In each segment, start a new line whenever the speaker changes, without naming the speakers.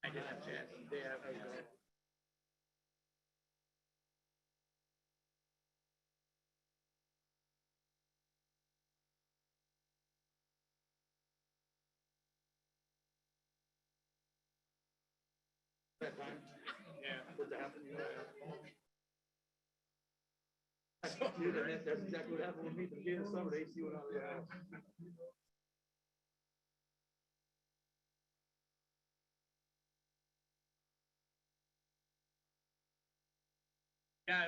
I didn't have a chance. Yeah, I was going. That time? Yeah, what happened? That's exactly what happened with me. The beginning of summer, the AC went out of the house. Yeah,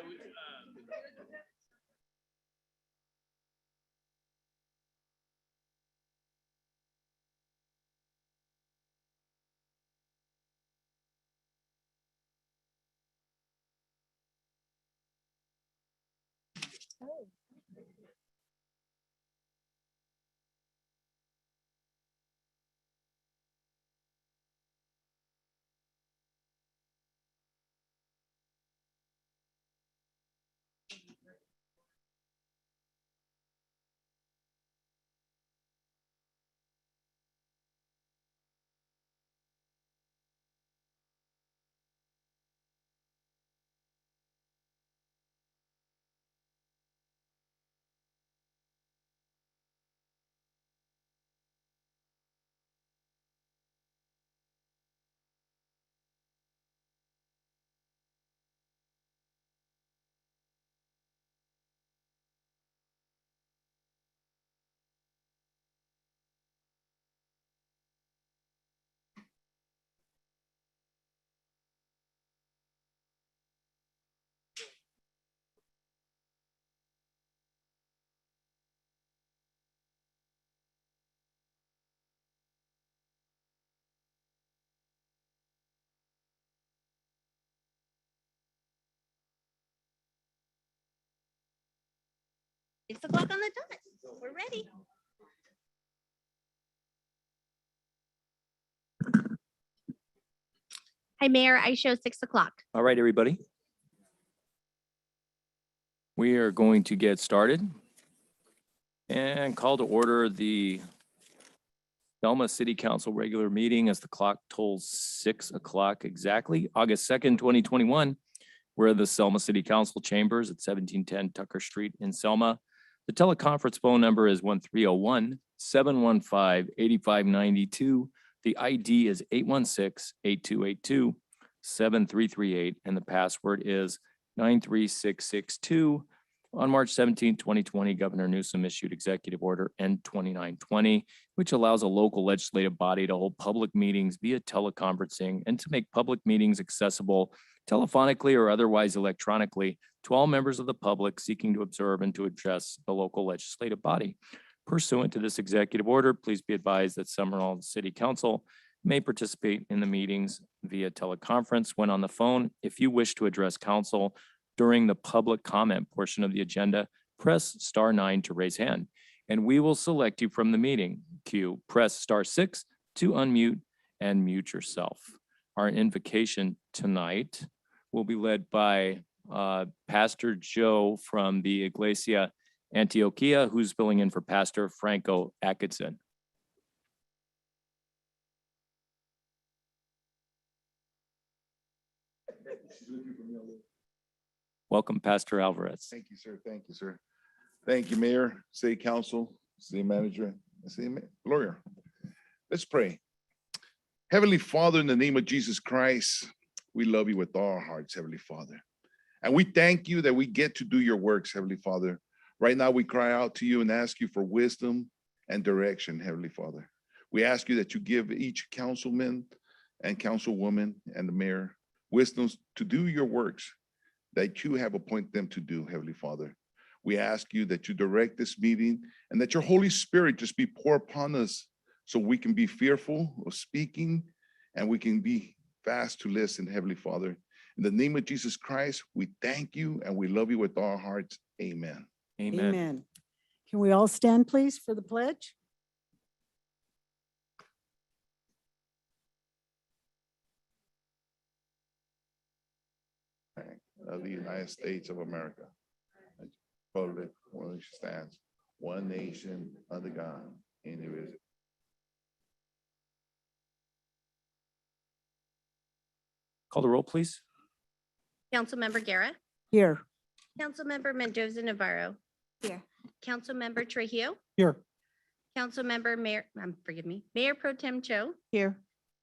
It's o'clock on the dot. We're ready. Hi, Mayor. I show 6 o'clock.
All right, everybody. We are going to get started and call to order the Selma City Council regular meeting as the clock tolls 6 o'clock exactly, August 2nd, 2021. We're at the Selma City Council chambers at 1710 Tucker Street in Selma. The teleconference phone number is 1301-715-8592. The ID is 816-8282-7338, and the password is 93662. On March 17, 2020, Governor Newsom issued Executive Order N-2920, which allows a local legislative body to hold public meetings via teleconferencing and to make public meetings accessible telephonically or otherwise electronically to all members of the public seeking to observe and to address the local legislative body. Pursuant to this executive order, please be advised that Summerall City Council may participate in the meetings via teleconference when on the phone. If you wish to address council during the public comment portion of the agenda, press *9 to raise hand, and we will select you from the meeting queue. Press *6 to unmute and mute yourself. Our invocation tonight will be led by Pastor Joe from the Iglesia Antioquia, who's filling in for Pastor Franco Atkinson. Welcome, Pastor Alvarez.
Thank you, sir. Thank you, sir. Thank you, Mayor, City Council, City Manager, and City Lawyer. Let's pray. Heavenly Father, in the name of Jesus Christ, we love you with all our hearts, Heavenly Father. And we thank you that we get to do your works, Heavenly Father. Right now, we cry out to you and ask you for wisdom and direction, Heavenly Father. We ask you that you give each councilman and councilwoman and the mayor wisdom to do your works that you have appointed them to do, Heavenly Father. We ask you that you direct this meeting and that your Holy Spirit just be poured upon us so we can be fearful of speaking and we can be fast to listen, Heavenly Father. In the name of Jesus Christ, we thank you and we love you with all our hearts. Amen.
Amen.
Amen. Can we all stand, please, for the pledge?
Of the United States of America. Republic for which stands one nation under God, indivisible.
Call the roll, please.
Councilmember Guerra,
Here.
Councilmember Mendoza Navarro. Here. Councilmember Trujillo,
Here.
Councilmember Mayor Pro Tem Cho,
Here.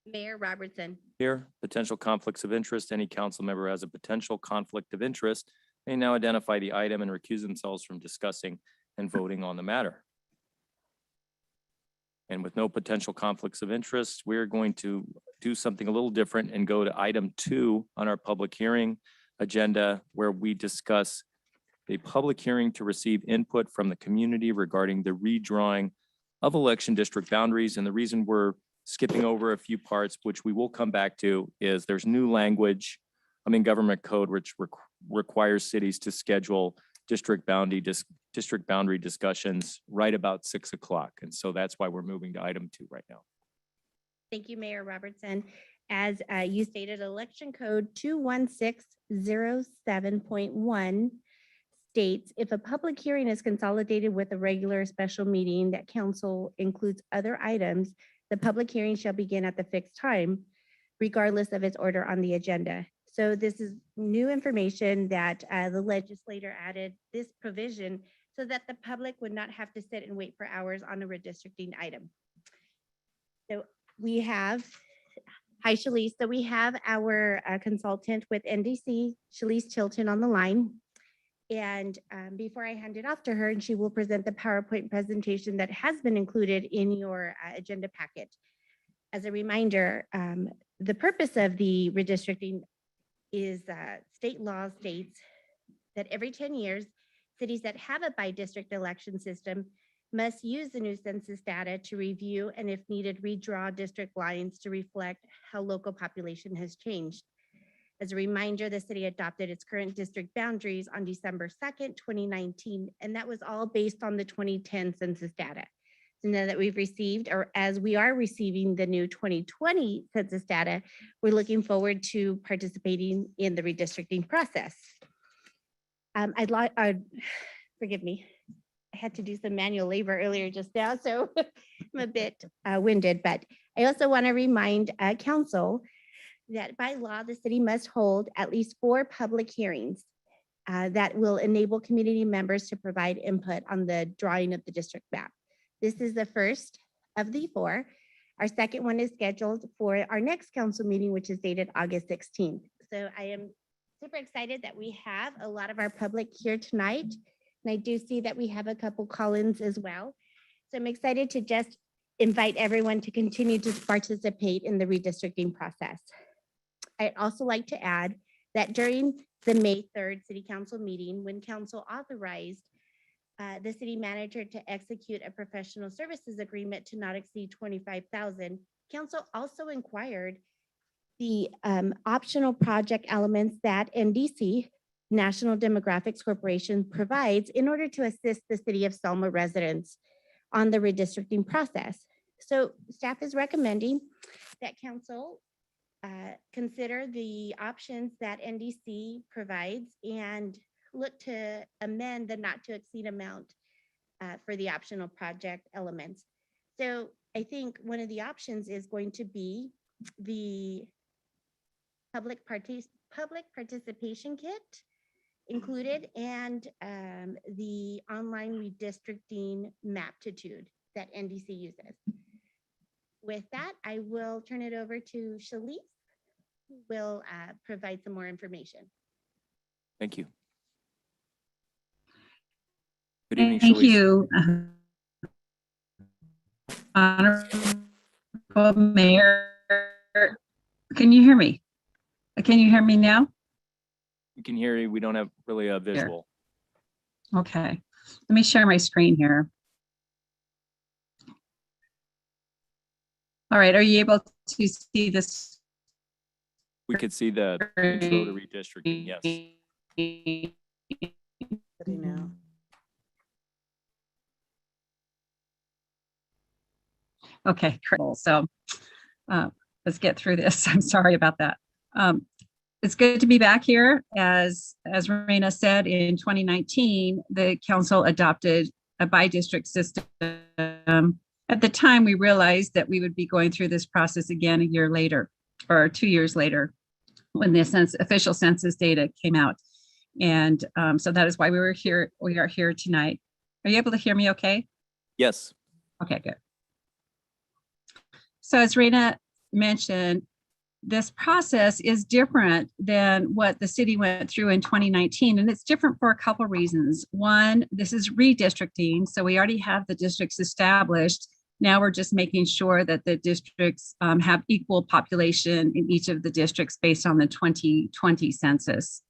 Mayor Robertson.
Here, potential conflicts of interest. Any council member has a potential conflict of interest may now identify the item and recuse themselves from discussing and voting on the matter. And with no potential conflicts of interest, we're going to do something a little different and go to item 2 on our public hearing agenda, where we discuss a public hearing to receive input from the community regarding the redrawing of election district boundaries. And the reason we're skipping over a few parts, which we will come back to, is there's new language, government code, which requires cities to schedule district boundary discussions right about 6 o'clock. And so that's why we're moving to item 2 right now.
Thank you, Mayor Robertson. As you stated, election code 21607.1 states, if a public hearing is consolidated with a regular or special meeting that council includes other items, the public hearing shall begin at the fixed time, regardless of its order on the agenda. So this is new information that the legislator added this provision so that the public would not have to sit and wait for hours on a redistricting item. So we have, hi Shalice, so we have our consultant with NDC, Shalice Chilton, on the line. And before I hand it off to her, and she will present the PowerPoint presentation that has been included in your agenda packet. As a reminder, the purpose of the redistricting is state law states that every 10 years, cities that have a bi-district election system must use the new census data to review and, if needed, redraw district lines to reflect how local population has changed. As a reminder, the city adopted its current district boundaries on December 2nd, 2019, and that was all based on the 2010 census data. So now that we've received, or as we are receiving the new 2020 census data, we're looking forward to participating in the redistricting process. Forgive me, I had to do some manual labor earlier just now, so I'm a bit winded, but I also want to remind council that by law, the city must hold at least 4 public hearings that will enable community members to provide input on the drawing of the district map. This is the first of the 4. Our second one is scheduled for our next council meeting, which is dated August 16th. So I am super excited that we have a lot of our public here tonight. And I do see that we have a couple call-ins as well. So I'm excited to just invite everyone to continue to participate in the redistricting process. I'd also like to add that during the May 3rd City Council meeting, when council authorized the city manager to execute a professional services agreement to not exceed $25,000, council also inquired the optional project elements that NDC, National Demographics Corporation, provides in order to assist the City of Selma residents on the redistricting process. So staff is recommending that council consider the options that NDC provides and look to amend the not to exceed amount for the optional project elements. So I think one of the options is going to be the public participation kit included and the online redistricting maptitude that NDC uses. With that, I will turn it over to Shalice, who will provide some more information.
Thank you. Good evening,
Thank
Shalice.
you. Honorable Mayor, can you hear me? Can you hear me now?
We can hear you. We don't have really a visual.
Okay, let me share my screen here. All right, are you able to see this?
We could see the intro to redistricting, yes.
Now.
Okay, great. So let's get through this. I'm sorry about that. It's good to be back here. As Rowena said, in 2019, the council adopted a bi-district system. At the time, we realized that we would be going through this process again a year later, or 2 years later. when the official census data came out. And so that is why we are here tonight. Are you able to hear me okay?
Yes.
Okay, good. So as Raina mentioned, this process is different than what the city went through in 2019, and it's different for a couple of reasons. One, this is redistricting, so we already have the districts established. Now we're just making sure that the districts have equal population in each of the districts based on the 2020 census.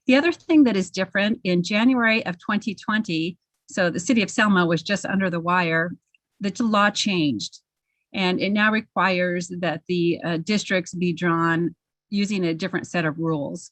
The other thing that is different, in January of 2020, so the city of Selma was just under the wire, the law changed. And it now requires that the districts be drawn using a different set of rules.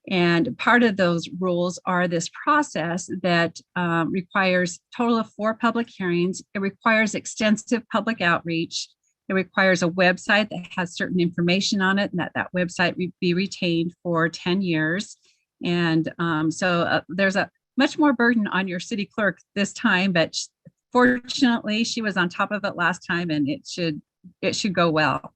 And part of those rules are this process that requires a total of 4 public hearings. It requires extensive public outreach. It requires a website that has certain information on it, and that website be retained for 10 years. And so there's a much more burden on your city clerk this time, but fortunately, she was on top of it last time, and it should go well.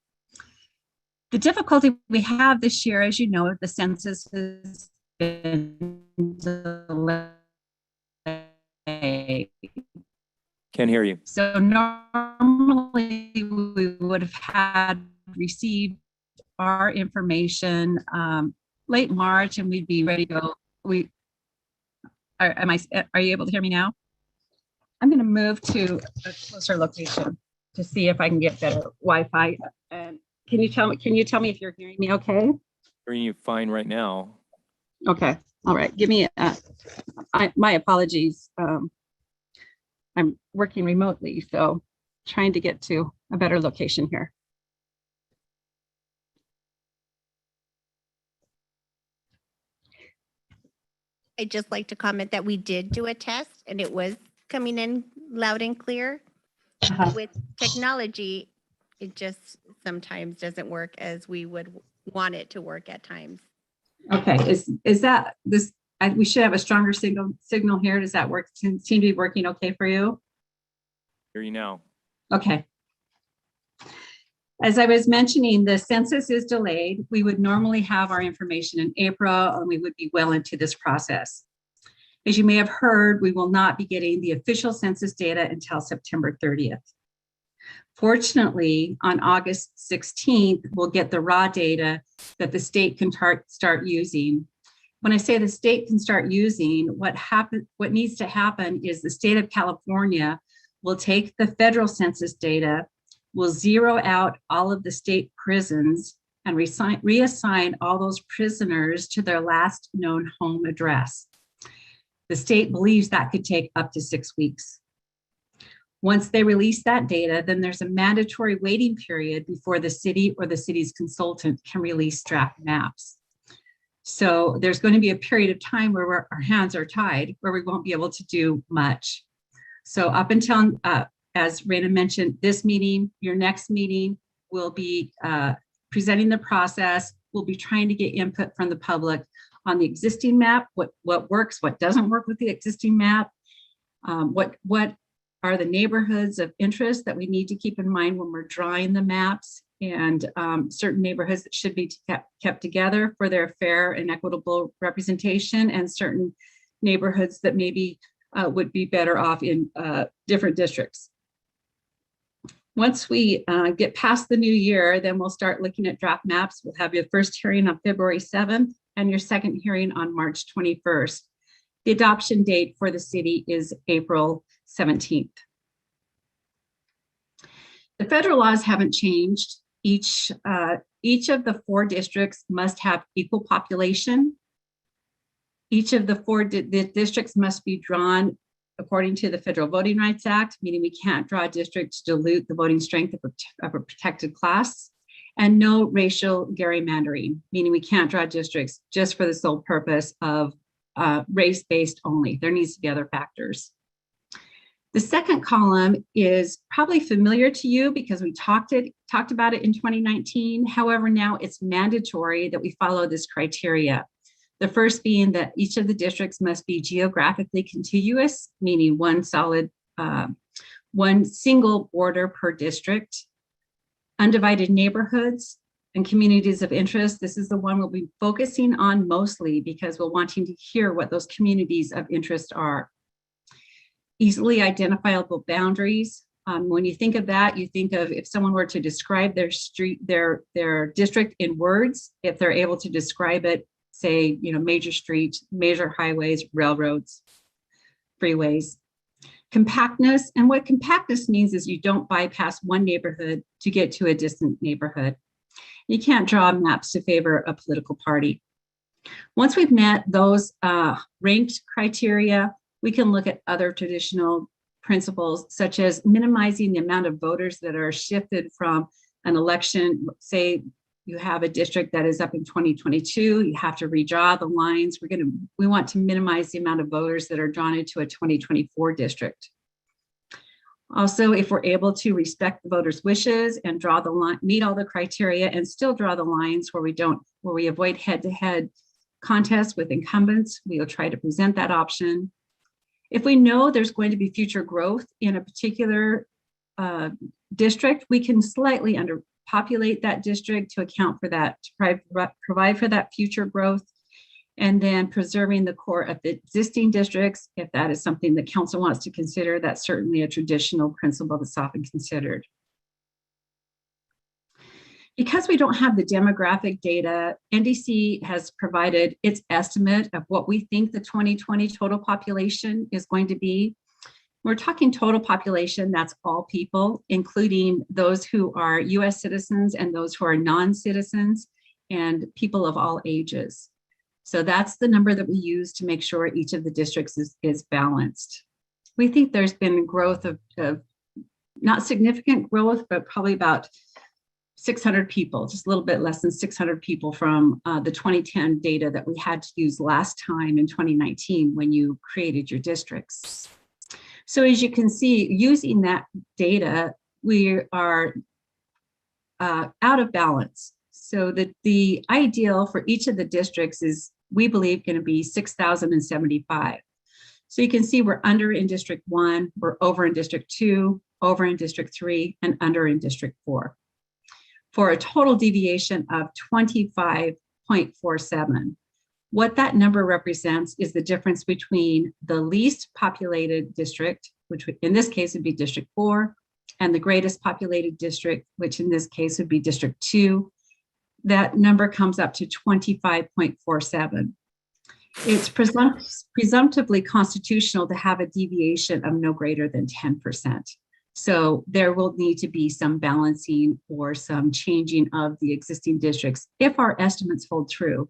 The difficulty we have this year, as you know, the census has been delayed.
Can't hear you.
So normally we would have received our information late March, and we'd be ready to go. Are you able to hear me now? I'm going to move to a closer location to see if I can get better Wi-Fi. Can you tell me if you're hearing me okay?
Hearing you fine right now.
Okay. All right. Give me my apologies. I'm working remotely, so trying to get to a better location here.
I'd just like to comment that we did do a test and it was coming in loud and clear. With technology, it just sometimes doesn't work as we would want it to work at times.
Okay, is that this? We should have a stronger signal here. Does that work? Seem to be working okay for you?
Hear you now.
Okay. As I was mentioning, the census is delayed. We would normally have our information in April, and we would be well into this process. As you may have heard, we will not be getting the official census data until September 30th. Fortunately, on August 16th, we'll get the raw data that the state can start using. When I say the state can start using, what needs to happen is the state of California will take the federal census data, will zero out all of the state prisons, and reassign all those prisoners to their last known home address. The state believes that could take up to 6 weeks. Once they release that data, then there's a mandatory waiting period before the city or the city's consultant can release draft maps. So there's going to be a period of time where our hands are tied, where we won't be able to do much. So up until, as Raina mentioned, this meeting, your next meeting, we'll be presenting the process. We'll be trying to get input from the public on the existing map, what works, what doesn't work with the existing map, what are the neighborhoods of interest that we need to keep in mind when we're drawing the maps, and certain neighborhoods that should be kept together for their fair and equitable representation, and certain neighborhoods that maybe would be better off in different districts. Once we get past the new year, then we'll start looking at draft maps. We'll have your first hearing on February 7th and your second hearing on March 21st. The adoption date for the city is April 17th. The federal laws haven't changed. Each of the 4 districts must have equal population. Each of the 4 districts must be drawn according to the Federal Voting Rights Act, meaning we can't draw a district to dilute the voting strength of a protected class, and no racial gerrymandering, meaning we can't draw districts just for the sole purpose of race-based only. There needs to be other factors. The second column is probably familiar to you because we talked about it in 2019. However, now it's mandatory that we follow this criteria. The first being that each of the districts must be geographically contiguous, meaning one single border per district, undivided neighborhoods, and communities of interest. This is the one we'll be focusing on mostly because we're wanting to hear what those communities of interest are. Easily identifiable boundaries. When you think of that, you think of if someone were to describe their street, their district in words, if they're able to describe it, say, major streets, major highways, railroads, freeways. Compactness, and what compactness means is you don't bypass one neighborhood to get to a distant neighborhood. You can't draw maps to favor a political party. Once we've met those ranked criteria, we can look at other traditional principles, such as minimizing the amount of voters that are shifted from an election. Say you have a district that is up in 2022, you have to redraw the lines. We want to minimize the amount of voters that are drawn into a 2024 district. Also, if we're able to respect the voters' wishes and draw the line, meet all the criteria and still draw the lines where we avoid head-to-head contests with incumbents, we will try to present that option. If we know there's going to be future growth in a particular district, we can slightly underpopulate that district to account for that, to provide for that future growth, and then preserving the core of the existing districts. If that is something the council wants to consider, that's certainly a traditional principle that's often considered. Because we don't have the demographic data, NDC has provided its estimate of what we think the 2020 total population is going to be. We're talking total population, that's all people, including those who are US citizens and those who are non-citizens and people of all ages. So that's the number that we use to make sure each of the districts is balanced. We think there's been growth of not significant growth, but probably about 600 people, just a little bit less than 600 people from the 2010 data that we had to use last time in 2019 when you created your districts. So as you can see, using that data, we are out of balance. So the ideal for each of the districts is, we believe, going to be 6,075. So you can see we're under in District 1, we're over in District 2, over in District 3, and under in District 4, for a total deviation of 25.47. What that number represents is the difference between the least populated district, which in this case would be District 4, and the greatest populated district, which in this case would be District 2. That number comes up to 25.47. It's presumptively constitutional to have a deviation of no greater than 10%. So there will need to be some balancing or some changing of the existing districts if our estimates hold true.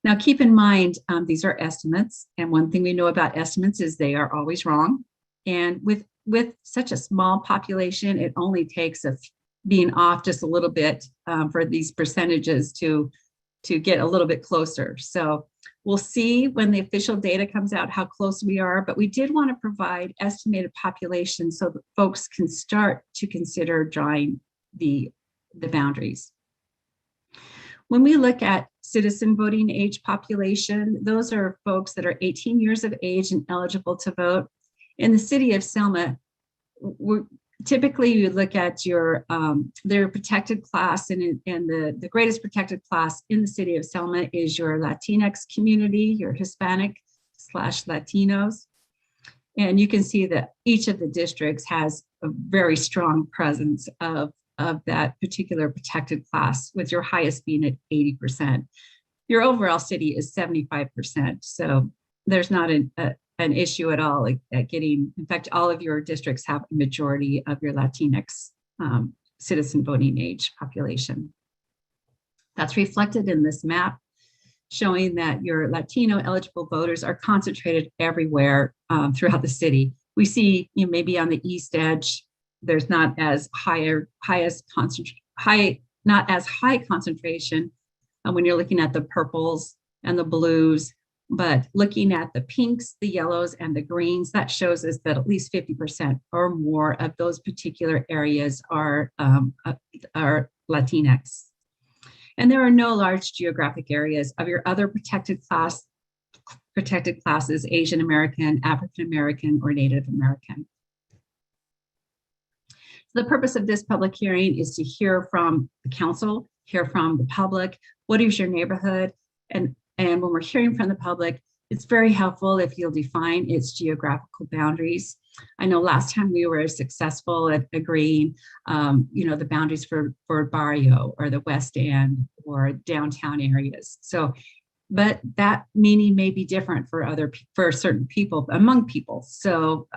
Now, keep in mind, these are estimates. And one thing we know about estimates is they are always wrong. And with such a small population, it only takes being off just a little bit for these percentages to get a little bit closer. So we'll see when the official data comes out how close we are, but we did want to provide estimated population so that folks can start to consider drawing the boundaries. When we look at citizen voting age population, those are folks that are 18 years of age and eligible to vote. In the city of Selma, typically you look at their protected class, and the greatest protected class in the city of Selma is your Latinx community, your Hispanic/Latinos. And you can see that each of the districts has a very strong presence of that particular protected class, with your highest being at 80%. Your overall city is 75%. So there's not an issue at all at getting, in fact, all of your districts have a majority of your Latinx citizen voting age population. That's reflected in this map, showing that your Latino eligible voters are concentrated everywhere throughout the city. We see, maybe on the east edge, there's not as high concentration when you're looking at the purples and the blues. But looking at the pinks, the yellows, and the greens, that shows us that at least 50% or more of those particular areas are Latinx. And there are no large geographic areas of your other protected classes, Asian American, African American, or Native American. The purpose of this public hearing is to hear from the council hear from the public. What is your neighborhood? And when we're hearing from the public, it's very helpful if you'll define its geographical boundaries. I know last time we were successful at agreeing, the boundaries for Barrio or the West End or downtown areas. So, but that meaning may be different for certain people, among people. So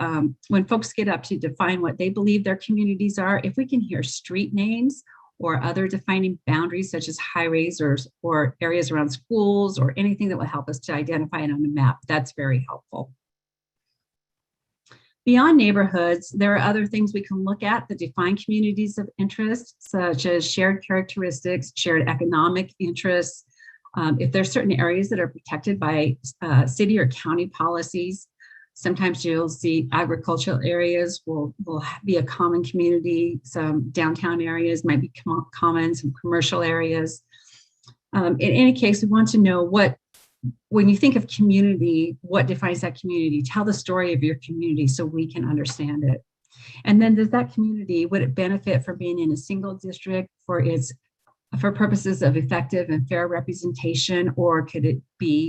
when folks get up to define what they believe their communities are, if we can hear street names or other defining boundaries such as highways or areas around schools or anything that will help us to identify it on the map, that's very helpful. Beyond neighborhoods, there are other things we can look at that define communities of interest, such as shared characteristics, shared economic interests. If there's certain areas that are protected by city or county policies, sometimes you'll see agricultural areas will be a common community. Some downtown areas might be common, some commercial areas. In any case, we want to know when you think of community, what defines that community? Tell the story of your community so we can understand it. And then does that community, would it benefit from being in a single district for purposes of effective and fair representation, or could it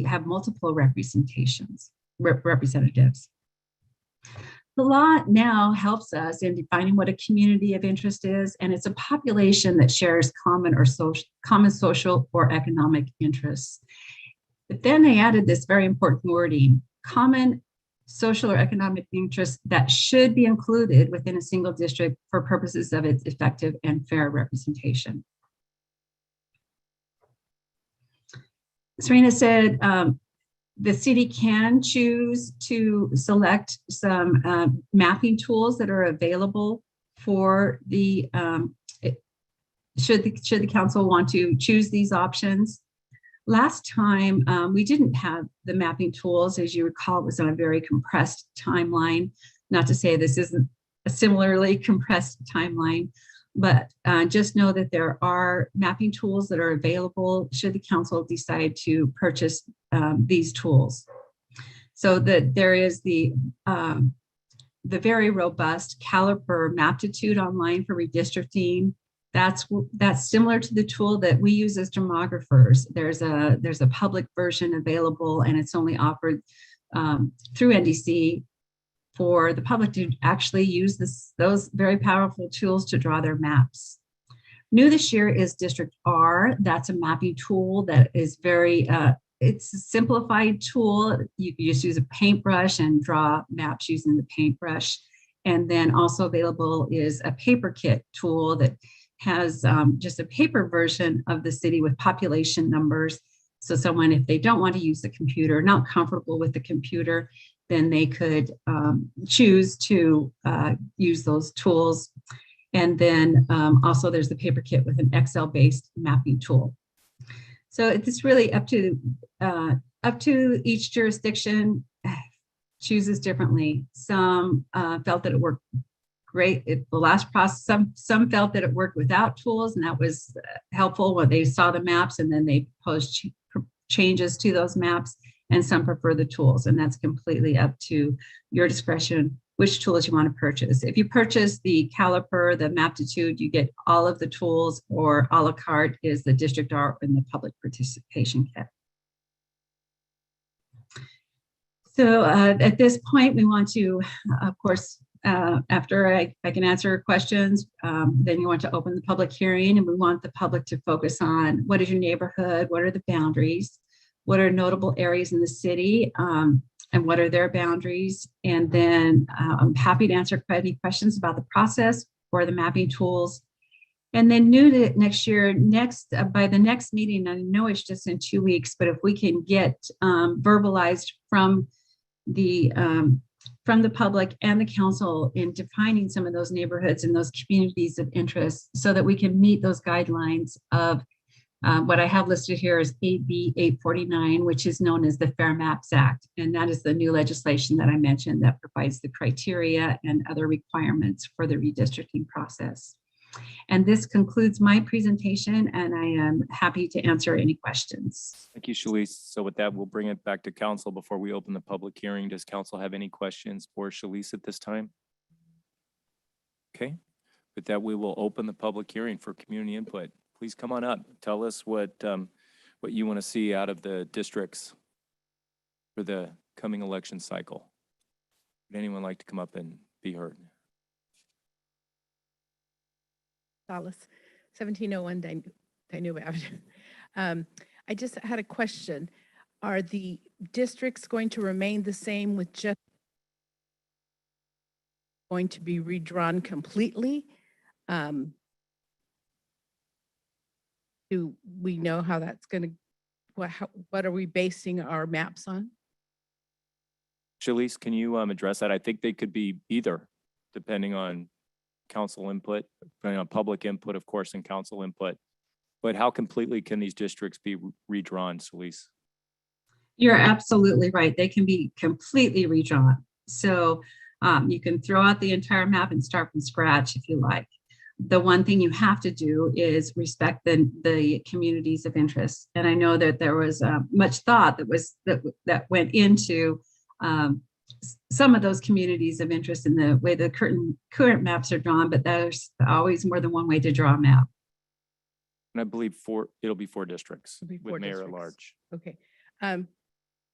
have multiple representatives? The law now helps us in defining what a community of interest is, and it's a population that shares common social or economic interests. But then they added this very important wording, common social or economic interests that should be included within a single district for purposes of its effective and fair representation. Serena said the city can choose to select some mapping tools that are available for should the council want to choose these options. Last time, we didn't have the mapping tools. As you recall, it was on a very compressed timeline. Not to say this isn't a similarly compressed timeline, but just know that there are mapping tools that are available should the council decide to purchase these tools. So that there is the very robust Caliper Maptitude online for redistricting. That's similar to the tool that we use as demographers. There's a public version available, and it's only offered through NDC for the public to actually use those very powerful tools to draw their maps. New this year is District R. That's a mapping tool that is it's a simplified tool. You can just use a paintbrush and draw maps using the paintbrush. And then also available is a paper kit tool that has just a paper version of the city with population numbers. So someone, if they don't want to use the computer, not comfortable with the computer, then they could choose to use those tools. And then also there's the paper kit with an Excel-based mapping tool. So it's really up to each jurisdiction chooses differently. Some felt that it worked great. The last process, some felt that it worked without tools, and that was helpful when they saw the maps and then they proposed changes to those maps, and some prefer the tools, and that's completely up to your discretion which tools you want to purchase. If you purchase the Caliper, the Maptitude, you get all of the tools, or a la carte is the District R and the public participation kit. So at this point, we want to, of course, after I can answer questions, then you want to open the public hearing, and we want the public to focus on what is your neighborhood, what are the boundaries, what are notable areas in the city, and what are their boundaries. And then I'm happy to answer any questions about the process or the mapping tools. And then new to next year, by the next meeting, I know it's just in 2 weeks, but if we can get verbalized from the public and the council in defining some of those neighborhoods and those communities of interest so that we can meet those guidelines of what I have listed here is AB 849, which is known as the Fair Maps Act. And that is the new legislation that I mentioned that provides the criteria and other requirements for the redistricting process. And this concludes my presentation, and I am happy to answer any questions.
Thank you, Shalice. So with that, we'll bring it back to council before we open the public hearing. Does council have any questions for Shalice at this time? Okay. With that, we will open the public hearing for community input. please come on up. Tell us what you want to see out of the districts for the coming election cycle. Would anyone like to come up and be heard?
Dallas, 1701 Danube Avenue. I just had a question. Are the districts going to remain the same with just going to be redrawn completely? Do we know how that's going to, what are we basing our maps on?
Shalice, can you address that? I think they could be either, depending on council input, depending on public input, of course, and council input. But how completely can these districts be redrawn, Shalice?
You're absolutely right. They can be completely redrawn. So you can throw out the entire map and start from scratch if you like. The one thing you have to do is respect the communities of interest. And I know that there was much thought that went into some of those communities of interest in the way the current maps are drawn, but there's always more than one way to draw a map.
And I believe it'll be four districts
It'll be
with
four
mayor at
districts.
large.
Okay.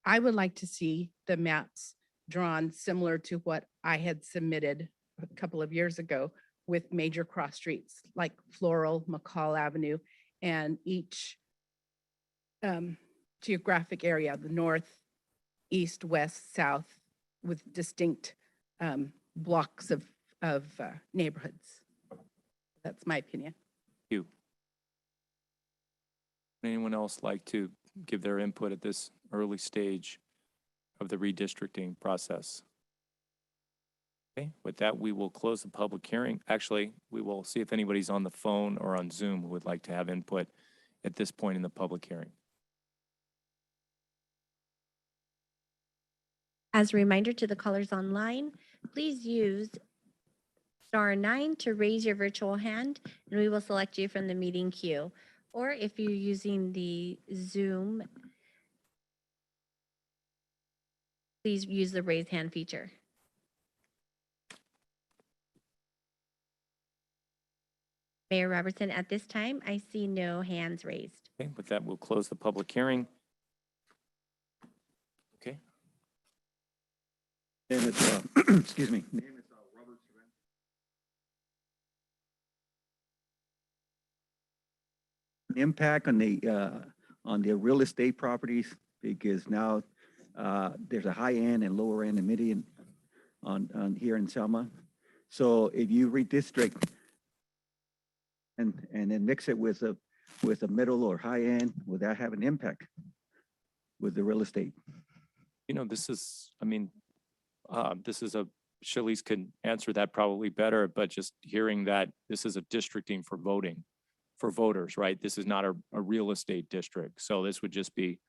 I would like to see the maps drawn similar to what I had submitted a couple of years ago with major cross streets like Floral, McCall Avenue, and each geographic area, the north, east, west, south, with distinct blocks of neighborhoods. That's my opinion.
Thank you. Anyone else like to give their input at this early stage of the redistricting process? Okay, with that, we will close the public hearing. Actually, we will see if anybody's on the phone or on Zoom who would like to have input at this point in the public hearing.
As a reminder to the callers online, please use *9 to raise your virtual hand, and we will select you from the meeting queue. Or if you're using the Zoom, please use the raise hand feature. Mayor Robertson, at this time, I see no hands raised.
Okay, with that, we'll close the public hearing. Okay.
And it's, excuse me. Name is Robert Serrano. Impact on the real estate properties, because now there's a high end and lower end and median on here in Selma. So if you redistrict and then mix it with a middle or high end, will that have an impact with the real estate?
You know, this is, I mean, Shalice could answer that probably better, but just hearing that this is a districting for voting, for voters, right? This is not a real estate district. So this would just be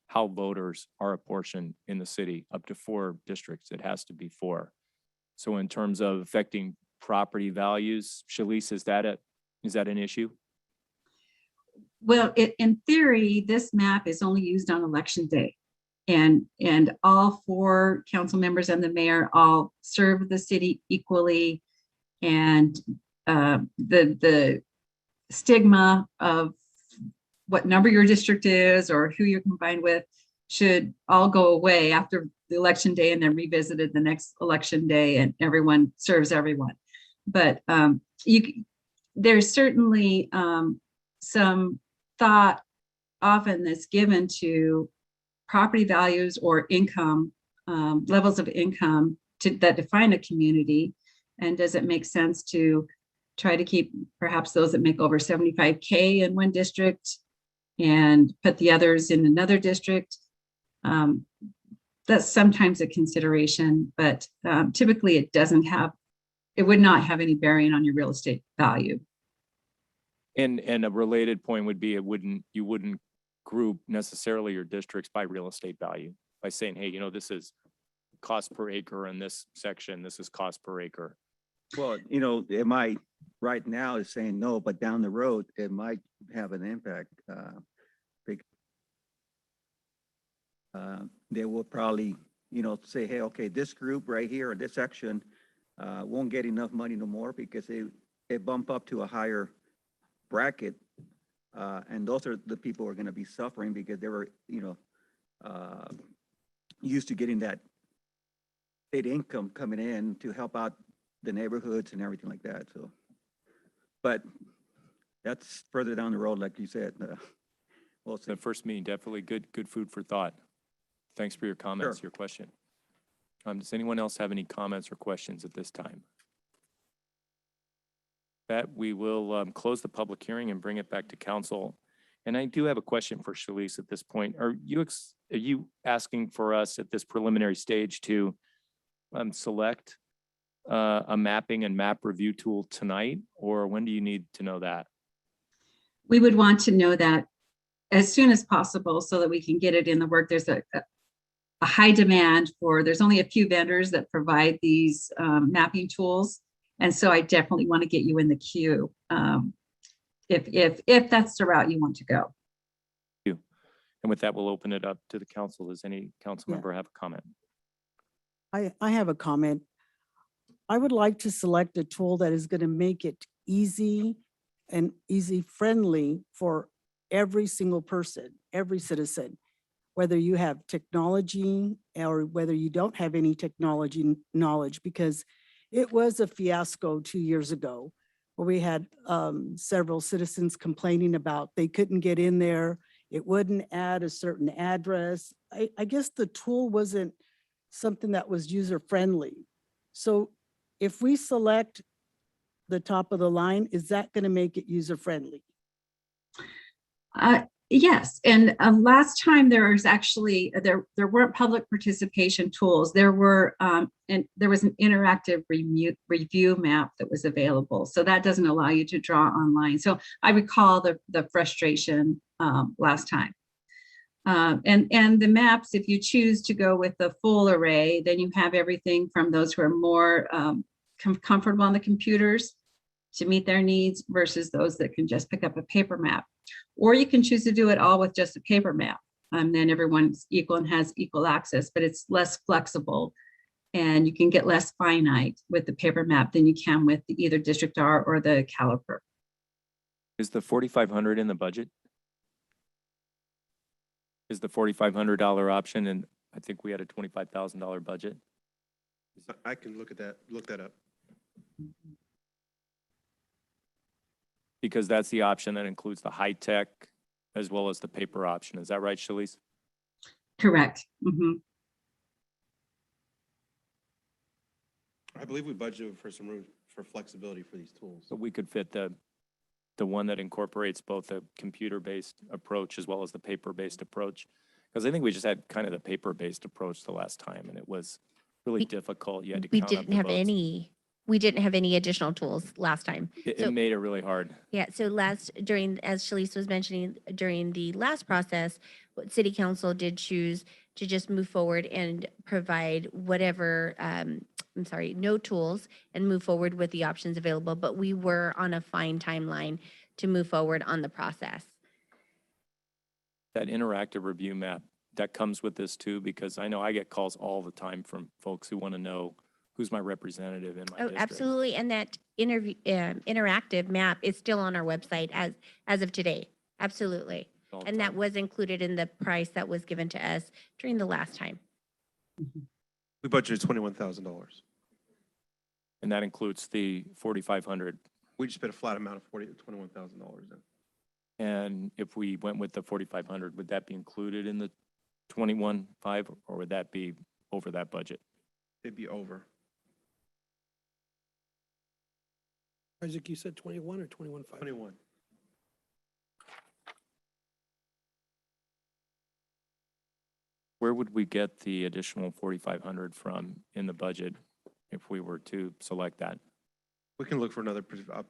how voters are apportioned in the city, up to 4 districts. It has to be 4. So in terms of affecting property values, Shalice, is that an issue?
Well, in theory, this map is only used on election day. And all 4 council members and the mayor all serve the city equally. And the stigma of what number your district is or who you're combined with should all go away after the election day and then revisited the next election day, and everyone serves everyone. But there's certainly some thought often that's given to property values or income, levels of income that define a community. And does it make sense to try to keep perhaps those that make over 75K in one district and put the others in another district? That's sometimes a consideration, but typically it would not have any bearing on your real estate value.
And a related point would be you wouldn't group necessarily your districts by real estate value by saying, hey, you know, this is cost per acre in this section, this is cost per acre.
Well, you know, it might right now is saying no, but down the road, it might have an impact. They will probably, you know, say, hey, okay, this group right here, or this section won't get enough money no more because they bump up to a higher bracket And those are the people who are going to be suffering because they were, used to getting that state income coming in to help out the neighborhoods and everything like that. So, but that's further down the road, like you said. We'll see.
The first meeting, definitely good food for thought. Thanks for your comments,
Sure.
your question. Does anyone else have any comments or questions at this time? That we will close the public hearing and bring it back to council. And I do have a question for Shalice at this point. Are you asking for us at this preliminary stage to select a mapping and map review tool tonight, or when do you need to know that?
We would want to know that as soon as possible so that we can get it in the work. There's a high demand for, there's only a few vendors that provide these mapping tools. And so I definitely want to get you in the queue if that's the route you want to go.
And with that, we'll open it up to the council. Does any council
Yeah.
member have a comment?
I have a comment. I would like to select a tool that is going to make it easy and easy friendly for every single person, every citizen, whether you have technology or whether you don't have any technology knowledge, because it was a fiasco 2 years ago where we had several citizens complaining about they couldn't get in there. It wouldn't add a certain address. I guess the tool wasn't something that was user friendly. So if we select the top of the line, is that going to make it user friendly?
Yes, and last time there was actually, there weren't public participation tools. There were, and there was an interactive review map that was available. So that doesn't allow you to draw online. So I recall the frustration last time. And the maps, if you choose to go with the full array, then you have everything from those who are more comfortable on the computers to meet their needs versus those that can just pick up a paper map. Or you can choose to do it all with just a paper map. Then everyone's equal and has equal access, but it's less flexible and you can get less finite with the paper map than you can with either District R or the caliper.
Is the 4,500 in the budget? Is the $4,500 option? And I think we had a $25,000 budget.
I can look that up.
Because that's the option that includes the high tech as well as the paper option. Is that right, Shalice?
Correct. Mm-hmm.
I believe we budgeted for some room for flexibility for these tools.
So we could fit the one that incorporates both a computer-based approach as well as the paper-based approach. Because I think we just had kind of the paper-based approach the last time, and it was really difficult. You had to
We
count up
didn't
the
have
votes.
we didn't have any additional tools last time.
It
So-
made it really hard.
Yeah, so as Shalice was mentioning, during the last process, what city council did choose to just move forward and provide whatever, no tools and move forward with the options available, but we were on a fine timeline to move forward on the process.
That interactive review map, that comes with this too, because I know I get calls all the time from folks who want to know who's my representative in my
Oh,
district.
absolutely, and that interactive map is still on our website as of today, absolutely.
All the
And that
time.
was included in the price that was given to us during the last time.
We budgeted $21,000.
And that includes the 4,500.
We just paid a flat amount of $21,000 in.
And if we went with the 4,500, would that be included in the 21.5, or would that be over that budget?
It'd be over.
Isaac, you said 21 or 21.5?
21.
Where would we get the additional 4,500 from in the budget if we were to select that?
We can look for another professional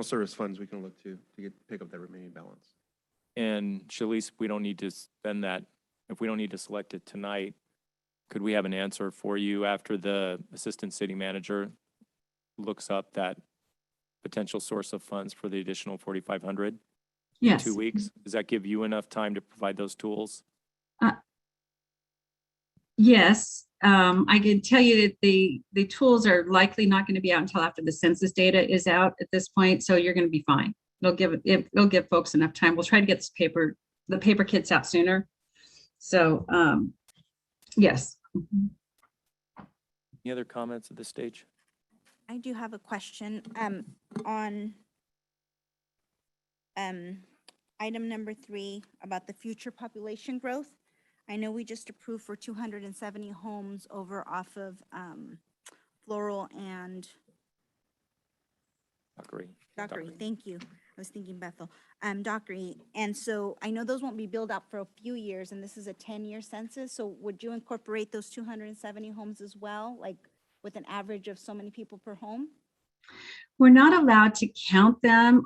service funds we can look to pick up that remaining balance.
And Shalice, we don't need to spend that, if we don't need to select it tonight, could we have an answer for you after the assistant city manager looks up that potential source of funds for the additional 4,500?
Yes.
2 weeks? Does that give you enough time to provide those tools?
Yes, I can tell you that the tools are likely not going to be out until after the census data is out at this point, so you're going to be fine. it'll give folks enough time. We'll try to get the paper kits out sooner. So, yes.
Any other comments at this stage?
I do have a question on item number 3 about the future population growth. I know we just approved for 270 homes over off of Floral and
Dockery.
Dockery. Thank you. I was thinking Bethel. Dockery. And so I know those won't be built out for a few years, and this is a 10-year census. So would you incorporate those 270 homes as well, like with an average of so many people per home?
We're not allowed to count them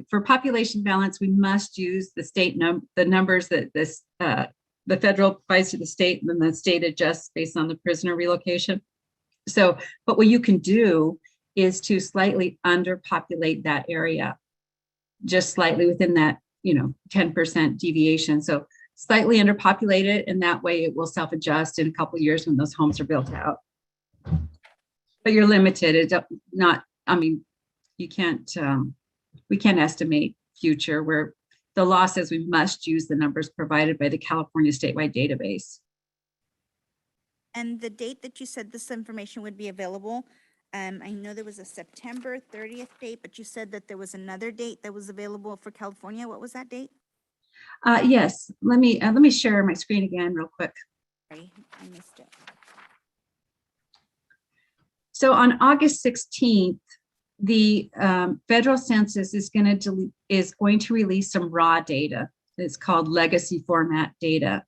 for population balance, we must use the numbers that the federal provides to the state, and then the state adjusts based on the prisoner relocation. So, but what you can do is to slightly underpopulate that area, just slightly within that, 10% deviation. So slightly underpopulate it, and that way it will self-adjust in a couple of years when those homes are built out. But you're limited. It's not, you can't, we can't estimate future where the law says we must use the numbers provided by the California statewide database.
And the date that you said this information would be available, I know there was a September 30th date, but you said that there was another date that was available for California. What was that date?
Yes, let me share my screen again real quick.
Sorry, I missed it.
So on August 16th, the federal census is going to release some raw data. It's called legacy format data,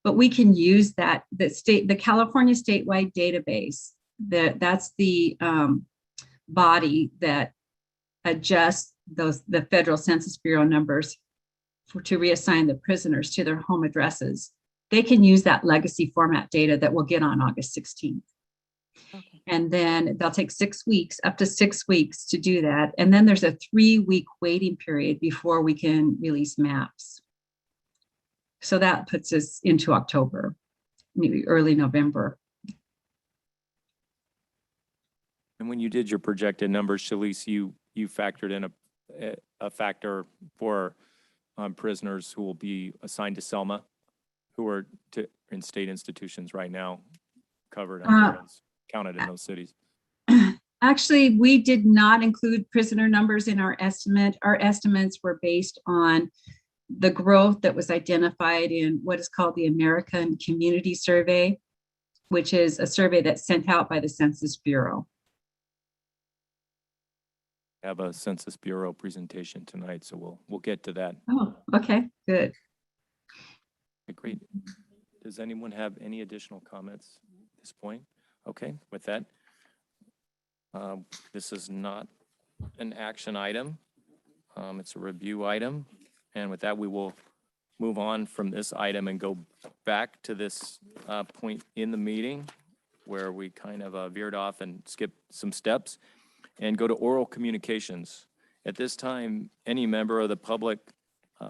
but we can use that. The California statewide database. That's the body that adjusts the Federal Census Bureau numbers to reassign the prisoners to their home addresses. They can use that legacy format data that we'll get on August 16th.
Okay.
And then they'll take 6 weeks, up to 6 weeks to do that. And then there's a 3-week waiting period before we can release maps. So that puts us into October, maybe early November.
And when you did your projected numbers, Shalice, you factored in a factor for prisoners who will be assigned to Selma, who are in state institutions right now, covered under those, counted in those cities.
Actually, we did not include prisoner numbers in our estimate. Our estimates were based on the growth that was identified in what is called the American Community Survey, which is a survey that's sent out by the Census Bureau.
Have a Census Bureau presentation tonight, so we'll get to that.
Oh, okay, good.
Okay, great. Does anyone have any additional comments at this point? Okay, with that, this is not an action item. It's a review item. And with that, we will move on from this item and go back to this point in the meeting where we kind of veered off and skipped some steps and go to oral communications. At this time, any member of the public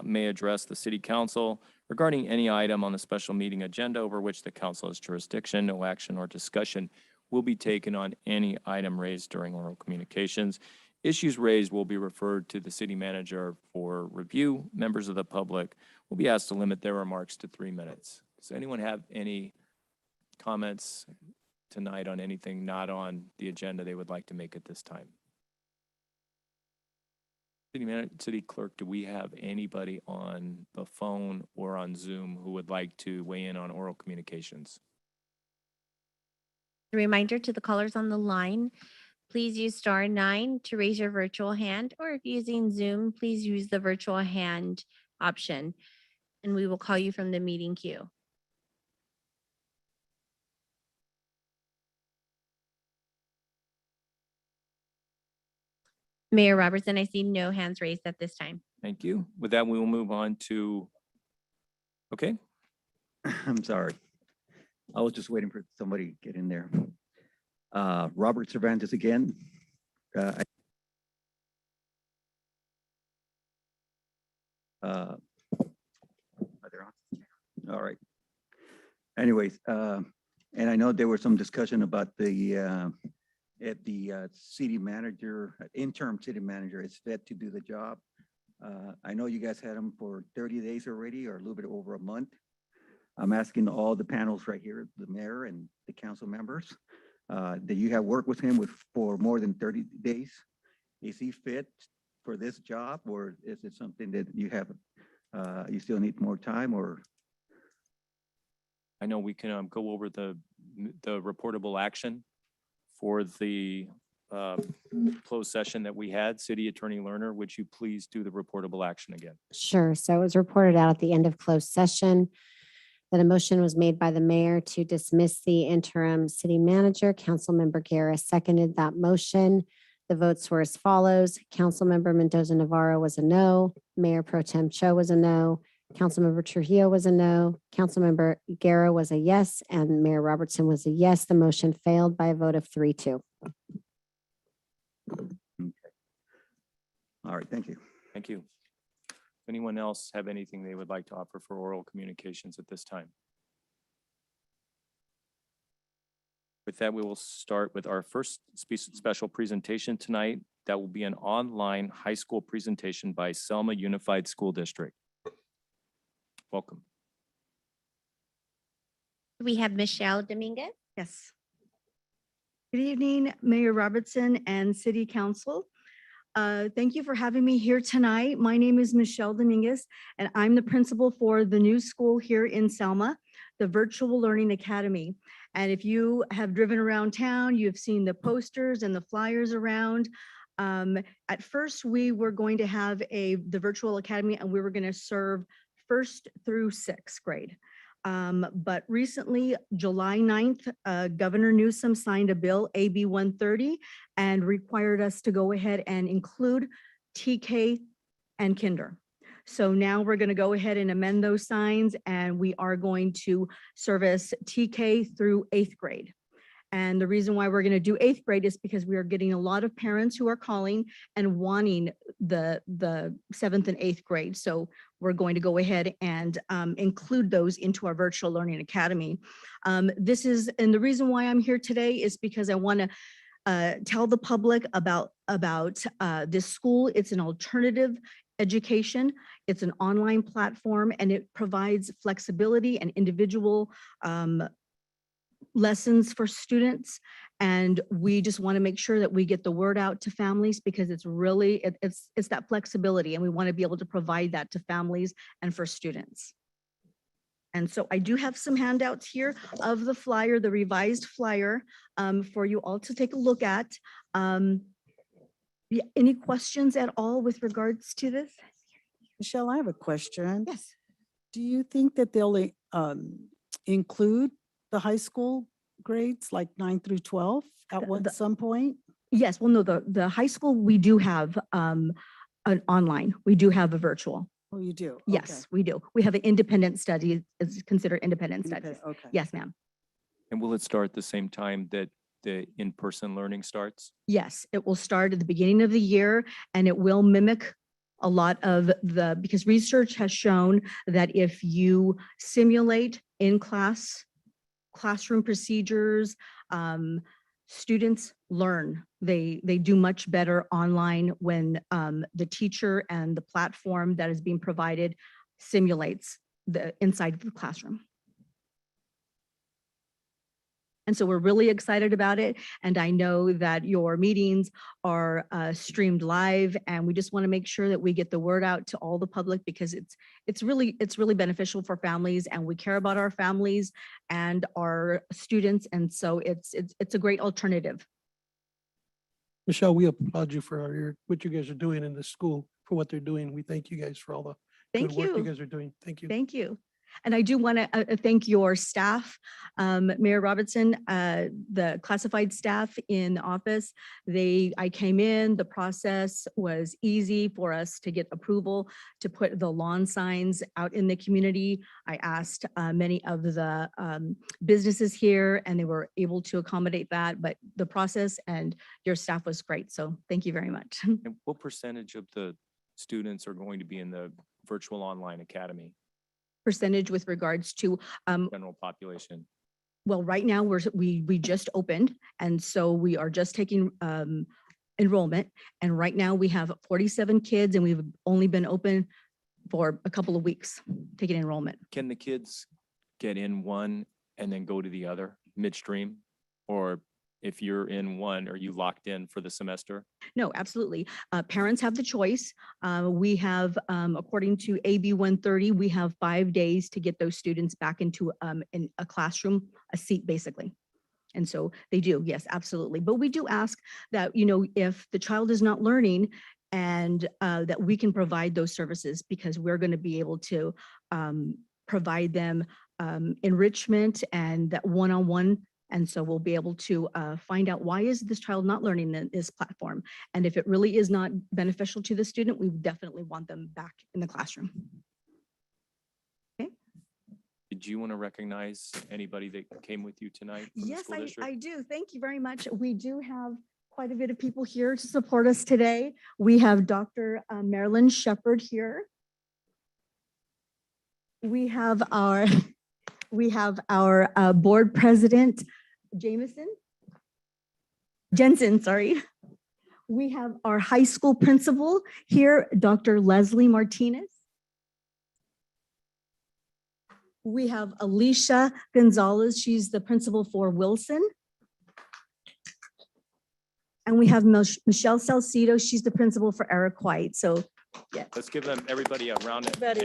may address the city council regarding any item on the special meeting agenda over which the council has jurisdiction. No action or discussion will be taken on any item raised during oral communications. Issues raised will be referred to the city manager for review. Members of the public will be asked to limit their remarks to 3 minutes. Does anyone have any comments tonight on anything not on the agenda they would like to make at this time? City clerk, do we have anybody on the phone or on Zoom who would like to weigh in on oral communications?
A reminder to the callers on the line, please use *9 to raise your virtual hand, or if using Zoom, please use the virtual hand option, and we will call you from the meeting queue. Mayor Robertson, I see no hands raised at this time.
Thank you. With that, we will move on to, okay,
I'm sorry. I was just waiting for somebody to get in there. Robert Cervantes again. Are they on? All right. Anyways, and I know there was some discussion about the city manager, interim city manager is fit to do the job. I know you guys had them for 30 days already, or a little bit over a month. I'm asking all the panels right here, the mayor and the council members, that you have worked with him for more than 30 days. Is he fit for this job, or is it something that you have, you still need more time, or?
I know we can go over the reportable action for the closed session that we had. City Attorney Lerner, would you please do the reportable action again?
Sure. So it was reported out at the end of closed session that a motion was made by the mayor to dismiss the interim city manager. Councilmember Guerra seconded that motion. The votes were as follows. Councilmember Mendoza Navarro was a no. Mayor Pro Tem Cho was a no. Councilmember Trujillo was a no. Councilmember Guerra was a yes, and Mayor Robertson was a yes. The motion failed by a vote of 3-2.
All right, thank you.
Thank you. Anyone else have anything they would like to offer for oral communications at this time? With that, we will start with our first special presentation tonight. That will be an online high school presentation by Selma Unified School District. Welcome.
We have Michelle Dominguez.
Yes. Good evening, Mayor Robertson and City Council. Thank you for having me here tonight. My name is Michelle Dominguez, and I'm the principal for the new school here in Selma, the Virtual Learning Academy. And if you have driven around town, you've seen the posters and the flyers around. At first, we were going to have the Virtual Academy, and we were going to serve 1st through 6th grade. But recently, July 9th, Governor Newsom signed a bill, AB 130, and required us to go ahead and include TK and kinder. So now we're going to go ahead and amend those signs, and we are going to service TK through 8th grade. And the reason why we're going to do 8th grade is because we are getting a lot of parents who are calling and wanting the 7th and 8th grade. So we're going to go ahead and include those into our Virtual Learning Academy. And the reason why I'm here today is because I want to tell the public about this school. It's an alternative education. It's an online platform, and it provides flexibility and individual lessons for students. And we just want to make sure that we get the word out to families, because it's really, it's that flexibility, and we want to be able to provide that to families and for students. And so I do have some handouts here of the flyer, the revised flyer, for you all to take a look at. Yeah, any questions at all with regards to this?
Michelle, I have a question.
Yes.
Do you think that they'll include the high school grades, like 9 through 12 at some point?
Yes, well, no, the high school, we do have an online. We do have a virtual.
Oh, you do?
Yes, we do. We have an independent study. It's considered independent studies.
Okay.
Yes, ma'am.
And will it start at the same time that the in-person learning starts?
Yes, it will start at the beginning of the year, and it will mimic a lot of because research has shown that if you simulate classroom procedures, students learn. They do much better online when the teacher and the platform that is being provided simulates the inside of the classroom. And so we're really excited about it. And I know that your meetings are streamed live, and we just want to make sure that we get the word out to all the public, because it's really beneficial for families, and we care about our families and our students. And so it's a great alternative.
Michelle, we applaud you for what you guys are doing in the school, for what they're doing. We thank you guys for all the good
Thank
work you
you.
guys are doing. Thank you.
Thank you. And I do want to thank your staff, Mayor Robertson, the classified staff in the office. I came in, the process was easy for us to get approval to put the lawn signs out in the community. I asked many of the businesses here, and they were able to accommodate that, but the process and your staff was great. So thank you very much.
And what percentage of the students are going to be in the virtual online academy?
Percentage with regards to
General population?
well, right now we just opened, and so we are just taking enrollment. And right now we have 47 kids and we've only been open for a couple of weeks, taking enrollment.
Can the kids get in one and then go to the other midstream? Or if you're in one, are you locked in for the semester?
No, absolutely. Parents have the choice. We have, according to AB 130, we have 5 days to get those students back into in a classroom, a seat basically. And so they do, yes, absolutely. But we do ask that, you know, if the child is not learning and that we can provide those services, because we're going to be able to provide them enrichment and that one-on-one. And so we'll be able to find out, why is this child not learning in this platform? And if it really is not beneficial to the student, we definitely want them back in the classroom. Okay.
Did you want to recognize anybody that came with you tonight from the
Yes,
school district?
I do. Thank you very much. We do have quite a bit of people here to support us today. We have Dr. Marilyn Shepard here. We have our board president, Jensen, sorry. We have our high school principal here, Dr. Leslie Martinez. We have Alicia Gonzalez. She's the principal for Wilson. And we have Michelle Salcido. She's the principal for Eric White. So, yeah.
Let's give them, everybody a round of applause.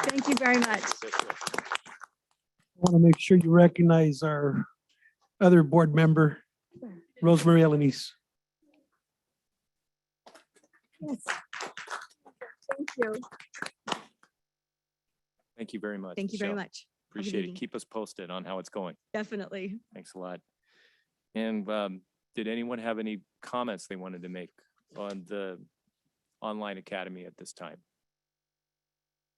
Thank you very much.
I want to make sure you recognize our other board member, Rosemary Elenise.
Yes. Thank you.
Thank you very much.
Thank you very
Michelle.
much. Have a good
Appreciate it.
evening.
Keep us posted on how it's going.
Definitely.
Thanks a lot. And did anyone have any comments they wanted to make on the online academy at this time?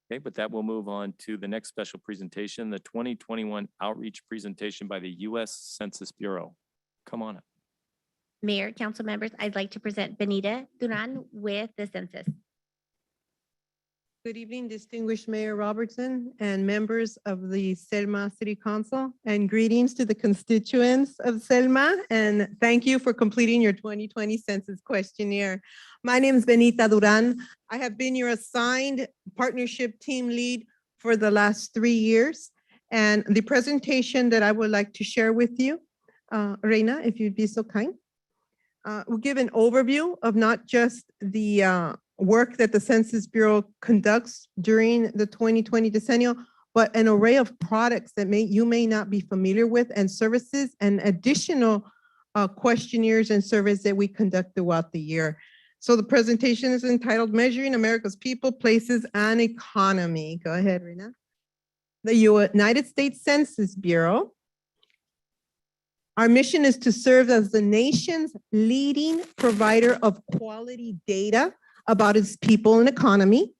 Okay, but that will move on to the next special presentation, the 2021 outreach presentation by the U.S. Census Bureau. Come on up.
Mayor, council members, I'd like to present Benita Duran with the census.
Good evening, distinguished Mayor Robertson and members of the Selma City Council, and greetings to the constituents of Selma, and thank you for completing your 2020 census questionnaire. My name is Benita Duran. I have been your assigned partnership team lead for the last 3 years, and the presentation that I would like to share with you, Reina, if you'd be so kind, will give an overview of not just the work that the Census Bureau conducts during the 2020 decennial, but an array of products that you may not be familiar with, and services and additional questionnaires and surveys that we conduct throughout the year. So the presentation is entitled Measuring America's People, Places, and Economy. Go ahead, Rena. The United States Census Bureau. Our mission is to serve as the nation's leading provider of quality data about its people and economy.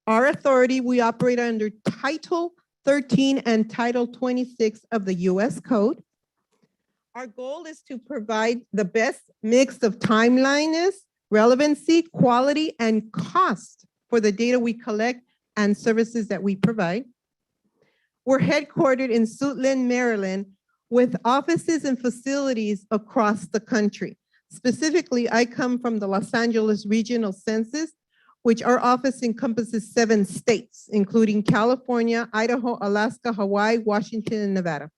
Our authority, we operate under Title 13 and Title 26 of the U.S. Code. Our goal is to provide the best mix of timeliness, relevancy, quality, and cost for the data we collect and services that we provide. We're headquartered in Suitland, Maryland, with offices and facilities across the country. Specifically, I come from the Los Angeles Regional Census, which our office encompasses 7 states, including California, Idaho, Alaska, Hawaii, Washington, and Nevada.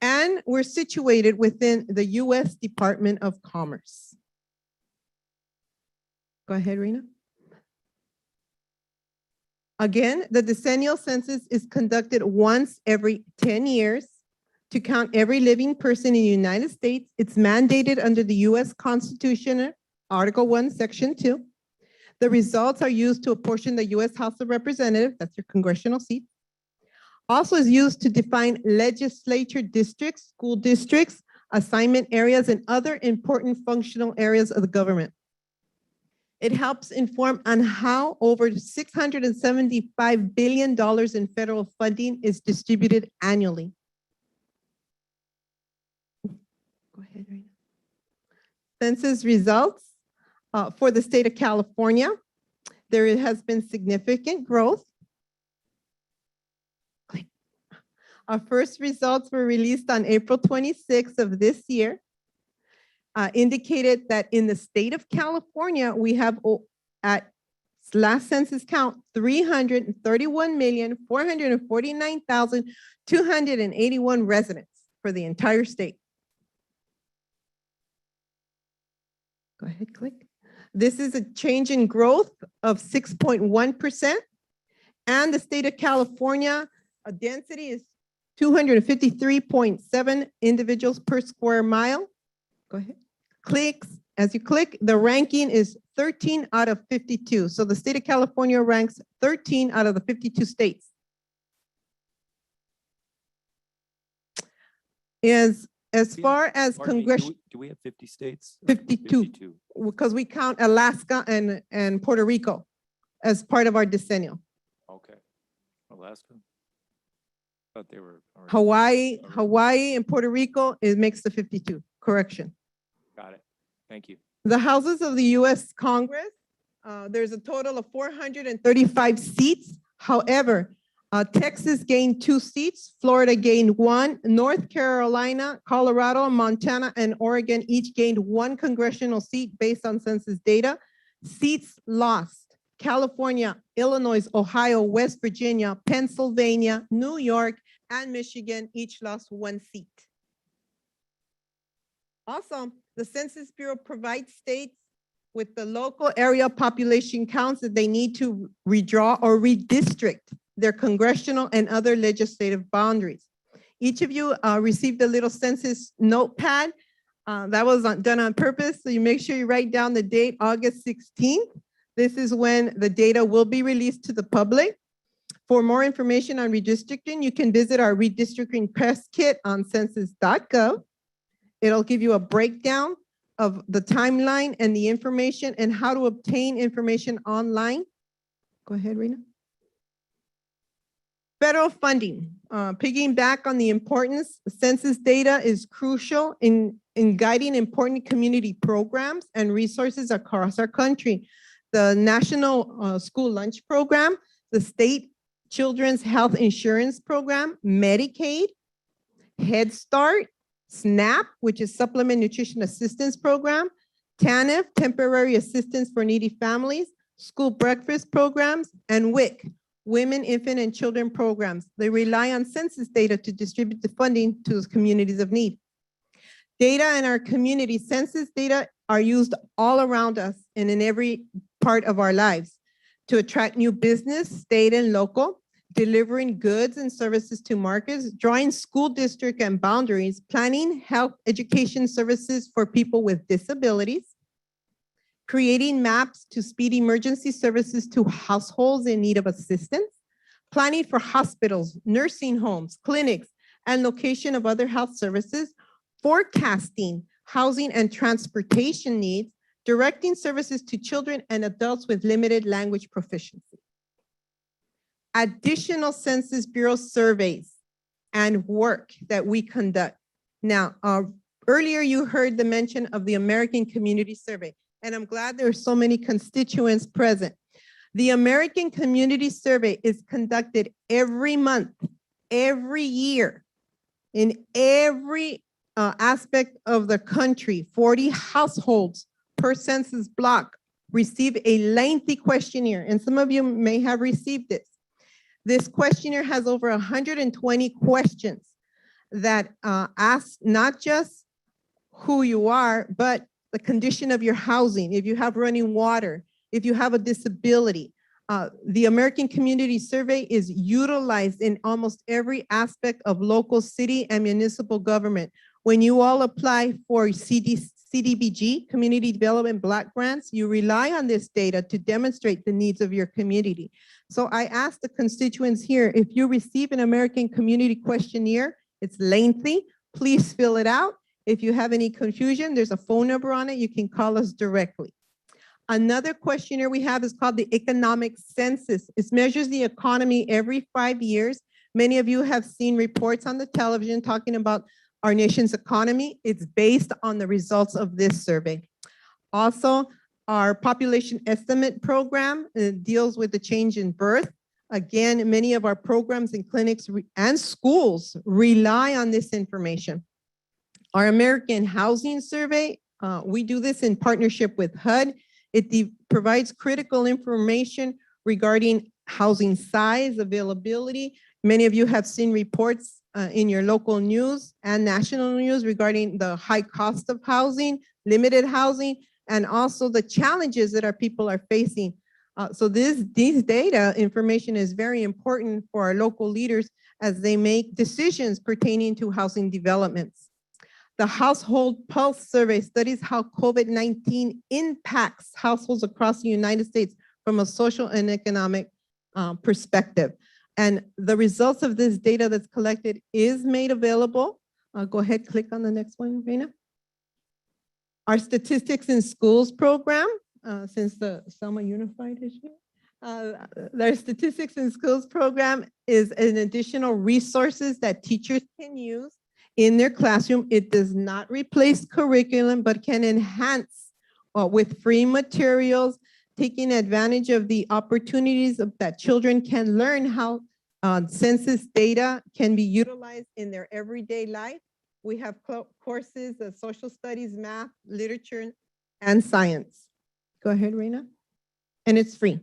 And we're situated within the U.S. Department of Commerce. Go ahead, Rena. Again, the decennial census is conducted once every 10 years to count every living person in the United States. It's mandated under the U.S. Constitution, Article 1, Section 2. The results are used to apportion the U.S. House of Representatives, that's your congressional seat. Also is used to define legislature districts, school districts, assignment areas, and other important functional areas of the government. It helps inform on how over $675 billion in federal funding is distributed annually. Go ahead, Reina. Census results for the state of California. There has been significant growth. Our first results were released on April 26th of this year. indicated that in the state of California, we have at last census count, 331,449,281 residents for the entire state. Go ahead, click. This is a change in growth of 6.1%. And the state of California, density is 253.7 individuals per square mile. Go ahead. Clicks, as you click, the ranking is 13 out of 52. So the state of California ranks 13 out of the 52 states. As far as
Pardon me,
congressional,
do we have 50 states?
52. Because we count Alaska and Puerto Rico as part of our decennial.
Okay. Alaska? Thought they were. already-
Hawaii and Puerto Rico, it makes the 52, correction.
Got it. Thank you.
The houses of the US Congress, there's a total of 435 seats. However, Texas gained 2 seats, Florida gained 1, North Carolina, Colorado, Montana, and Oregon each gained 1 congressional seat based on census data. Seats lost: California, Illinois, Ohio, West Virginia, Pennsylvania, New York, and Michigan each lost 1 seat. Also, the Census Bureau provides states with the local area population counts that they need to redraw or redistrict their congressional and other legislative boundaries. Each of you received a little census notepad. That was done on purpose, so you make sure you write down the date, August 16th. This is when the data will be released to the public. For more information on redistricting, you can visit our redistricting press kit on census.gov. It'll give you a breakdown of the timeline and the information and how to obtain information online. Go ahead, Rena. Federal funding, piggyback on the importance, census data is crucial in guiding important community programs and resources across our country. The National School Lunch Program, the State Children's Health Insurance Program, Medicaid, Head Start, SNAP, which is Supplement Nutrition Assistance Program, TANF, Temporary Assistance for Needy Families, School Breakfast Programs, and WIC, Women, Infant, and Children Programs. They rely on census data to distribute the funding to those communities of need. Data in our community, census data are used all around us and in every part of our lives to attract new business, state and local, delivering goods and services to markets, drawing school district and boundaries, planning health education services for people with disabilities, creating maps to speed emergency services to households in need of assistance, planning for hospitals, nursing homes, clinics, and location of other health services, forecasting housing and transportation needs, directing services to children and adults with limited language proficiency. Additional Census Bureau surveys and work that we conduct. Now, earlier you heard the mention of the American Community Survey, and I'm glad there are so many constituents present. The American Community Survey is conducted every month, every year, in every aspect of the country. 40 households per census block receive a lengthy questionnaire, and some of you may have received this. This questionnaire has over 120 questions that ask not just who you are, but the condition of your housing, if you have running water, if you have a disability. The American Community Survey is utilized in almost every aspect of local, city, and municipal government. When you all apply for CDBG, Community Development Block Grants, you rely on this data to demonstrate the needs of your community. So I ask the constituents here, if you receive an American Community Questionnaire, it's lengthy, please fill it out. If you have any confusion, there's a phone number on it. You can call us directly. Another questionnaire we have is called the Economic Census. It measures the economy every 5 years. Many of you have seen reports on the television talking about our nation's economy. It's based on the results of this survey. Also, our population estimate program deals with the change in birth. Again, many of our programs and clinics and schools rely on this information. Our American Housing Survey We do this in partnership with HUD. It provides critical information regarding housing size, availability. Many of you have seen reports in your local news and national news regarding the high cost of housing, limited housing, and also the challenges that our people are facing. So these data information is very important for our local leaders as they make decisions pertaining to housing developments. The Household Pulse Survey studies how COVID-19 impacts households across the United States from a social and economic perspective. And the results of this data that's collected is made available. Go ahead, click on the next one, Reina. Our Statistics in Schools program, since the Selma Unified is here. Their Statistics in Schools program is an additional resources that teachers can use in their classroom. It does not replace curriculum, but can enhance with free materials, taking advantage of the opportunities that children can learn how census data can be utilized in their everyday life. We have courses of social studies, math, literature, and science. Go ahead, Reina. And it's free.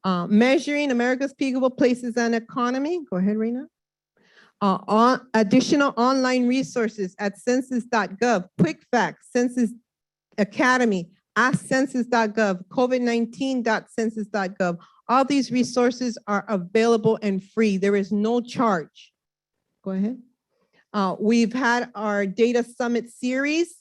Measuring America's Peakable Places and Economy. Go ahead, Reina. Additional online resources at census.gov, Quick Facts, Census Academy, AskCensus.gov, COVID-19.census.gov. All these resources are available and free. There is no charge. Go ahead. We've had our Data Summit series.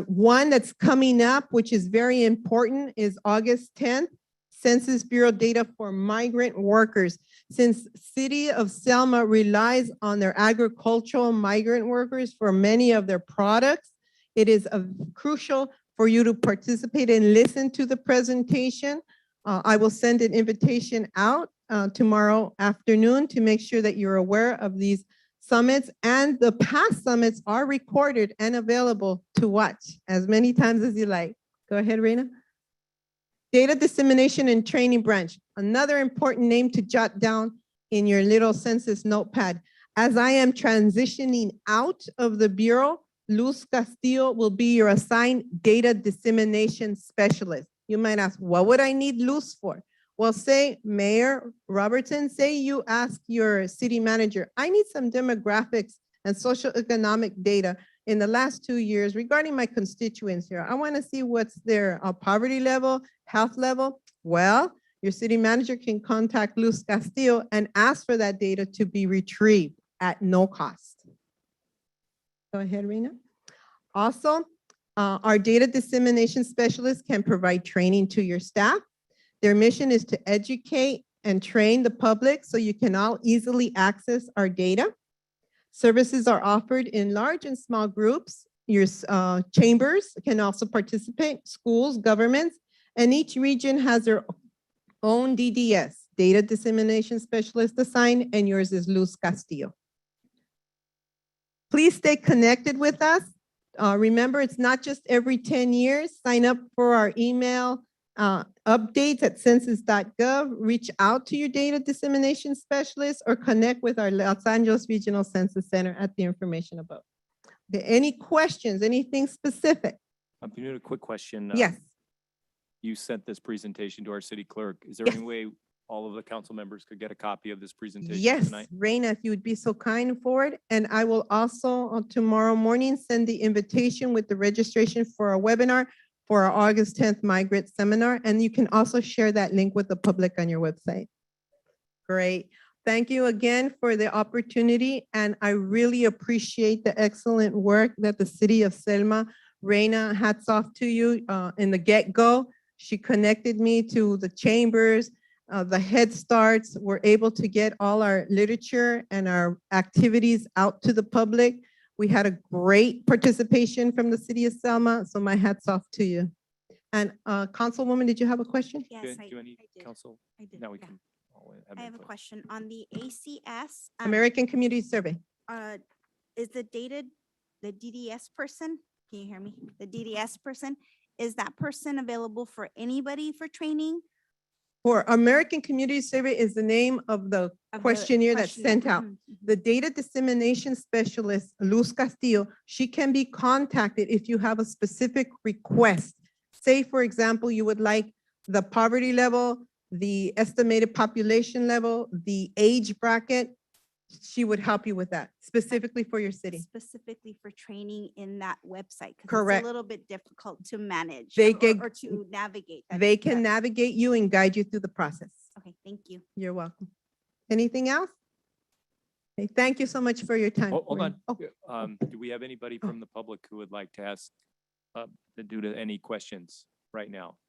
One that's coming up, which is very important, is August 10th, Census Bureau data for migrant workers. Since City of Selma relies on their agricultural migrant workers for many of their products, it is crucial for you to participate and listen to the presentation. I will send an invitation out tomorrow afternoon to make sure that you're aware of these summits, and the past summits are recorded and available to watch as many times as you like. Go ahead, Reina. Data Dissemination and Training Branch, another important name to jot down in your little census notepad. As I am transitioning out of the Bureau, Luz Castillo will be your assigned Data Dissemination Specialist. You might ask, what would I need Luz for? Well, say, Mayor Robertson, say you ask your city manager, I need some demographics and social economic data in the last 2 years regarding my constituents here. I want to see what's their poverty level, health level. Well, your city manager can contact Luz Castillo and ask for that data to be retrieved at no cost. Go ahead, Rena. Also, our data dissemination specialists can provide training to your staff. Their mission is to educate and train the public so you can all easily access our data. Services are offered in large and small groups. Your chambers can also participate, schools, governments, and each region has their own DDS, Data Dissemination Specialist assigned, and yours is Luz Castillo. Please stay connected with us. Remember, it's not just every 10 years. Sign up for our email updates at census.gov. Reach out to your data dissemination specialist or connect with our Los Angeles Regional Census Center at the information above. Okay, any questions, anything specific?
A quick question.
Yes.
You sent this presentation to our city clerk. Is there
Yes.
any way all of the council members could get a copy of this presentation
Yes,
tonight?
Raina, if you would be so kind forward. And I will also tomorrow morning send the invitation with the registration for our webinar for our August 10th Migrant Seminar. And you can also share that link with the public on your website. Great. Thank you again for the opportunity. And I really appreciate the excellent work that the city of Selma, Raina, hats off to you in the get-go. She connected me to the chambers, the Head Starts. We're able to get all our literature and our activities out to the public. We had a great participation from the city of Selma, so my hat's off to you. And Councilwoman, did you have a question?
Yes,
Do any council?
I did.
Now we
yeah.
can.
I have a question on the ACS.
American Community Survey.
Is the DDS person, can you hear me? The DDS person, is that person available for anybody for training?
For American Community Survey is the name of the questionnaire that's sent out. The data dissemination specialist, Luz Castillo, she can be contacted if you have a specific request. Say, for example, you would like the poverty level, the estimated population level, the age bracket. She would help you with that specifically for your city.
Specifically for training in that website. 'Cause it's
Correct.
a little bit difficult to manage.
They
or-
can-
Or to navigate.
They can navigate you and guide you through the process.
Okay, thank you.
You're welcome. Anything else? Okay, thank you so much for your time.
Hold
Maureen.
on. Do we have anybody from the public who would like to ask, due to any questions right now?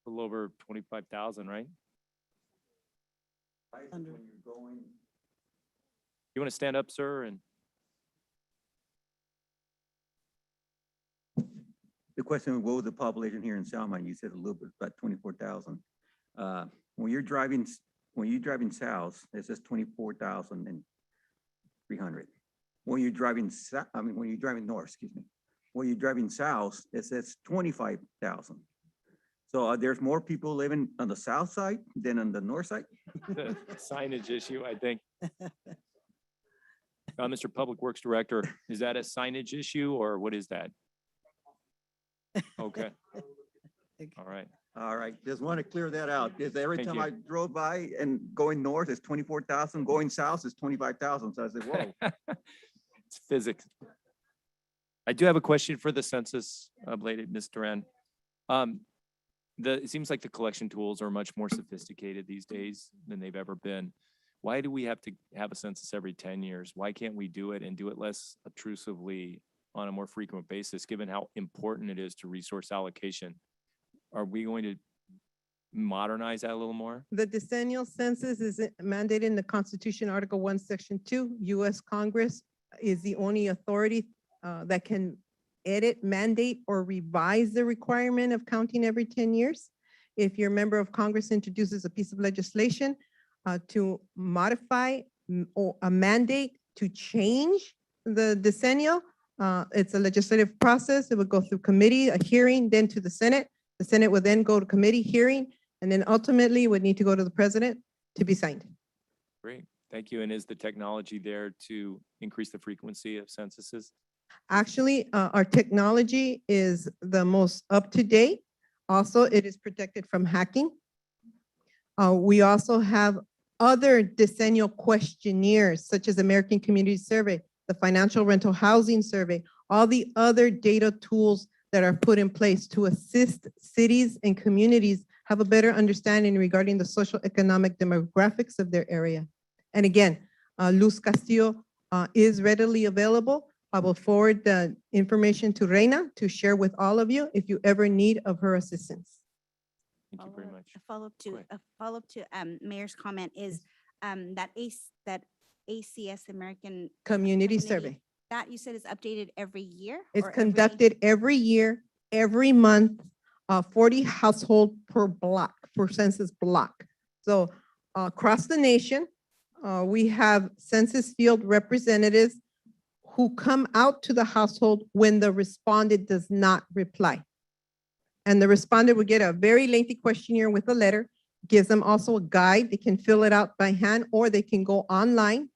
A little over 25,000, right?
Under-
You want to stand up, sir? And
The question, what was the population here in Selma? You said a little bit, about 24,000. When you're driving south, it says 24,300. When you're driving when you're driving north, excuse me. When you're driving south, it says 25,000. So there's more people living on the south side than on the north side?
the signage issue, I think. Mr. Public Works Director, is that a signage issue or what is that? Okay. All right.
All right, just want to clear that out, because every
Thank
time
you.
I drove by and going north, it's 24,000, going south is 25,000. So I said, whoa.
It's physics. I do have a question for the census, lady, Ms. Duran. It seems like the collection tools are much more sophisticated these days than they've ever been. Why do we have to have a census every 10 years? Why can't we do it and do it less obtrusively on a more frequent basis, given how important it is to resource allocation? Are we going to modernize that a little more?
The decennial census is mandated in the Constitution, Article 1, Section 2. U.S. Congress is the only authority that can edit, mandate, or revise the requirement of counting every 10 years. If your member of Congress introduces a piece of legislation to modify or a mandate to change the decennial, it's a legislative process. It would go through committee, a hearing, then to the Senate. The Senate would then go to committee hearing, and then ultimately would need to go to the president to be signed.
Great, thank you. And is the technology there to increase the frequency of censuses?
Actually, our technology is the most up-to-date. Also, it is protected from hacking. We also have other decennial questionnaires, such as American Community Survey, the Financial Rental Housing Survey, all the other data tools that are put in place to assist cities and communities have a better understanding regarding the social economic demographics of their area. And again, Luz Castillo is readily available. I will forward the information to Reina to share with all of you if you ever need of her assistance.
Thank you very much.
A follow-up
Go
to,
ahead.
Mayor's comment is that ACS, American
Community
Community-
survey.
that you said is updated every year?
It's
or every-
conducted every year, every month, 40 household per block, per census block. So across the nation, we have census field representatives who come out to the household when the respondent does not reply. And the respondent will get a very lengthy questionnaire with a letter, gives them also a guide. They can fill it out by hand, or they can go online,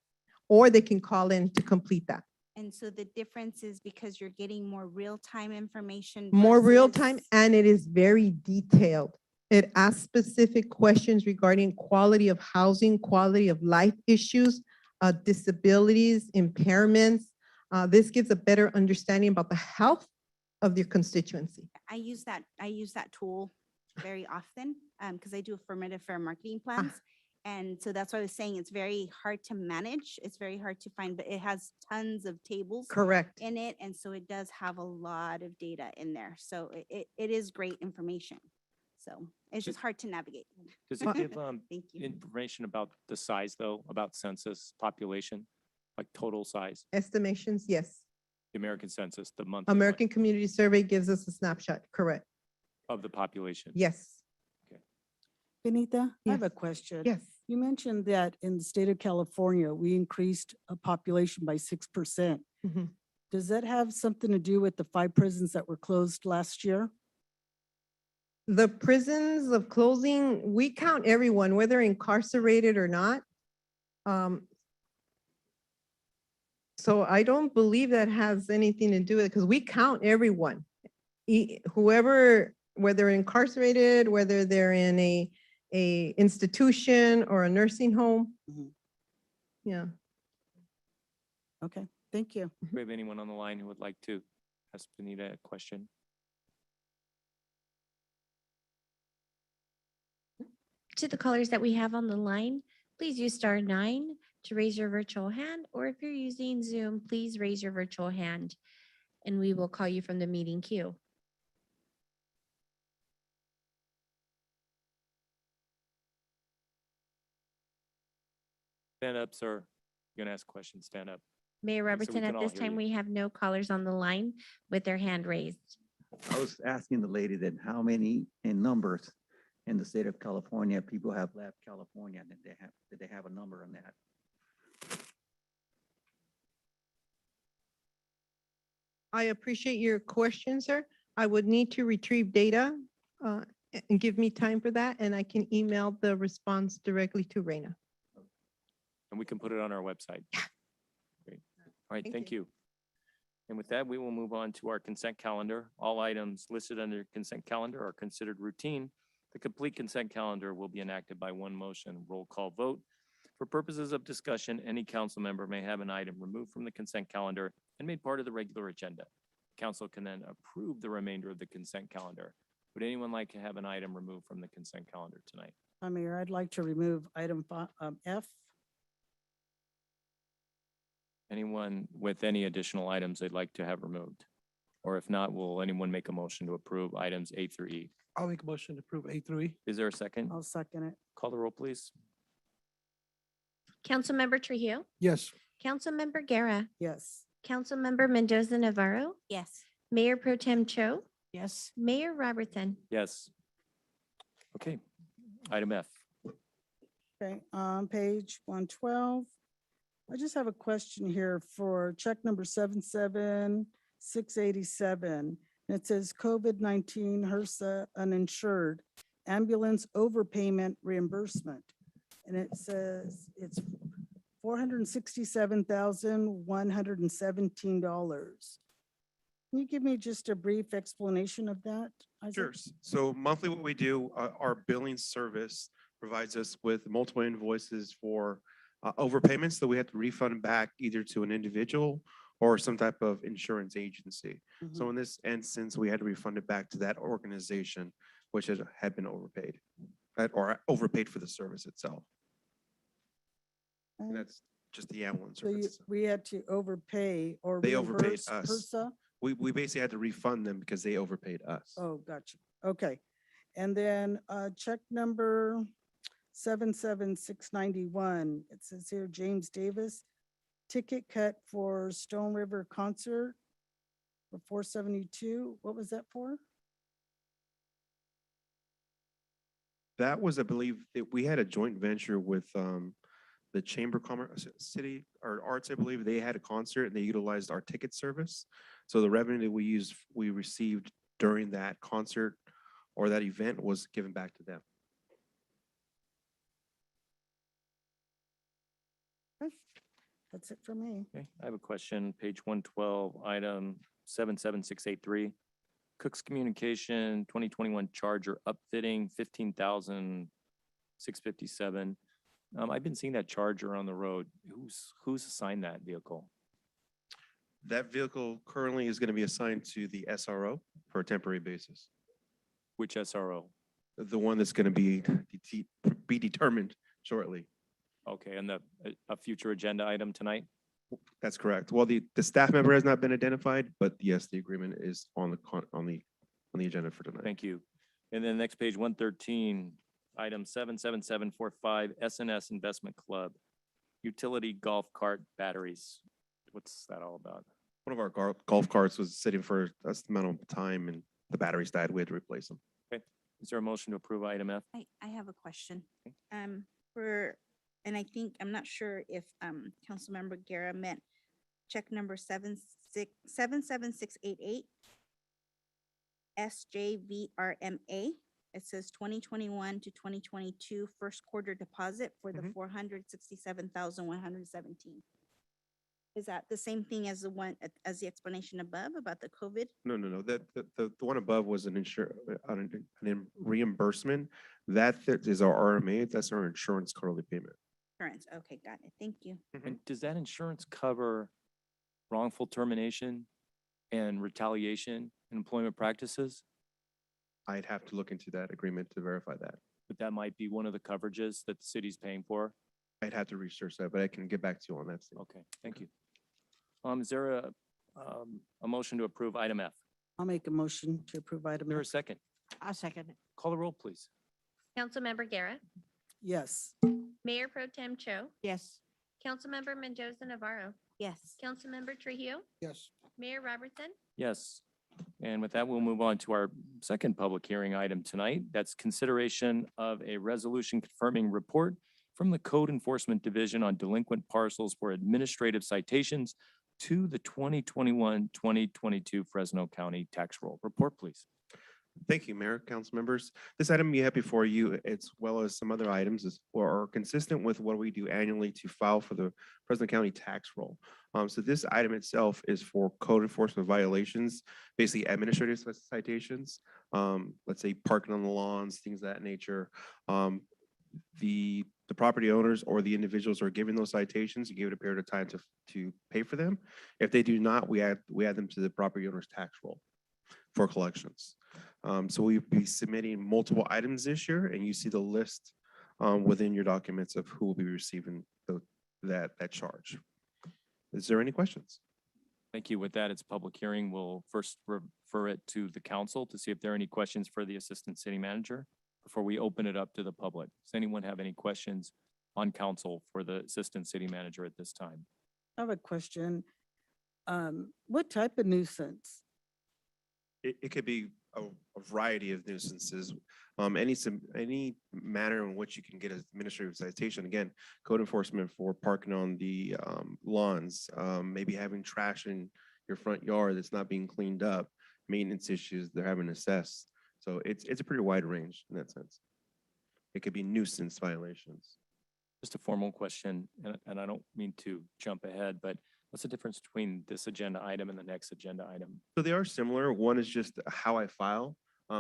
or they can call in to complete that.
And so the difference is because you're getting more real-time information.
More real-time,
versus-
and it is very detailed. It asks specific questions regarding quality of housing, quality of life issues, disabilities, impairments. This gives a better understanding about the health of your constituency.
I use that tool very often because I do affirmative fair marketing plans. And so that's why I was saying it's very hard to manage. It's very hard to find, but it has tons of tables
Correct.
in it. And so it does have a lot of data in there. So it is great information. So it's just hard to navigate.
Does it give
Thank you.
information about the size though, about census population, like total size?
Estimations, yes.
The American Census, the monthly one
American Community Survey gives us a snapshot, correct?
of the population?
Yes,
Benita, I have
Yes.
a question.
yes.
You mentioned that in the state of California, we increased a population by 6%.
Mhm.
Does that have something to do with the 5 prisons that were closed last year?
The prisons of closing, we count everyone, whether incarcerated or not. So I don't believe that has anything to do with it because we count everyone. Whoever, whether incarcerated, whether they're in a institution or a nursing home.
Mhm.
Yeah.
Okay, thank you.
Do we have anyone on the line who would like to ask Benita a question?
To the callers that we have on the line, please use *9 to raise your virtual hand, or if you're using Zoom, please raise your virtual hand and we will call you from the meeting queue.
Stand up, sir. You're gonna ask questions, stand up.
Mayor
so we
Robertson,
can
at
all
this
hear
time,
you.
we have no callers on the line with their hand raised.
I was asking the lady that how many in numbers in the state of California, people have left California, did they have a number on that?
I appreciate your question, sir. I would need to retrieve data and give me time for that, and I can email the response directly to Reina.
And we can put it on our website. Great. All right,
Thank
thank you. And with that, we will move on to our consent calendar. All items listed under consent calendar are considered routine. The complete consent calendar will be enacted by one motion, roll call vote. For purposes of discussion, any council member may have an item removed from the consent calendar and made part of the regular agenda. Council can then approve the remainder of the consent calendar. Would anyone like to have an item removed from the consent calendar tonight?
Mayor, I'd like to remove item F.
Anyone with any additional items they'd like to have removed? Or if not, will anyone make a motion to approve items A through E?
I'll make a motion to approve A through E.
Is there a second?
I'll second it.
Call the roll, please.
Councilmember Trujillo,
Yes.
Councilmember Guerra,
Yes.
Councilmember Mendoza Navarro,
Yes.
Mayor Pro Tem Cho,
Yes.
Mayor Robertson.
Yes. Okay, item F.
Okay, on page 112, I just have a question here for check number 77687. And it says COVID-19 HRSA uninsured ambulance overpayment reimbursement. And it says it's $467,117. Can you give me just a brief explanation of that? Isaac?
Sure. So monthly, what we do, our billing service provides us with multiple invoices for overpayments that we have to refund back either to an individual or some type of insurance agency. So in this instance, we had to refund it back to that organization, which had been overpaid or overpaid for the service itself. And that's just the ambulance
So
service.
we had to overpay or
They overpaid
reimburse
us.
HRSA?
We basically had to refund them because they overpaid us.
Oh, gotcha. Okay. And then check number 77691. It says here, James Davis, ticket cut for Stone River concert for 472. What was that for?
That was, I believe, we had a joint venture with the Chamber of Commerce, City or Arts, I believe. They had a concert and they utilized our ticket service. So the revenue that we received during that concert or that event was given back to them.
That's it for me.
Okay, I have a question, page 112, item 77683. Cook's Communication 2021 Charger upfitting, 15,657. I've been seeing that Charger on the road. Who's assigned that vehicle?
That vehicle currently is going to be assigned to the SRO for a temporary basis.
Which SRO?
The one that's going to be determined shortly.
Okay, and a future agenda item tonight?
That's correct. Well, the staff member has not been identified, but yes, the agreement is on the agenda for tonight.
Thank you. And then next page 113, item 77745, SNS Investment Club, utility golf cart batteries. What's that all about?
One of our golf carts was sitting for a amount of time and the batteries died. We had to replace them.
Okay, is there a motion to approve item F?
I have a question.
Okay.
And I think, I'm not sure if Councilmember Guerra meant check number 77688 SJVRMA. It says 2021 to 2022 first quarter deposit for the 467,117. Is that the same thing as the one, as the explanation above about the COVID?
No, no, no. The one above was an reimbursement. That is our RMA. That's our insurance quarterly payment.
Insurance. Okay, got it. Thank you.
And does that insurance cover wrongful termination and retaliation in employment practices?
I'd have to look into that agreement to verify that.
But that might be one of the coverages that the city's paying for.
I'd have to research that, but I can get back to you on that. Steve.
Okay, thank you. Is there a motion to approve item F?
I'll make a motion to approve item
Is there a
F.
second?
I'll second it.
Call the roll, please.
Councilmember Guerra,
Yes.
Mayor Pro Tem Cho,
Yes.
Councilmember Mendoza Navarro,
Yes.
Councilmember Trujillo,
Yes.
Mayor Robertson,
Yes. And with that, we'll move on to our second public hearing item tonight. That's consideration of a resolution confirming report from the Code Enforcement Division on delinquent parcels for administrative citations to the 2021-2022 Fresno County tax roll. Report, please.
Thank you, Mayor, council members. This item you have before you, as well as some other items, are consistent with what we do annually to file for the Fresno County tax roll. So this item itself is for code enforcement violations, basically administrative citations. Let's say parking on the lawns, things of that nature. The property owners or the individuals are given those citations, you give it a period of time to pay for them. If they do not, we add them to the property owner's tax roll for collections. So we'll be submitting multiple items this year, and you see the list within your documents of who will be receiving that charge. Is there any questions?
Thank you. With that, it's public hearing. We'll first refer it to the council to see if there are any questions for the assistant city manager before we open it up to the public. Does anyone have any questions on council for the assistant city manager at this time?
I have a question. What type of nuisance?
It could be a variety of nuisances. Any manner in which you can get an administrative citation. Again, code enforcement for parking on the lawns, maybe having trash in your front yard that's not being cleaned up, maintenance issues they're having assessed. So it's a pretty wide range in that sense. It could be nuisance violations.
Just a formal question, and I don't mean to jump ahead, but what's the difference between this agenda item and the next agenda item?
So they are similar. One is just how I file.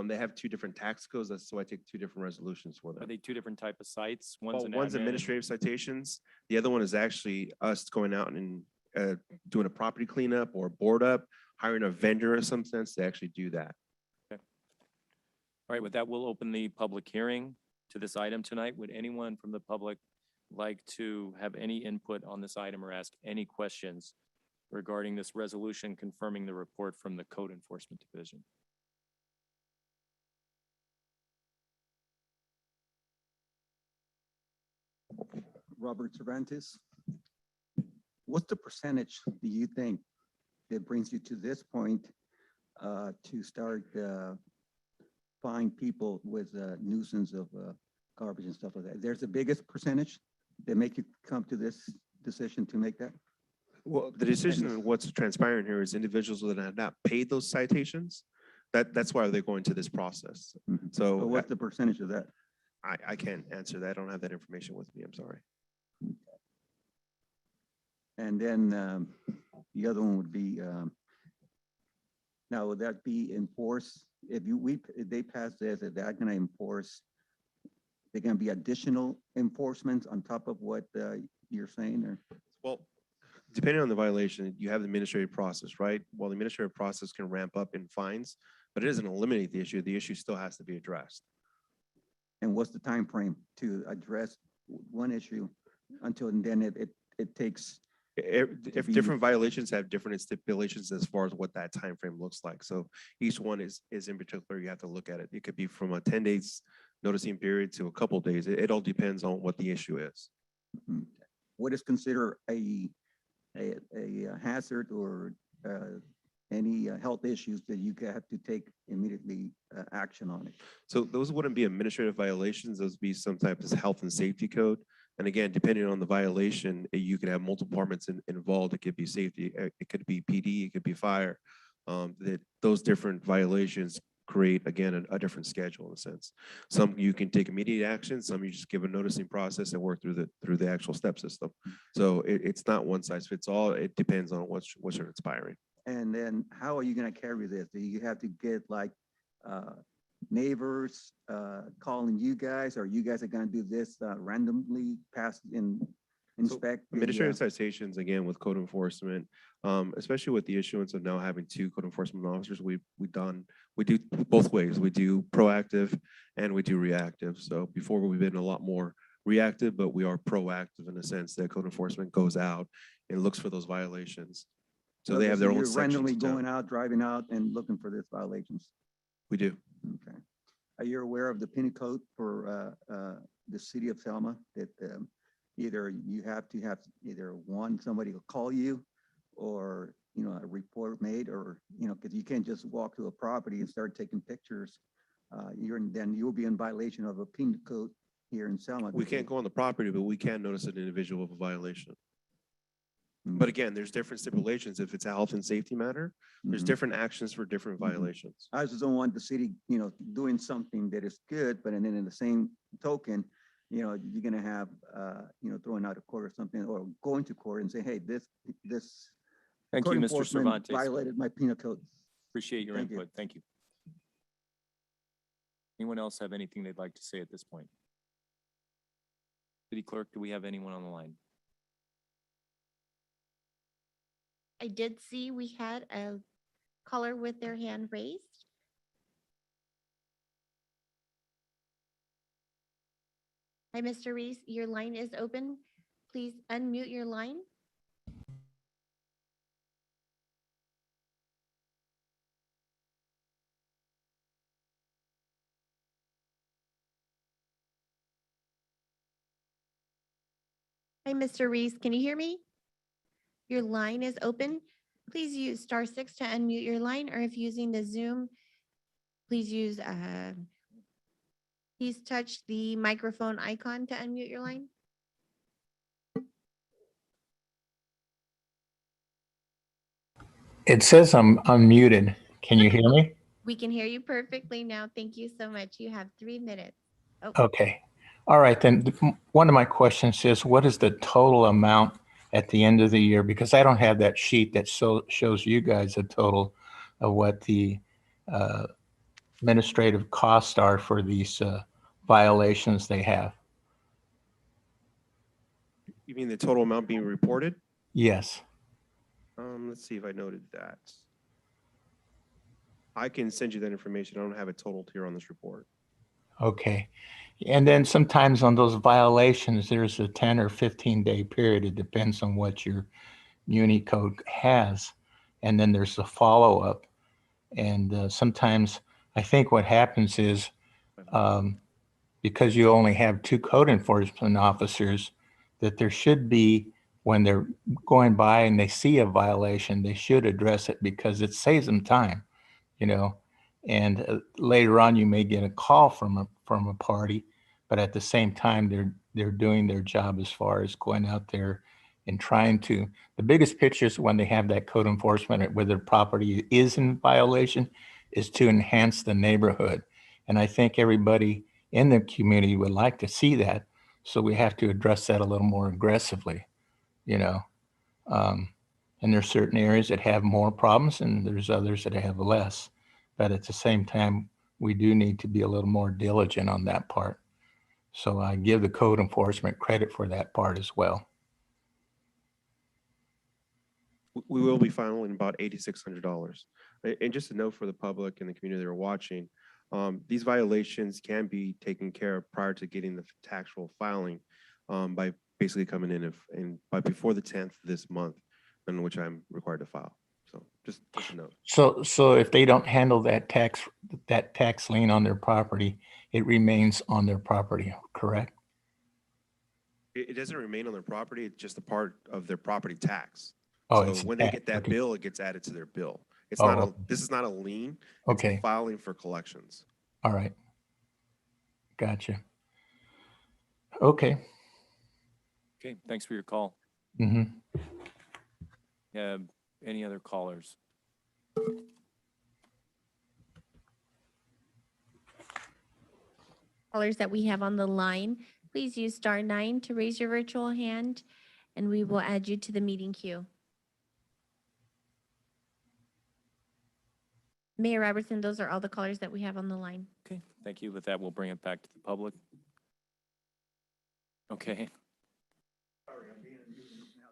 They have two different tax codes. That's so I take two different resolutions for
Are
them.
they two different type of sites?
Well,
an
one's
admin and-
administrative citations. The other one is actually us going out and doing a property cleanup or board up, hiring a vendor in some sense to actually do that.
All right, with that, we'll open the public hearing to this item tonight. Would anyone from the public like to have any input on this item or ask any questions regarding this resolution confirming the report from the Code Enforcement Division?
Robert Cervantes. What's the percentage do you think that brings you to this point to start fine people with nuisance of garbage and stuff like that? There's the biggest percentage that make you come to this decision to make that?
Well, the decision on what's transpiring here is individuals that have not paid those citations. That's why they're going to this process.
But
So
what's the percentage of that?
I can't answer that. I don't have that information with me. I'm sorry.
And then the other one would be, now would that be enforced? If they pass this, if they're gonna enforce, they're gonna be additional enforcements on top of what you're saying, or?
Well, depending on the violation, you have the administrative process, right? Well, the administrative process can ramp up in fines, but it doesn't eliminate the issue. The issue still has to be addressed.
And what's the time frame to address one issue until then it takes?
If different violations have different stipulations as far as what that time frame looks like. So each one is in particular, you have to look at it. It could be from a 10 days noticing period to a couple of days. It all depends on what the issue is.
What is considered a hazard or any health issues that you have to take immediately action on it?
So those wouldn't be administrative violations. Those would be some type of health and safety code And again, depending on the violation, you could have multiple departments involved. It could be safety, it could be PD, it could be fire. That those different violations create, again, a different schedule in a sense. Some you can take immediate action, some you just give a noticing process and work through the actual step system. So it's not one size fits all. It depends on what's inspiring.
And then how are you gonna carry this? Do you have to get like neighbors calling you guys, or you guys are gonna do this randomly pass in inspect? the,
Administrative citations, again, with code enforcement, especially with the issuance of now having 2 code enforcement officers, we do both ways. We do proactive and we do reactive. So before we've been a lot more reactive, but we are proactive in the sense that code enforcement goes out and looks for those violations. So they have their own
you're
sections.
randomly
of town.
going out, driving out and looking for these violations.
We do.
Okay. Are you aware of the penal code for the city of Selma that either you have to have either one, somebody will call you, or, you know, a report made, or, you know, because you can't just walk to a property and start taking pictures. Then you'll be in violation of a penal code here in Selma.
We can't go on the property, but we can notice an individual of a violation. But again, there's different stipulations. If it's a health and safety matter, there's
Mhm.
different actions for different violations.
I just don't want the city, you know, doing something that is good, but then in the same token, you know, you're gonna have, you know, throwing out of court or something, or going to court and say, hey, this
Thank
code
you, Mr.
enforcement
Cervantes.
violated my penal code.
Appreciate your
Thank you.
input. Thank you. Anyone else have anything they'd like to say at this point? City Clerk, do we have anyone on the line?
I did see we had a caller with their hand raised. Hi, Mr. Reese, your line is open. Please unmute your line. Hi, Mr. Reese, can you hear me? Your line is open. Please use *6 to unmute your line, or if using the Zoom, please use, please touch the microphone icon to unmute your line.
It says I'm unmuted. Can you hear me?
We can hear you perfectly now. Thank you so much. You have 3 minutes. Oh,
Okay. All right, then one of my questions is, what is the total amount at the end of the year? Because I don't have that sheet that shows you guys a total of what the administrative costs are for these violations they have.
You mean the total amount being reported?
Yes.
Let's see if I noted that. I can send you that information. I don't have it totaled here on this report.
Okay. And then sometimes on those violations, there's a 10 or 15-day period. It depends on what your Muni code has. And then there's the follow-up. And sometimes I think what happens is because you only have 2 code enforcement officers, that there should be, when they're going by and they see a violation, they should address it because it saves them time, you know. And later on, you may get a call from a party, but at the same time, they're doing their job as far as going out there and trying to. The biggest picture is when they have that code enforcement where their property is in violation, is to enhance the neighborhood. And I think everybody in the community would like to see that. So we have to address that a little more aggressively, you know. And there's certain areas that have more problems and there's others that have less. But at the same time, we do need to be a little more diligent on that part. So I give the code enforcement credit for that part as well.
We will be filing about $8,600. And just a note for the public and the community that are watching, these violations can be taken care of prior to getting the actual filing by basically coming in by before the 10th this month, in which I'm required to file. So just a note.
So if they don't handle that tax lien on their property, it remains on their property, correct?
It doesn't remain on their property. It's just a part of their property tax.
Oh,
So
it's
when they
tax,
get that
okay.
bill, it gets added to their bill. It's
Oh,
not
okay.
this is not a lien. It's
Okay.
a filing for collections.
All right. Gotcha. Okay.
Okay, thanks for your call.
Mhm.
Any other callers?
Callers that we have on the line, please use *9 to raise your virtual hand, and we will add you to the meeting queue. Mayor Robertson, those are all the callers that we have on the line.
Okay, thank you. With that, we'll bring it back to the public. Okay.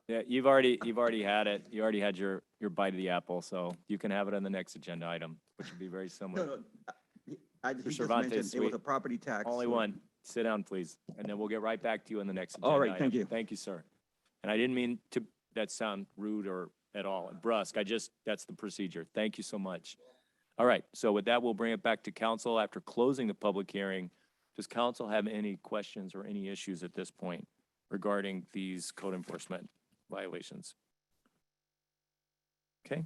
Yeah, you've already had it. You already had your bite of the apple, so you can have it on the next agenda item, which would be very similar.
I
Mr.
just
Cervantes,
mentioned it was
we-
a property tax.
Only
so-
one. Sit down, please, and then we'll get right back to you on the next agenda
All right,
item.
thank you.
Thank you, sir. And I didn't mean to, that sound rude or at all, brusque. That's the procedure. Thank you so much. All right, so with that, we'll bring it back to council after closing the public hearing. Does council have any questions or any issues at this point regarding these code enforcement violations? Okay.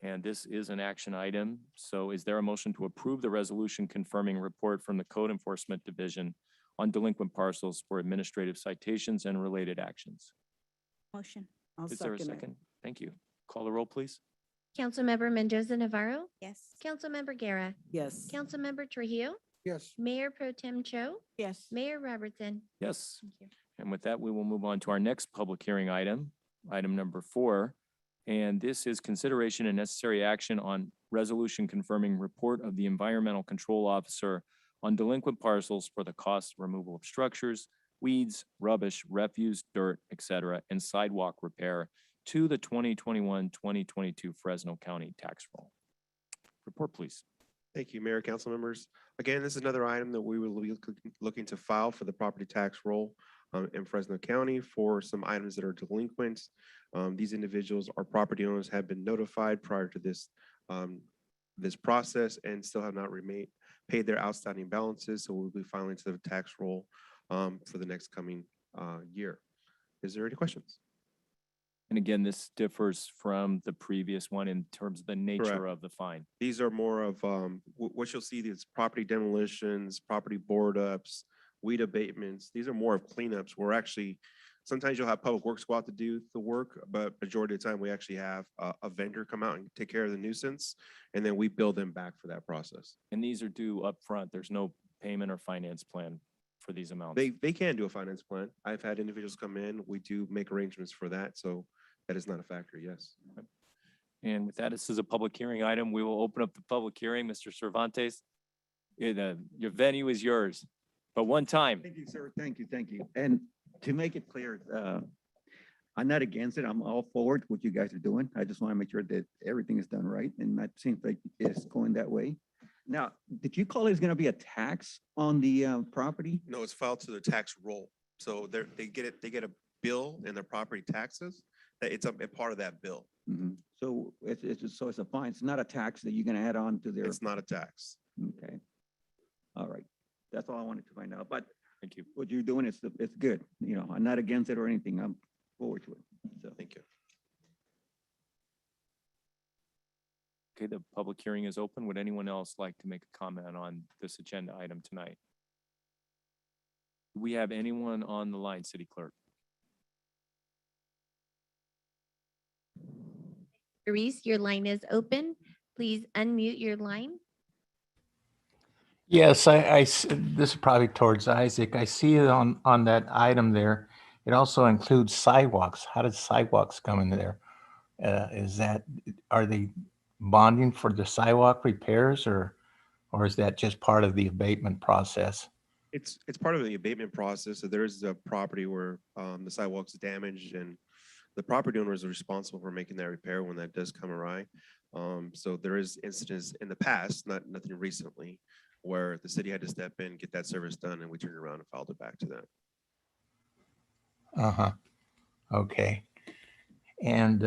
And this is an action item. So is there a motion to approve the resolution confirming report from the Code Enforcement Division on delinquent parcels for administrative citations and related actions?
Motion.
I'll
Is there a
second it.
second? Thank you. Call the roll, please.
Councilmember Mendoza Navarro,
Yes.
Councilmember Guerra,
Yes.
Councilmember Trujillo,
Yes.
Mayor Pro Tem Cho,
Yes.
Mayor Robertson.
Yes.
Thank you.
And with that, we will move on to our next public hearing item, item number 4. And this is consideration and necessary action on resolution confirming report of the Environmental Control Officer on delinquent parcels for the cost removal of structures, weeds, rubbish, refuse, dirt, etc., and sidewalk repair to the 2021-2022 Fresno County tax roll. Report, please.
Thank you, Mayor, council members. Again, this is another item that we will be looking to file for the property tax roll in Fresno County for some items that are delinquent. These individuals or property owners have been notified prior to this this process and still have not paid their outstanding balances. So we'll be filing to the tax roll for the next coming year. Is there any questions?
And again, this differs from the previous one in terms of the nature
Correct.
of the fine.
These are more of what you'll see is property demolitions, property board ups, weed abatements. These are more of cleanups. We're actually, sometimes you'll have public works go out to do the work, but majority of the time we actually have a vendor come out and take care of the nuisance, and then we bill them back for that process.
And these are due upfront. There's no payment or finance plan for these amounts.
They can do a finance plan. I've had individuals come in. We do make arrangements for that, so that is not a factor. Yes.
And with that, this is a public hearing item. We will open up the public hearing. Mr. Cervantes, your venue is yours, but one time.
Thank you, sir. Thank you, thank you. And to make it clear, I'm not against it. I'm all forward what you guys are doing. I just want to make sure that everything is done right, and that seems like it's going that way. Now, did you call it going to be a tax on the property?
No, it's filed to the tax roll. So they get a bill in their property taxes. That it's a part of that bill.
Mhm. So it's a fine. It's not a tax that you're going to add on to their.
It's not a tax.
Okay. All right. That's all I wanted to find out. But
Thank you.
what you're doing is it's good. You know, I'm not against it or anything. I'm forward to it. So
Thank you.
Okay, the public hearing is open. Would anyone else like to make a comment on this agenda item tonight? Do we have anyone on the line, City Clerk?
Reese, your line is open. Please unmute your line.
Yes, this is probably towards Isaac. I see it on that item there. It also includes sidewalks. How does sidewalks come into there? Are they bonding for the sidewalk repairs or is that just part of the abatement process?
It's part of the abatement process. So there's a property where the sidewalk's damaged and the property owner is responsible for making that repair when that does come awry. So there is incidents in the past, nothing recently, where the city had to step in, get that service done, and we turned around and filed it back to them.
Uh-huh. Okay. And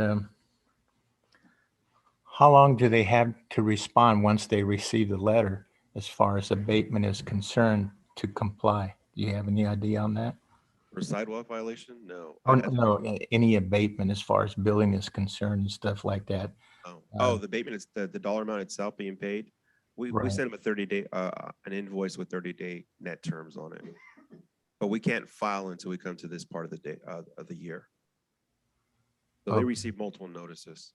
how long do they have to respond once they receive the letter as far as abatement is concerned to comply? Do you have any idea on that?
For sidewalk violation? No.
Oh, no, any abatement as far as billing is concerned and stuff like that.
The abatement is the dollar amount itself being paid. We
Right.
send them a 30-day, an invoice with 30-day net terms on it. but we can't file until we come to this part of the day, of the year. So they
Okay.
receive multiple notices.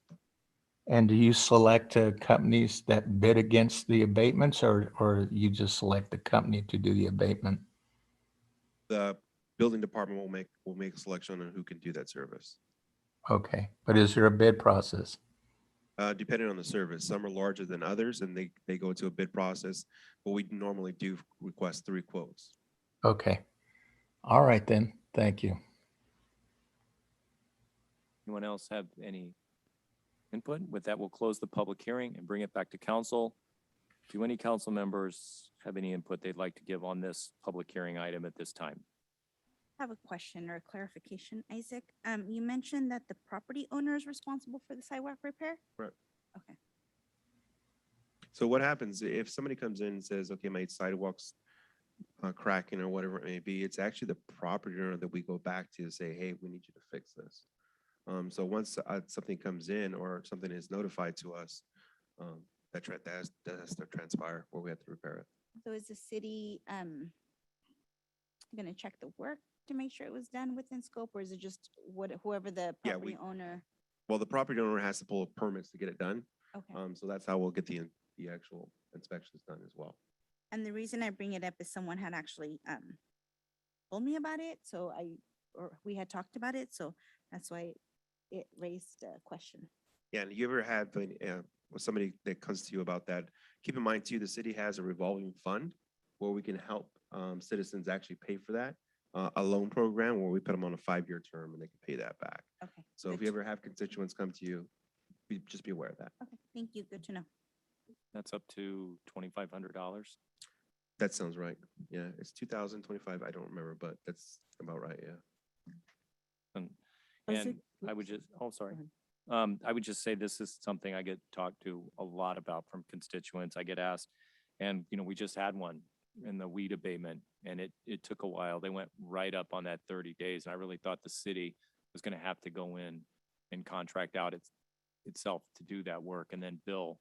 And do you select companies that bid against the abatements, or you just select the company to do the abatement?
The building department will make a selection on who can do that service.
Okay, but is there a bid process?
Depending on the service, some are larger than others and they go into a bid process, but we normally do request 3 quotes.
Okay. All right then. Thank you.
Anyone else have any input? With that, we'll close the public hearing and bring it back to council. Do any council members have any input they'd like to give on this public hearing item at this time?
I have a question or a clarification, Isaac. You mentioned that the property owner is responsible for the sidewalk repair?
Correct.
Okay.
So what happens if somebody comes in and says, okay, my sidewalk's cracking or whatever it may be, it's actually the property owner that we go back to say, hey, we need you to fix this. So once something comes in or something is notified to us, that has to transpire where we have to repair it.
So is the city gonna check the work to make sure it was done within scope, or is it just whoever the
Yeah,
property owner?
Well, the property owner has to pull permits to get it done.
Okay.
So that's how we'll get the actual inspections done as well.
And the reason I bring it up is someone had actually told me about it, so we had talked about it, so that's why it raised a question.
Yeah, and you ever have somebody that comes to you about that, keep in mind too, the city has a revolving fund where we can help citizens actually pay for that. A loan program where we put them on a 5-year term and they can pay that back.
Okay.
So if you ever have constituents come to you, just be aware of that.
Okay, thank you. Good to know.
That's up to $2,500.
That sounds right. Yeah, it's 2025. I don't remember, but that's about right. Yeah.
And
Isaac,
I would just, oh, sorry.
ahead.
I would just say this is something I get talked to a lot about from constituents. I get asked, and we just had one in the weed abatement, and it took a while. They went right up on that 30 days. And I really thought the city was going to have to go in and contract out itself to do that work and then bill.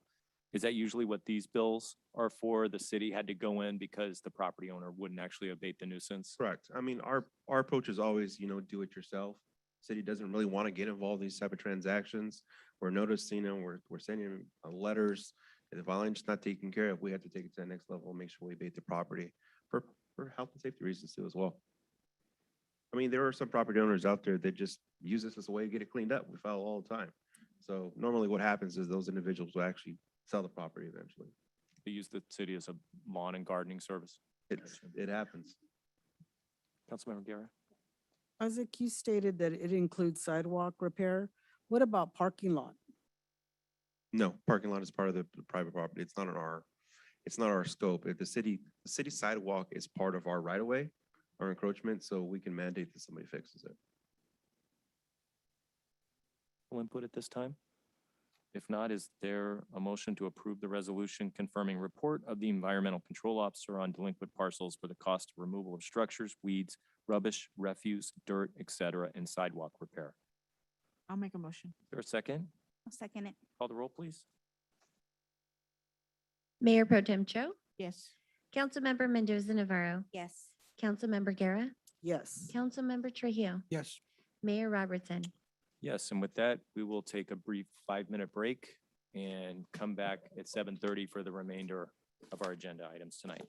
Is that usually what these bills are for? The city had to go in because the property owner wouldn't actually abate the nuisance?
Correct. I mean, our approach is always, do it yourself. City doesn't really want to get involved in these type of transactions. We're noticing them, we're sending them letters. If the violation's not taken care of, we have to take it to the next level and make sure we abate the property for health and safety reasons too as well. I mean, there are some property owners out there that just use this as a way to get it cleaned up. We file all the time. So normally what happens is those individuals will actually sell the property eventually.
They use the city as a lawn and gardening service?
It happens.
Councilmember Guerra?
Isaac, you stated that it includes sidewalk repair. What about parking lot?
No, parking lot is part of the private property. It's not our scope. If the city sidewalk is part of our right of way, our encroachment, so we can mandate that somebody fixes it.
Full input at this time? If not, is there a motion to approve the resolution confirming report of the environmental control officer on delinquent parcels for the cost of removal of structures, weeds, rubbish, refuse, dirt, etc., and sidewalk repair?
I'll make a motion.
Is there a second?
I'll second it.
Call the roll, please.
Mayor Pro Tem Cho,
Yes.
Councilmember Mendoza Navarro,
Yes.
Councilmember Guerra,
Yes.
Councilmember Trujillo,
Yes.
Mayor Robertson.
Yes, and with that, we will take a brief 5-minute break and come back at 7:30 for the remainder of our agenda items tonight.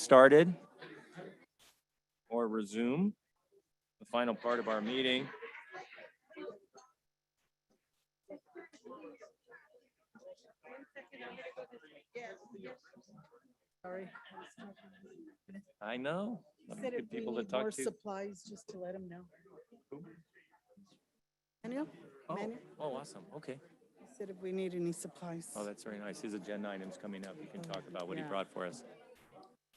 started or resume the final part of our meeting.
Sorry.
I know.
Said
Good
if we
people to
need
talk
more
to.
supplies, just to let them know. Manuel?
Oh,
Manuel?
oh, awesome. Okay.
He said if we need any supplies.
Oh, that's very nice. His agenda item's coming up. You can talk about what he
Yeah.
brought for us.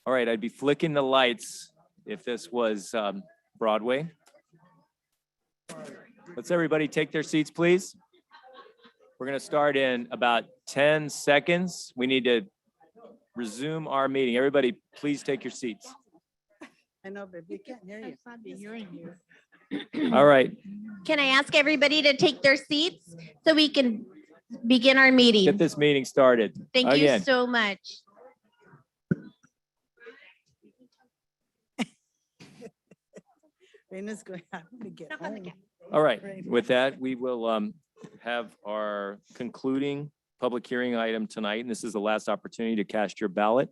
All right, I'd be flicking the lights if this was Broadway. Let's everybody take their seats, please. We're gonna start in about 10 seconds. We need to resume our meeting. Everybody, please take your seats.
I know, but we can't hear you. You're in here.
All right,
Can I ask everybody to take their seats so we can begin our
get
meeting?
this meeting started.
Thank you
Again.
so much.
Rena's going to have to get
Knock on the
home.
gap.
All right,
Right.
with that, we will have our concluding public hearing item tonight, and this is the last opportunity to cast your ballot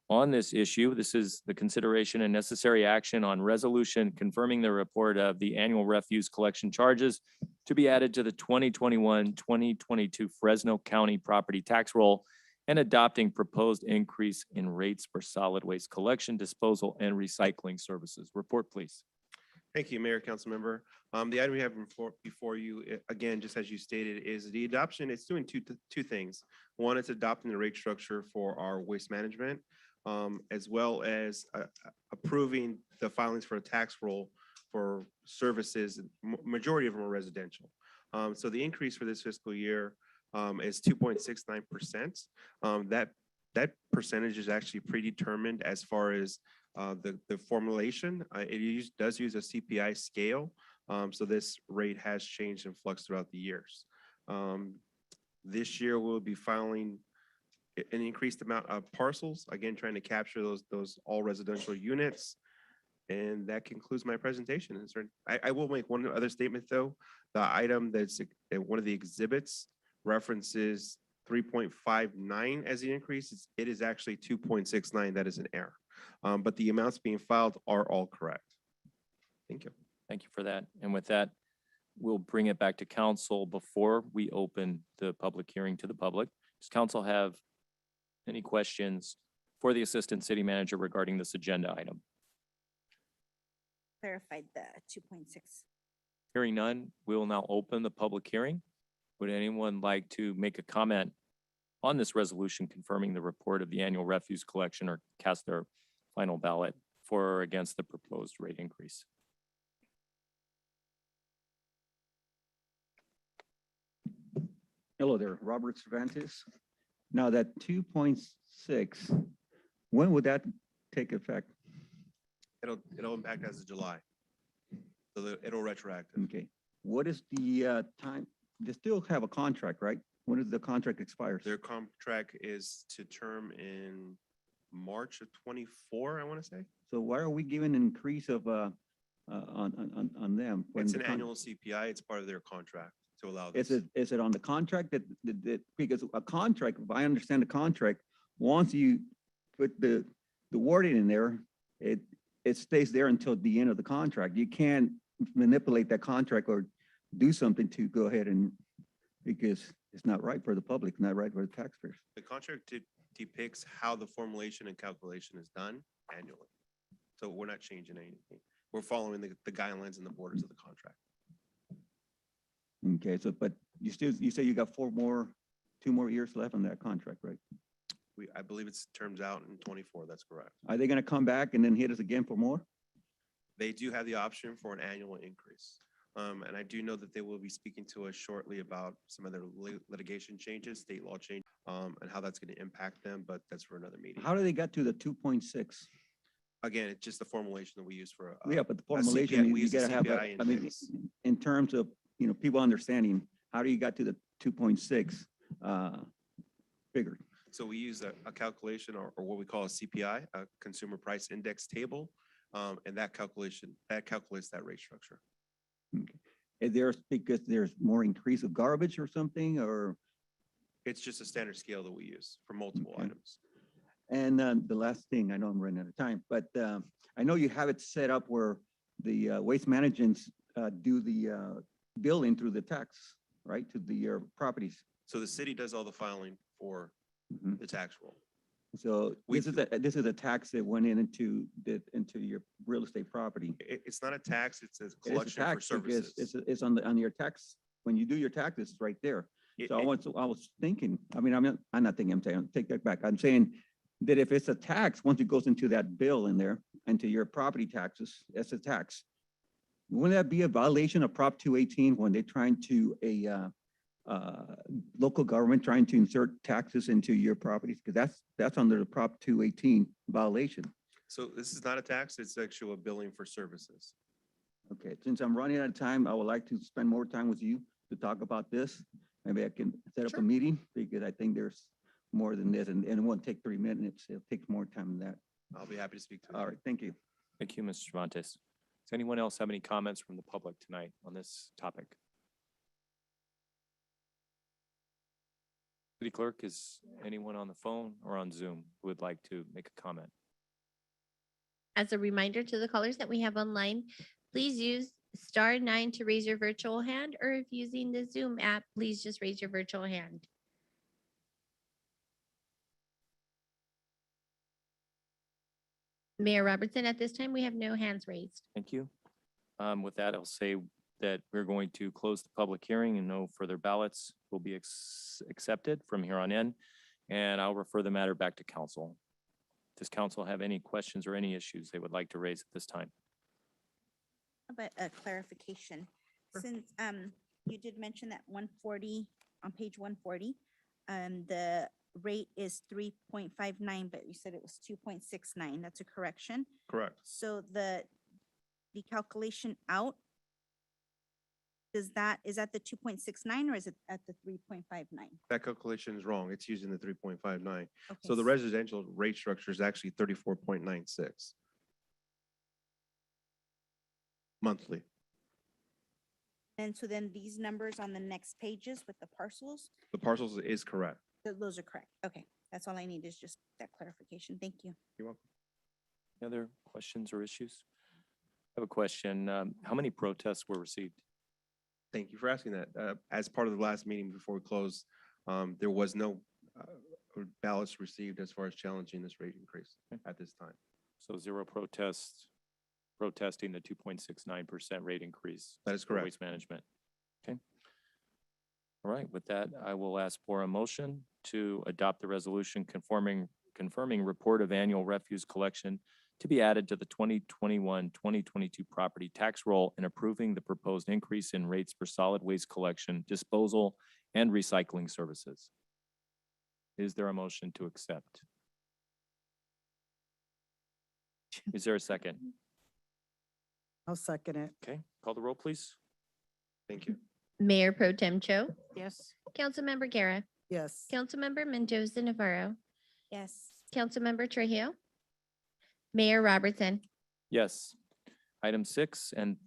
on this issue. This is the consideration and necessary action on resolution confirming the report of the annual refuse collection charges to be added to the 2021-2022 Fresno County property tax roll and adopting proposed increase in rates for solid waste collection, disposal, and recycling services. Report, please.
Thank you, Mayor, Council Member. The item we have before you, again, just as you stated, is the adoption. It's doing two things. One, it's adopting the rate structure for our waste management, as well as approving the filings for a tax roll for services. Majority of them are residential. So the increase for this fiscal year is 2.69%. That percentage is actually predetermined as far as the formulation. It does use a CPI scale. So this rate has changed and flux throughout the years. This year we'll be filing an increased amount of parcels, again, trying to capture those all residential units. And that concludes my presentation. I will make one other statement though. The item that's one of the exhibits references 3.59 as the increase. It is actually 2.69. That is an error. But the amounts being filed are all correct. Thank you.
Thank you for that. And with that, we'll bring it back to council before we open the public hearing to the public. Does council have any questions for the Assistant City Manager regarding this agenda item?
Clarified the 2.6.
Hearing none, we will now open the public hearing. Would anyone like to make a comment on this resolution confirming the report of the annual refuse collection or cast their final ballot for or against the proposed rate increase?
Hello there, Robert Cervantes. Now that 2.6, when would that take effect?
It'll impact as of July. So it'll retroactive.
Okay, what is the time? They still have a contract, right? When does the contract expire?
Their contract is to term in March of 24, I want to say.
So why are we giving an increase of on them? when
It's
the
an
con-
annual CPI. It's part of their contract to allow
Is
this.
it on the contract that because a contract, if I understand the contract, once you put the wording in there, it stays there until the end of the contract. You can't manipulate that contract or do something to go ahead and, because it's not right for the public, not right for the taxpayers.
The contract depicts how the formulation and calculation is done annually. So we're not changing anything. We're following the guidelines and the borders of the contract.
Okay, so, but you say you got 2 more years left on that contract, right?
I believe it's terms out in 24. That's correct.
Are they gonna come back and then hit us again for more?
They do have the option for an annual increase. And I do know that they will be speaking to us shortly about some of their litigation changes, state law change, and how that's going to impact them, but that's for another meeting.
How do they get to the 2.6?
Again, it's just the formulation that we use for.
Yeah, but the
CPI
formulation,
we
you
use a
gotta have,
CPI
I mean,
index.
in terms of, people understanding, how do you got to the 2.6 figure?
So we use a calculation or what we call a CPI, a consumer price index table. And that calculates that rate structure.
Is there, because there's more increase of garbage or something, or?
It's just a standard scale that we use for multiple
Okay.
items.
And the last thing, I know I'm running out of time, but I know you have it set up where the waste management do the billing through the tax, right, to the properties.
So the city does all the filing for
Mhm.
the tax roll.
So
We
this is a tax that went into your real estate property.
It's not a tax, it's a
It is a
collection for
tax because
services.
it's on your tax, when you do your taxes, it's right there.
It-
So
it-
I was thinking, I mean, I'm not thinking, I'm saying, take that back. I'm saying that if it's a tax, once it goes into that bill in there, into your property taxes, it's a tax. Wouldn't that be a violation of Prop 218 when they're trying to, local government trying to insert taxes into your properties? Because that's under the Prop 218 violation.
So this is not a tax, it's actually a billing for services.
Okay, since I'm running out of time, I would like to spend more time with you to talk about this. Maybe I can set up a meeting because I think there's more than this and it won't take 3 minutes. It'll take more time than that.
I'll be happy to speak to it.
All right, thank you.
Thank you, Mr. Cervantes. Does anyone else have any comments from the public tonight on this topic? City Clerk, is anyone on the phone or on Zoom who would like to make a comment?
As a reminder to the callers that we have online, please use *9 to raise your virtual hand, or if using the Zoom app, please just raise your virtual hand. Mayor Robertson, at this time, we have no hands raised.
Thank you. With that, I'll say that we're going to close the public hearing and no further ballots will be accepted from here on in. And I'll refer the matter back to council. Does council have any questions or any issues they would like to raise at this time?
But a clarification, since you did mention that 140, on page 140, the rate is 3.59, but you said it was 2.69. That's a correction.
Correct.
So the calculation out, is that the 2.69 or is it at the 3.59?
That calculation is wrong. It's using the 3.59.
Okay,
So the residential rate structure is actually 34.96 monthly.
And so then these numbers on the next pages with the parcels,
The parcels is correct.
those are correct. Okay, that's all I need is just that clarification. Thank you.
You're welcome.
Any other questions or issues? I have a question. How many protests were received?
Thank you for asking that. As part of the last meeting before we closed, there was no ballots received as far as challenging this rate increase at this time.
So 0 protests protesting the 2.69% rate increase.
That is
for
correct.
Waste management. Okay. All right, with that, I will ask for a motion to adopt the resolution confirming report of annual refuse collection to be added to the 2021-2022 property tax roll and approving the proposed increase in rates for solid waste collection, disposal, and recycling services. Is there a motion to accept? Is there a second?
I'll second it.
Okay, call the roll, please.
Thank you.
Mayor Pro Tem Cho,
Yes.
Councilmember Guerra,
Yes.
Councilmember Mendoza Navarro,
Yes.
Councilmember Trujillo, Mayor Robertson.
Yes. Item 6, and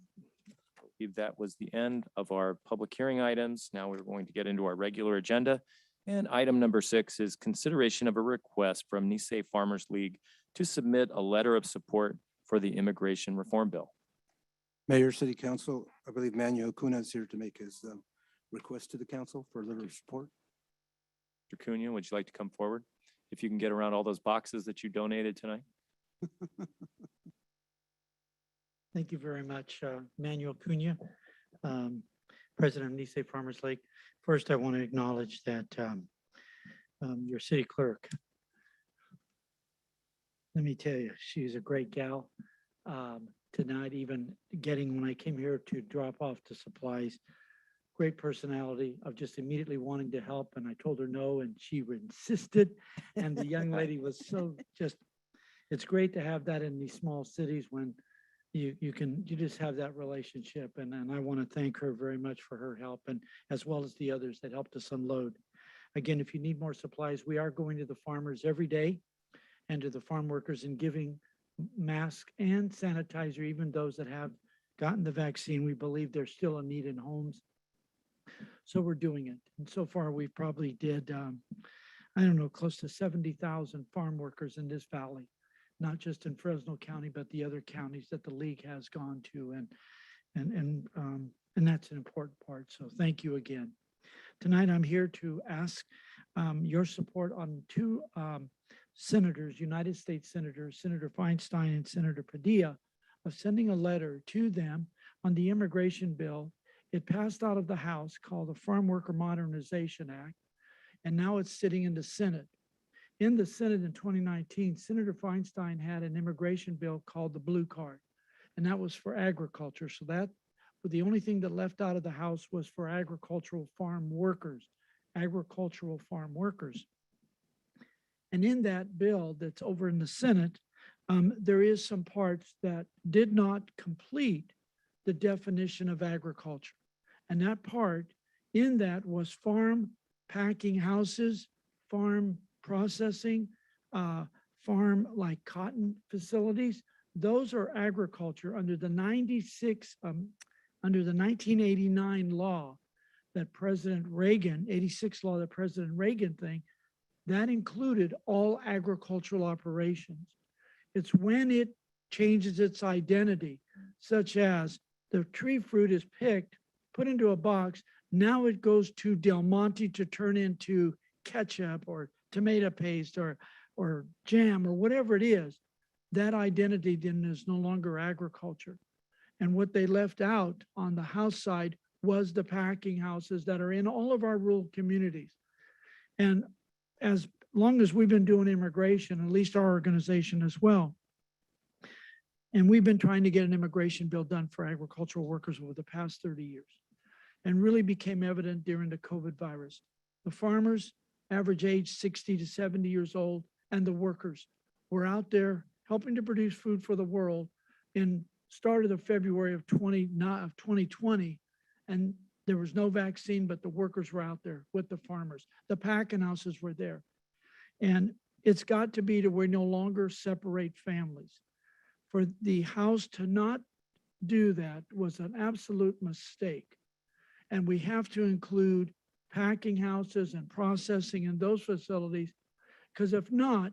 I believe that was the end of our public hearing items. Now we're going to get into our regular agenda. And item number 6 is consideration of a request from Nisei Farmers League to submit a letter of support for the immigration reform bill.
Mayor, City Council, I believe Manuel Acuna is here to make his request to the council for a letter of support.
Mr. Cunha, would you like to come forward? If you can get around all those boxes that you donated tonight.
Thank you very much, Manuel Cunha, President of Nisei Farmers League. First, I want to acknowledge that your city clerk, let me tell you, she's a great gal. Tonight, even when I came here to drop off the supplies, great personality of just immediately wanting to help. And I told her no, and she insisted. And the young lady was so it's great to have that in these small cities when you just have that relationship. And I want to thank her very much for her help, and as well as the others that helped us unload. Again, if you need more supplies, we are going to the farmers every day and to the farm workers and giving masks and sanitizer, even those that have gotten the vaccine. We believe there's still a need in homes. So we're doing it. And so far, we've probably did I don't know, close to 70,000 farm workers in this valley, not just in Fresno County, but the other counties that the league has gone to. And that's an important part. So thank you again. Tonight, I'm here to ask your support on two senators, United States Senators, Senator Feinstein and Senator Padilla, of sending a letter to them on the immigration bill. It passed out of the House called the Farm Worker Modernization Act, and now it's sitting in the Senate. In the Senate in 2019, Senator Feinstein had an immigration bill called the Blue Card, and that was for agriculture. So that, but the only thing that left out of the House was for agricultural farm workers. And in that bill that's over in the Senate, there is some parts that did not complete the definition of agriculture. And that part in that was farm packing houses, farm processing, farm like cotton facilities. Those are agriculture under the 1989 law that President Reagan, 86 law that President Reagan thing, that included all agricultural operations. It's when it changes its identity, such as the tree fruit is picked, put into a box, now it goes to Del Monte to turn into ketchup or tomato paste or jam or whatever it is. That identity then is no longer agriculture. And what they left out on the House side was the packing houses that are in all of our rural communities. And as long as we've been doing immigration, at least our organization as well, and we've been trying to get an immigration bill done for agricultural workers over the past 30 years, and really became evident during the COVID virus. The farmers, average age 60 to 70 years old, and the workers were out there helping to produce food for the world in start of the February of 2020, and there was no vaccine, but the workers were out there with the farmers. The packing houses were there. And it's got to be to where we no longer separate families. For the House to not do that was an absolute mistake. And we have to include packing houses and processing in those facilities, because if not,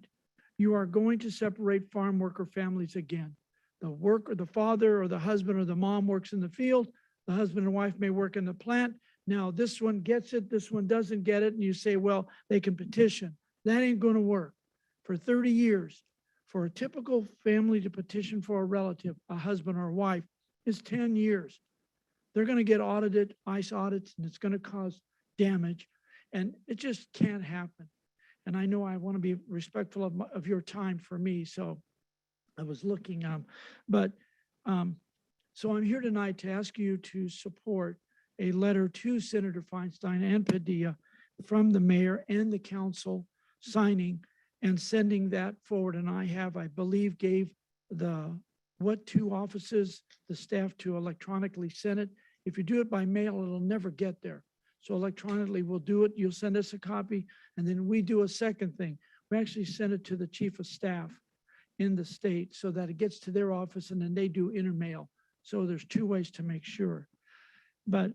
you are going to separate farm worker families again. The father or the husband or the mom works in the field. The husband and wife may work in the plant. Now this one gets it, this one doesn't get it. And you say, well, they can petition. That ain't going to work. For 30 years, for a typical family to petition for a relative, a husband or a wife, is 10 years. They're going to get audited, ICE audits, and it's going to cause damage. And it just can't happen. And I know I want to be respectful of your time for me. So I was looking, so I'm here tonight to ask you to support a letter to Senator Feinstein and Padilla from the mayor and the council signing and sending that forward. And I believe, gave what two offices, the staff to electronically send it. If you do it by mail, it'll never get there. So electronically, we'll do it. You'll send us a copy. And then we do a second thing. We actually send it to the chief of staff in the state so that it gets to their office, and then they do intermail. So there's two ways to make sure. But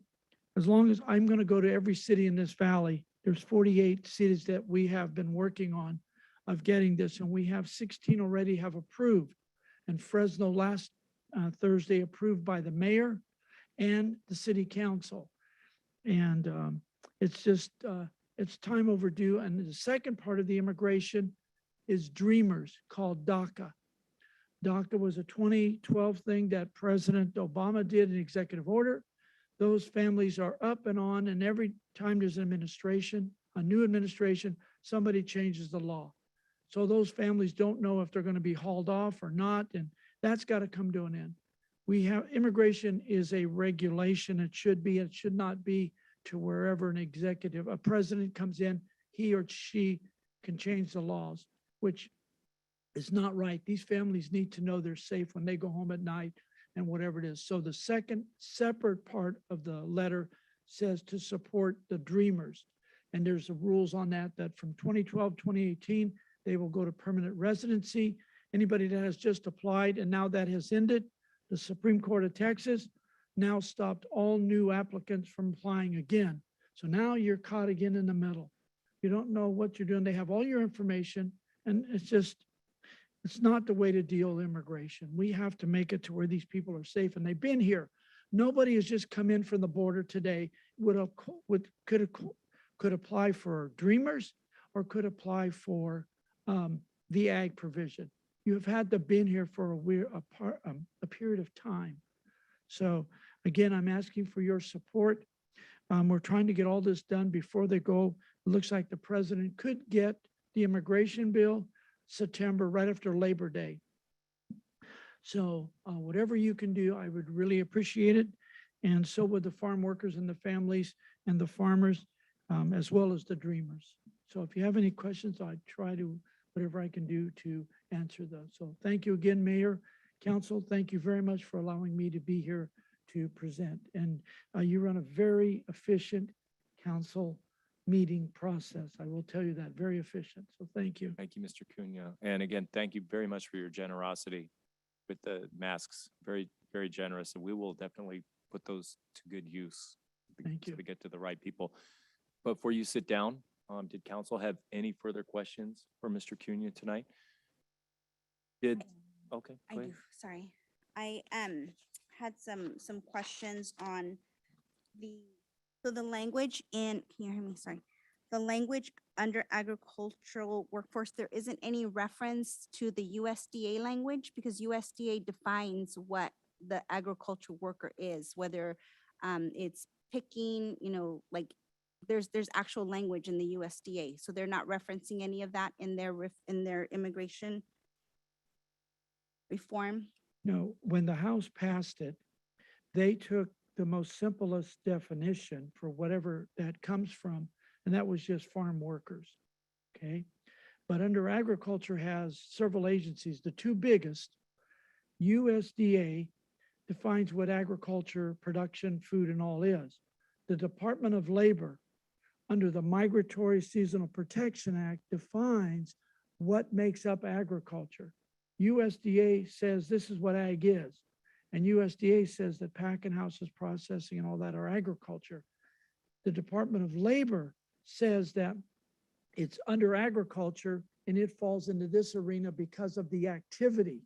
as long as I'm going to go to every city in this valley, there's 48 cities that we have been working on of getting this, and we have 16 already have approved. And Fresno last Thursday approved by the mayor and the city council. And it's just, it's time overdue. And the second part of the immigration is Dreamers, called DACA. DACA was a 2012 thing that President Obama did, an executive order. Those families are up and on, and every time there's an administration, a new administration, somebody changes the law. So those families don't know if they're going to be hauled off or not, and that's got to come to an end. Immigration is a regulation. It should not be to wherever a president comes in, he or she can change the laws, which is not right. These families need to know they're safe when they go home at night and whatever it is. So the second separate part of the letter says to support the Dreamers. And there's the rules on that from 2012, 2018, they will go to permanent residency. Anybody that has just applied and now that has ended, the Supreme Court of Texas now stopped all new applicants from applying again. So now you're caught again in the middle. You don't know what you're doing. They have all your information, and it's not the way to deal with immigration. We have to make it to where these people are safe, and they've been here. Nobody has just come in from the border today, could apply for Dreamers or could apply for the ag provision. You have had to been here for a period of time. So again, I'm asking for your support. We're trying to get all this done before they go. It looks like the president could get the immigration bill September, right after Labor Day. So whatever you can do, I would really appreciate it. And so would the farm workers and the families and the farmers, as well as the Dreamers. So if you have any questions, I try to, whatever I can do to answer those. So thank you again, Mayor, Council. Thank you very much for allowing me to be here to present. And you run a very efficient council meeting process. I will tell you that, very efficient. So thank you.
Thank you, Mr. Cunha. And again, thank you very much for your generosity with the masks. Very, very generous. And we will definitely put those to good use.
Thank
So
you.
we get to the right people. But before you sit down, did council have any further questions for Mr. Cunha tonight? Okay, go
I
ahead.
do, sorry. I had some questions on the language in, can you hear me? Sorry. The language under agricultural workforce, there isn't any reference to the USDA language because USDA defines what the agricultural worker is, whether it's picking, like there's actual language in the USDA. So they're not referencing any of that in their immigration reform.
No, when the House passed it, they took the most simplest definition for whatever that comes from, and that was just farm workers, okay? But under agriculture has several agencies. The two biggest, USDA defines what agriculture, production, food, and all is. The Department of Labor, under the Migratory Seasonal Protection Act, defines what makes up agriculture. USDA says this is what ag is. And USDA says that packing houses, processing, and all that are agriculture. The Department of Labor says that it's under agriculture and it falls into this arena because of the activity.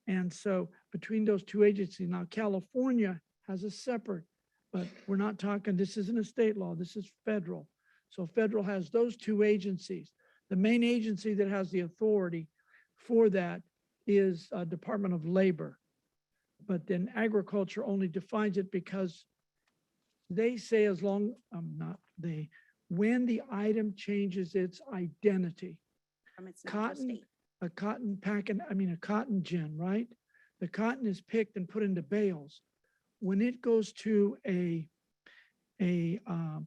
And so between those two agencies, now California has a separate, but we're not talking, this isn't a state law, this is federal. So federal has those two agencies. The main agency that has the authority for that is Department of Labor. But then agriculture only defines it because they say as long, when the item changes its identity.
From its natural state.
A cotton gin, right? The cotton is picked and put into bales. When it goes to a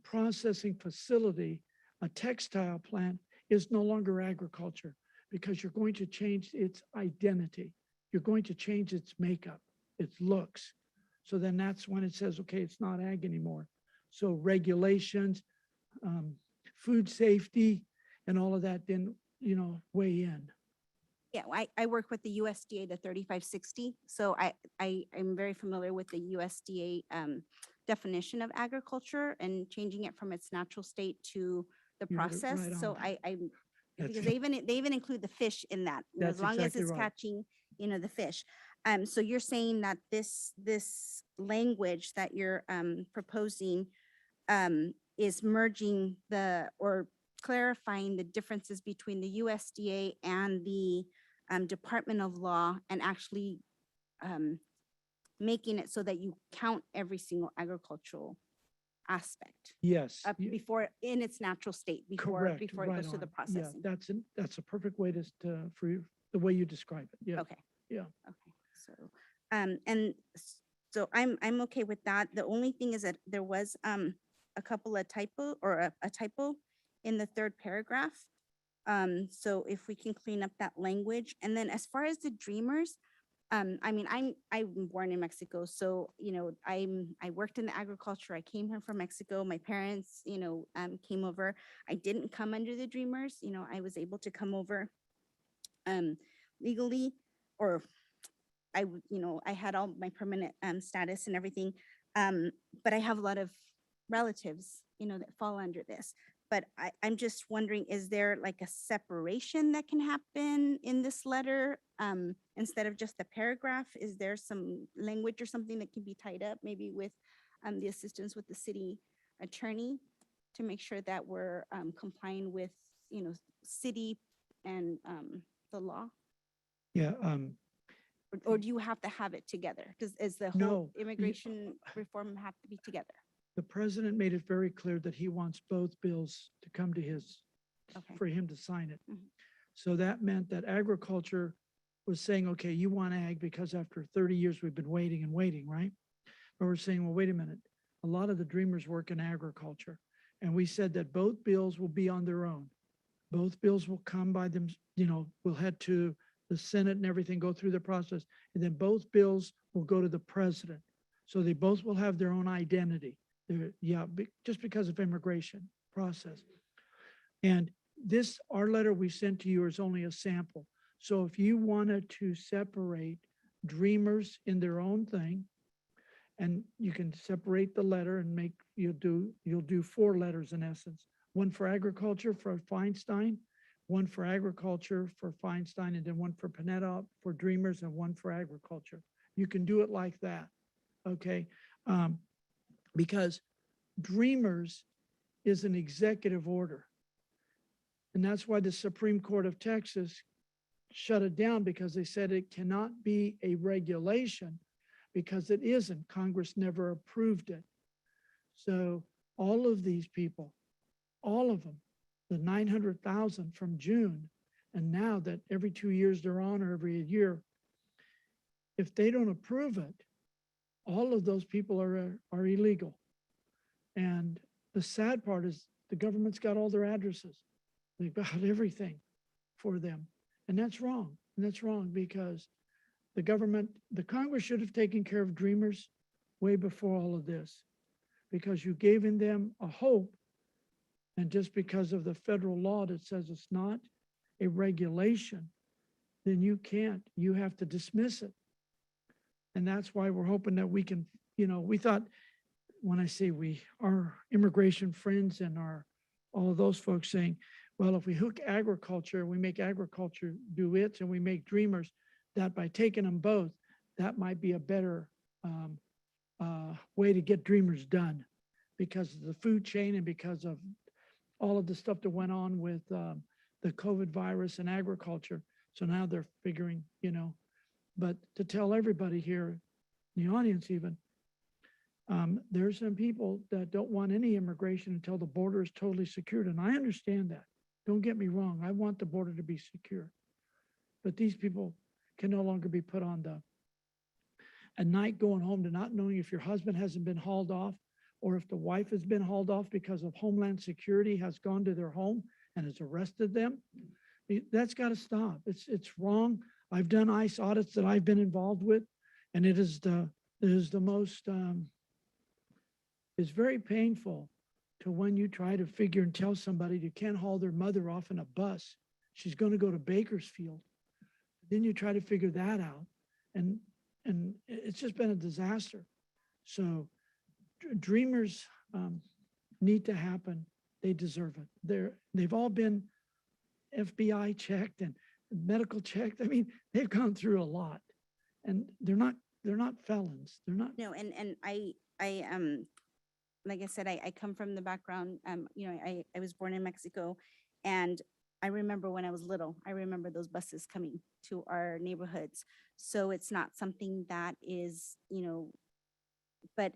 processing facility, a textile plant is no longer agriculture because you're going to change its identity. You're going to change its makeup, its looks. So then that's when it says, okay, it's not ag anymore. So regulations, food safety, and all of that then, weigh in.
Yeah, I work with the USDA, the 3560. So I'm very familiar with the USDA definition of agriculture and changing it from its natural state to the
You hit it
process.
right
So
on. That's
because
it.
they even include the fish in that, as
That's
long as
exactly
it's
right.
catching, the fish. So you're saying that this language that you're proposing is merging or clarifying the differences between the USDA and the Department of Law and actually making it so that you count every single agricultural aspect
Yes.
before in its natural state, before
Correct.
it
right
goes through the
on. Yeah,
processing.
that's a perfect way for the way you describe it. Yeah.
Okay.
Yeah.
Okay. So I'm okay with that. The only thing is that there was a couple of typo or a typo in the third paragraph. So if we can clean up that language. And then as far as the Dreamers, I'm born in Mexico, so I worked in the agriculture. I came here from Mexico. My parents, came over. I didn't come under the Dreamers. I was able to come over legally, or I had all my permanent status and everything. But I have a lot of relatives, that fall under this. But I'm just wondering, is there like a separation that can happen in this letter? Instead of just a paragraph, is there some language or something that can be tied up maybe with the assistance with the city attorney to make sure that we're complying with, city and the law?
Yeah,
Or do you have to have it together? Because is the whole
No,
immigration reform have to be together?
the president made it very clear that he wants both bills to come to
Okay.
for him to sign it.
Mhm.
So that meant that agriculture was saying, okay, you want ag because after 30 years, we've been waiting and waiting, right? But we're saying, well, wait a minute. A lot of the dreamers work in agriculture. And we said that both bills will be on their own. Both bills will come by them, we'll head to the Senate and everything, go through the process. And then both bills will go to the president. So they both will have their own identity. Just because of immigration process. And our letter we sent to you is only a sample. So if you wanted to separate dreamers in their own thing, and you can separate the letter and you'll do 4 letters in essence. One for agriculture for Feinstein, one for agriculture for Feinstein, and then one for Panetta for dreamers and one for agriculture. You can do it like that, okay? Because dreamers is an executive order. And that's why the Supreme Court of Texas shut it down, because they said it cannot be a regulation because it isn't. Congress never approved it. So all of these people, all of them, the 900,000 from June, and now that every 2 years they're on or every year, if they don't approve it, all of those people are illegal. And the sad part is the government's got all their addresses. They've got everything for them. And that's wrong. And that's wrong because the Congress should have taken care of dreamers way before all of this, because you gave in them a hope. And just because of the federal law that says it's not a regulation, then you have to dismiss it. And that's why we're hoping that we can, we thought, when I say we, our immigration friends and all of those folks saying, well, if we hook agriculture, we make agriculture do it, and we make dreamers, that by taking them both, that might be a better way to get dreamers done, because of the food chain and because of all of the stuff that went on with the COVID virus and agriculture. So now they're figuring, but to tell everybody here, in the audience even, there's some people that don't want any immigration until the border is totally secured. And I understand that. Don't get me wrong. I want the border to be secure. But these people can no longer be put on at night going home to not knowing if your husband hasn't been hauled off, or if the wife has been hauled off because of Homeland Security has gone to their home and has arrested them. That's got to stop. It's wrong. I've done ICE audits that I've been involved with, and it is the most, it's very painful to when you try to figure and tell somebody you can't haul their mother off in a bus. She's going to go to Bakersfield. Then you try to figure that out. And it's just been a disaster. So dreamers need to happen. They deserve it. They've all been FBI checked and medical checked. I mean, they've gone through a lot, and they're not felons. They're not.
No, and I like I said, I come from the background, I was born in Mexico, and I remember when I was little, I remember those buses coming to our neighborhoods. So it's not something that is, but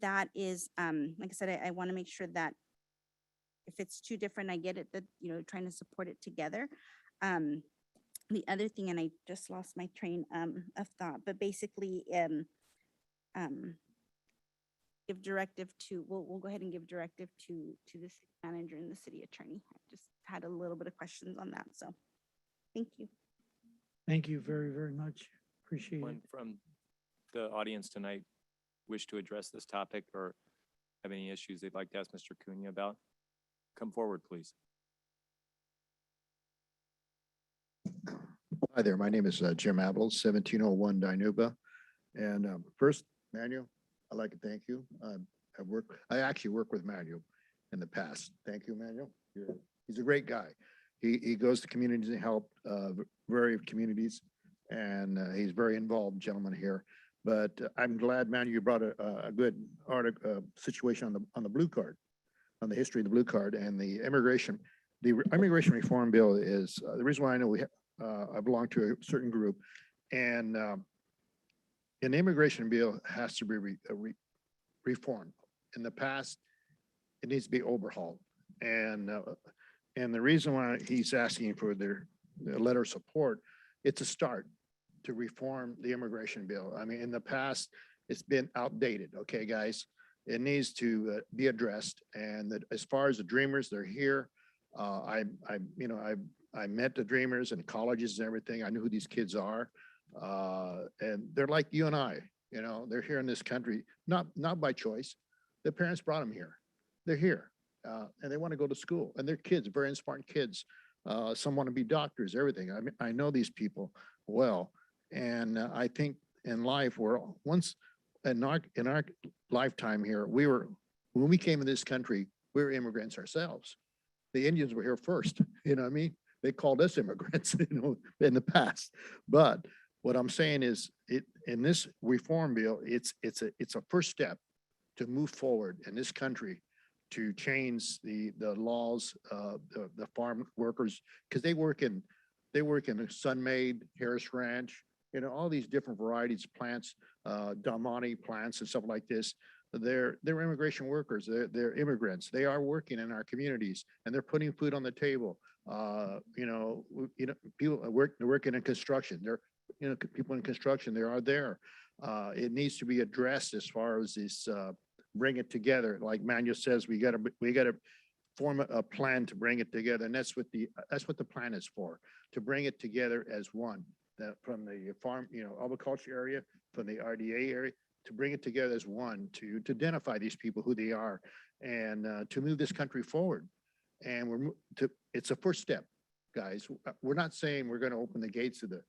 that is, like I said, I want to make sure that if it's too different, I get it, that, trying to support it together. The other thing, and I just lost my train of thought, but basically, give directive to, we'll go ahead and give directive to the city manager and the city attorney. I just had a little bit of questions on that, so thank you.
Thank you very, very much. Appreciate it.
Anyone from the audience tonight wish to address this topic or have any issues they'd like to ask Mr. Cunha about? Come forward, please.
Hi there, my name is Jim Abel, 1701 Dinuba. And first, Manuel, I'd like to thank you. I actually work with Manuel, in the past. Thank you, Emmanuel. He's a great guy. He goes to communities and help various communities, and he's very involved gentleman here. But I'm glad, man, you brought a good article, situation on the blue card, on the history of the blue card and the immigration. The immigration reform bill is the reason why I know I belong to a certain group, and an immigration bill has to be reformed. In the past, it needs to be overhauled, and the reason why he's asking for their letter of support, it's a start to reform the immigration bill. I mean, in the past, it's been outdated. Okay, guys, it needs to be addressed. And that as far as the dreamers, they're here. I met the dreamers in colleges and everything. I knew who these kids are, and they're like you and I. You know, they're here in this country, not by choice. Their parents brought them here. They're here, and they want to go to school. And they're kids, very smart kids. Some want to be doctors, everything. I mean, I know these people well. And I think in life, we're once in our lifetime here, when we came in this country, we were immigrants ourselves. The Indians were here first, you know what I mean? They called us immigrants, in the past. But what I'm saying is, in this reform bill, it's a first step to move forward in this country to change the laws, the farm workers, because they work in a Sun-Made, Harris Ranch, all these different varieties of plants, Damani plants and stuff like this. They're immigration workers. They're immigrants. They are working in our communities and they're putting food on the table. People they're working in construction. They're, people in construction, they are there. It needs to be addressed as far as this, bring it together. Like Manuel says, we gotta form a plan to bring it together. And that's what the plan is for, to bring it together as one. That from the farm, agriculture area, from the RDA area, to bring it together as one, to identify these people, who they are, and to move this country forward. And it's a first step, guys. We're not saying we're going to open the gates of the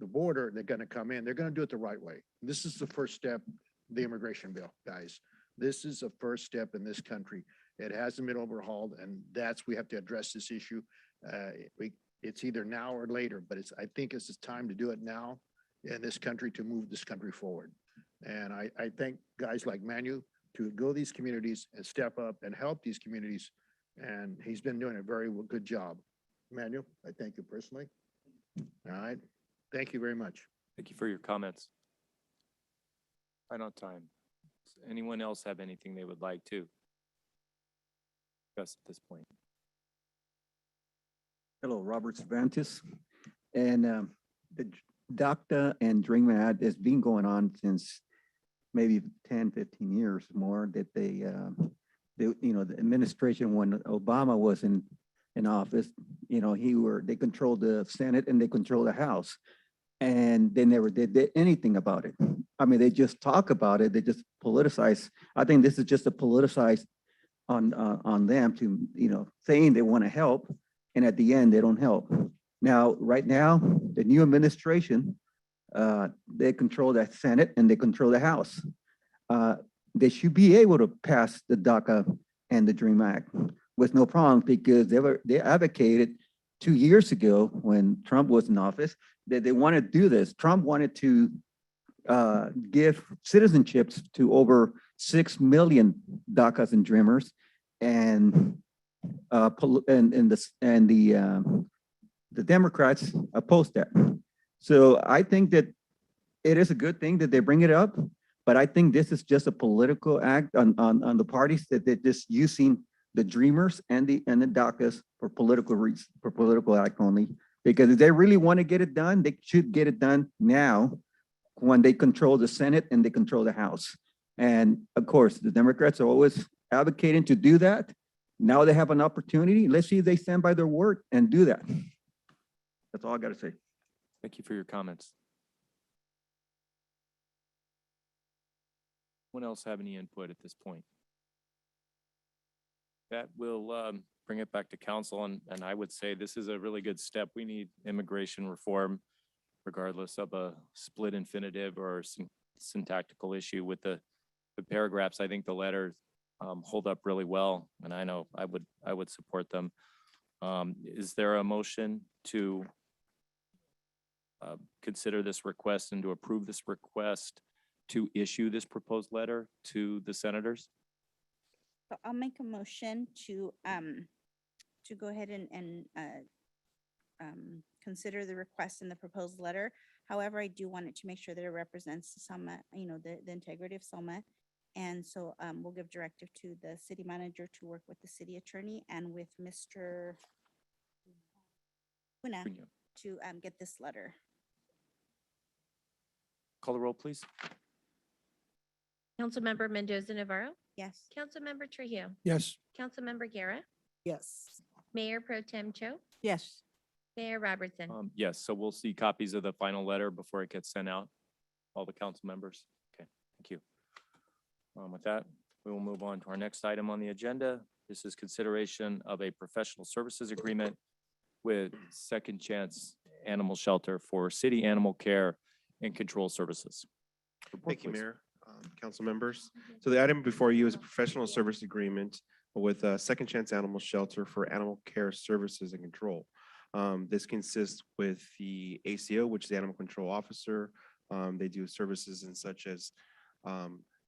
border. They're going to come in. They're going to do it the right way. This is the first step, the immigration bill, guys. This is a first step in this country. It hasn't been overhauled, and we have to address this issue. It's either now or later, but I think it's time to do it now in this country to move this country forward. And I thank guys like Manu to go to these communities and step up and help these communities. And he's been doing a very good job. Manu, I thank you personally. All right. Thank you very much.
Thank you for your comments. Right on time. Does anyone else have anything they would like to discuss at this point?
Hello, Robert Cervantes. And the DACA and Dream Ad has been going on since maybe 10, 15 years more, that the administration, when Obama was in office, they controlled the Senate and they controlled the House. And they never did anything about it. I mean, they just talk about it. They just politicize. I think this is just a politicized on them to, saying they want to help. And at the end, they don't help. Now, right now, the new administration, they control the Senate and they control the House. They should be able to pass the DACA and the DREAM Act with no problem, because they advocated 2 years ago when Trump was in office that they wanted to do this. Trump wanted to give citizenships to over 6 million DACAs and Dreamers, and the Democrats opposed that. So I think that it is a good thing that they bring it up, but I think this is just a political act on the parties, that they're just using the Dreamers and the DACAs for political reasons, for political act only. Because if they really want to get it done, they should get it done now, when they control the Senate and they control the House. And of course, the Democrats are always advocating to do that. Now they have an opportunity. Let's see if they stand by their word and do that. That's all I got to say.
Thank you for your comments. Anyone else have any input at this point? That will bring it back to council, and I would say this is a really good step. We need immigration reform, regardless of a split infinitive or syntactical issue with the paragraphs. I think the letter hold up really well, and I know I would support them. Is there a motion to consider this request and to approve this request to issue this proposed letter to the senators?
So I'll make a motion to go ahead and consider the request in the proposed letter. However, I do want it to make sure that it represents Selma, the integrity of Selma. And so we'll give directive to the city manager to work with the city attorney and with Mr. Una to get this letter.
Call the roll, please.
Councilmember Mendoza Navarro,
Yes.
Councilmember Trujillo,
Yes.
Councilmember Guerra,
Yes.
Mayor Pro Tem Cho,
Yes.
Mayor Robertson.
Yes, so we'll see copies of the final letter before it gets sent out. All the council members. Okay, thank you. With that, we will move on to our next item on the agenda. This is consideration of a professional services agreement with Second Chance Animal Shelter for city animal care and control services. Report,
Thank you,
please.
Mayor, council members. So the item before you is a professional service agreement with Second Chance Animal Shelter for animal care services and control. This consists with the ACO, which is the Animal Control Officer. They do services and such as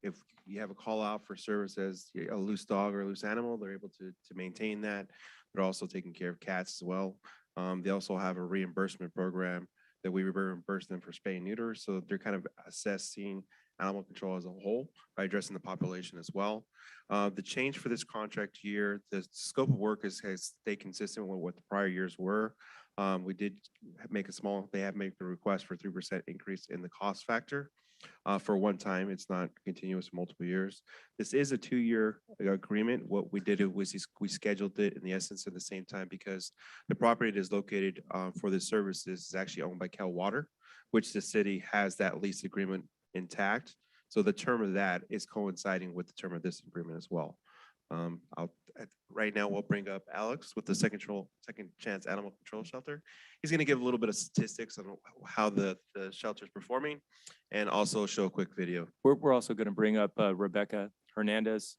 if you have a call out for service as a loose dog or a loose animal, they're able to maintain that. They're also taking care of cats as well. They also have a reimbursement program that we reimburse them for spay and neuter. So they're kind of assessing animal control as a whole by addressing the population as well. The change for this contract year, the scope of work has stayed consistent with what the prior years were. We did make they have made the request for 3% increase in the cost factor. For one time, it's not continuous multiple years. This is a 2-year agreement. What we did was we scheduled it in the essence at the same time because the property that is located for the services is actually owned by Cal Water, which the city has that lease agreement intact. So the term of that is coinciding with the term of this agreement as well. Right now, we'll bring up Alex with the Second Chance Animal Control Shelter. He's going to give a little bit of statistics on how the shelter is performing and also show a quick video.
We're also going to bring up Rebecca Hernandez,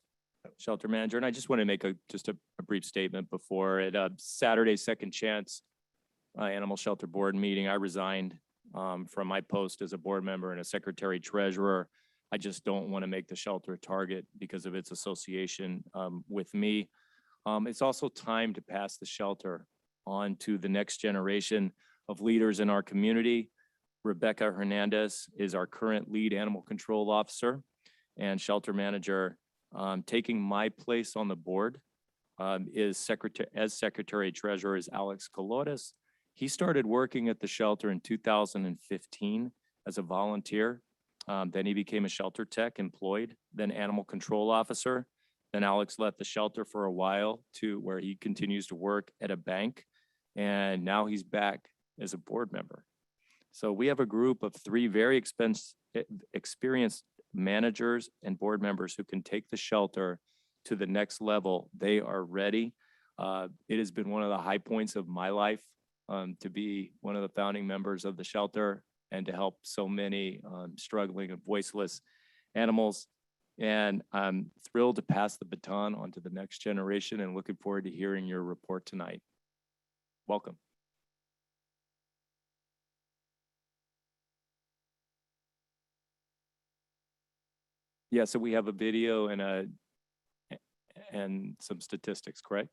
shelter manager. And I just want to make just a brief statement before it. Saturday, Second Chance Animal Shelter Board meeting, I resigned from my post as a board member and a secretary treasurer. I just don't want to make the shelter a target because of its association with me. It's also time to pass the shelter on to the next generation of leaders in our community. Rebecca Hernandez is our current lead animal control officer and shelter manager. Taking my place on the board as secretary treasurer is Alex Colores. He started working at the shelter in 2015 as a volunteer. Then he became a shelter tech employed, then animal control officer. Then Alex left the shelter for a while to where he continues to work at a bank. And now he's back as a board member. So we have a group of 3 very experienced managers and board members who can take the shelter to the next level. They are ready. It has been one of the high points of my life to be one of the founding members of the shelter and to help so many struggling and voiceless animals. And I'm thrilled to pass the baton on to the next generation and looking forward to hearing your report tonight. Welcome. Yeah, so we have a video and some statistics, correct?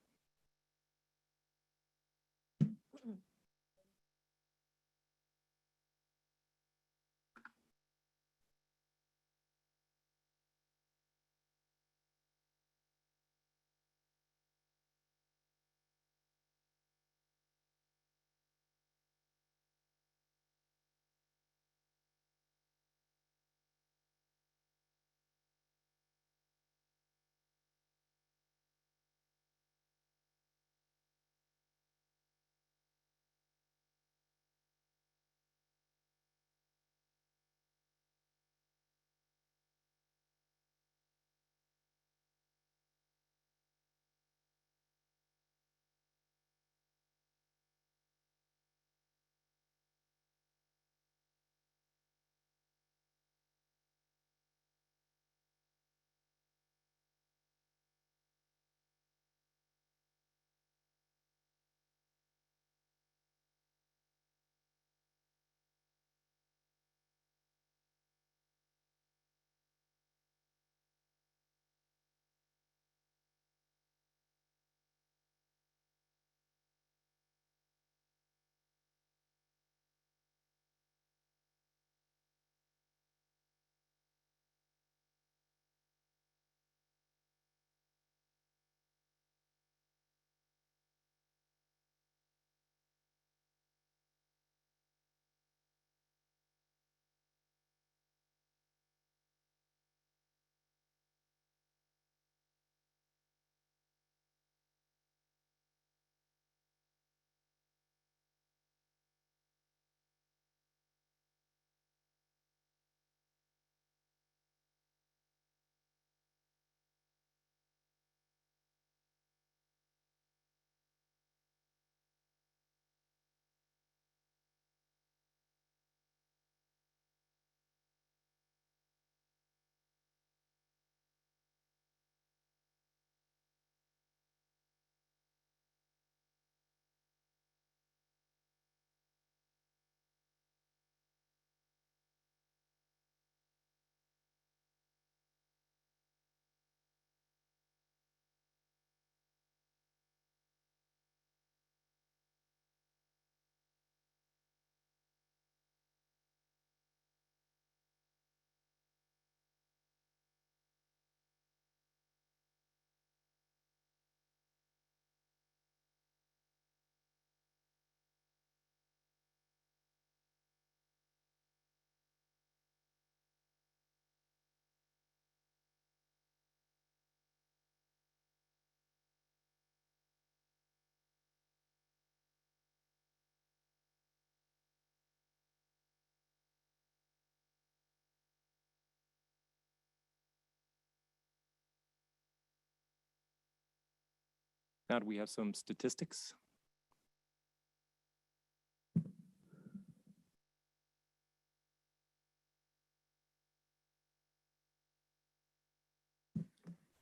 Now, do we have some statistics?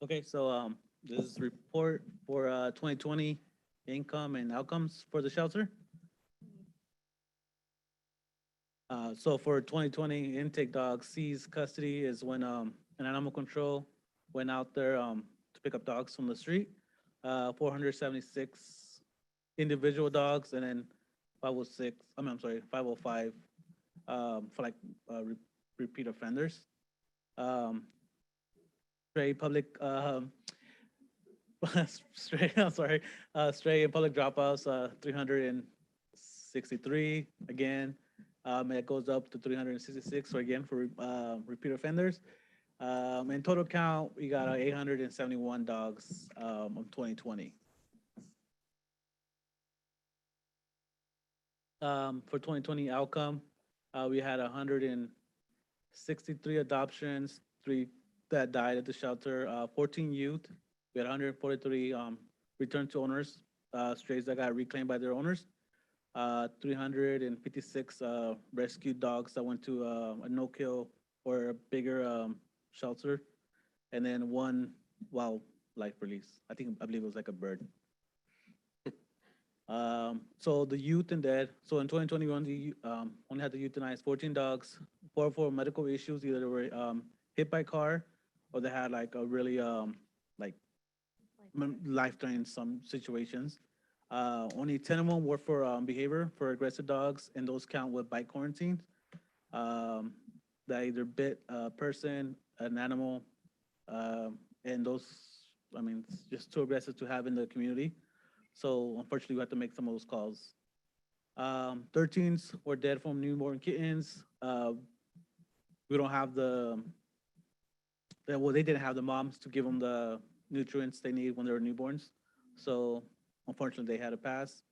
Okay, so this is report for 2020 income and outcomes for the shelter. So for 2020 intake dogs, seized custody is when an animal control went out there to pick up dogs from the street. 476 individual dogs, and then 506, I'm sorry, 505 for like repeat offenders. Stray public, stray, I'm sorry, stray and public dropouts, 363 again. It goes up to 366, so again for repeat offenders. In total count, we got 871 dogs of 2020. For 2020 outcome, we had 163 adoptions, 3 that died at the shelter, 14 youth. We had 143 returned to owners, strays that got reclaimed by their owners. 356 rescued dogs that went to a no-kill or a bigger shelter, and then 1 wildlife release. I believe it was like a bird. So the youth and dead. So in 2021, the only had to euthanize 14 dogs, 4 for medical issues. Either they were hit by car, or they had like a really like life-threatening some situations. Only 10 of them were for behavior for aggressive dogs, and those count with bite quarantines. That either bit a person, an animal, and those, I mean, it's just too aggressive to have in the community. So unfortunately, we had to make some of those calls. 13s were dead from newborn kittens. We don't have well, they didn't have the moms to give them the nutrients they need when they were newborns. So unfortunately, they had to pass.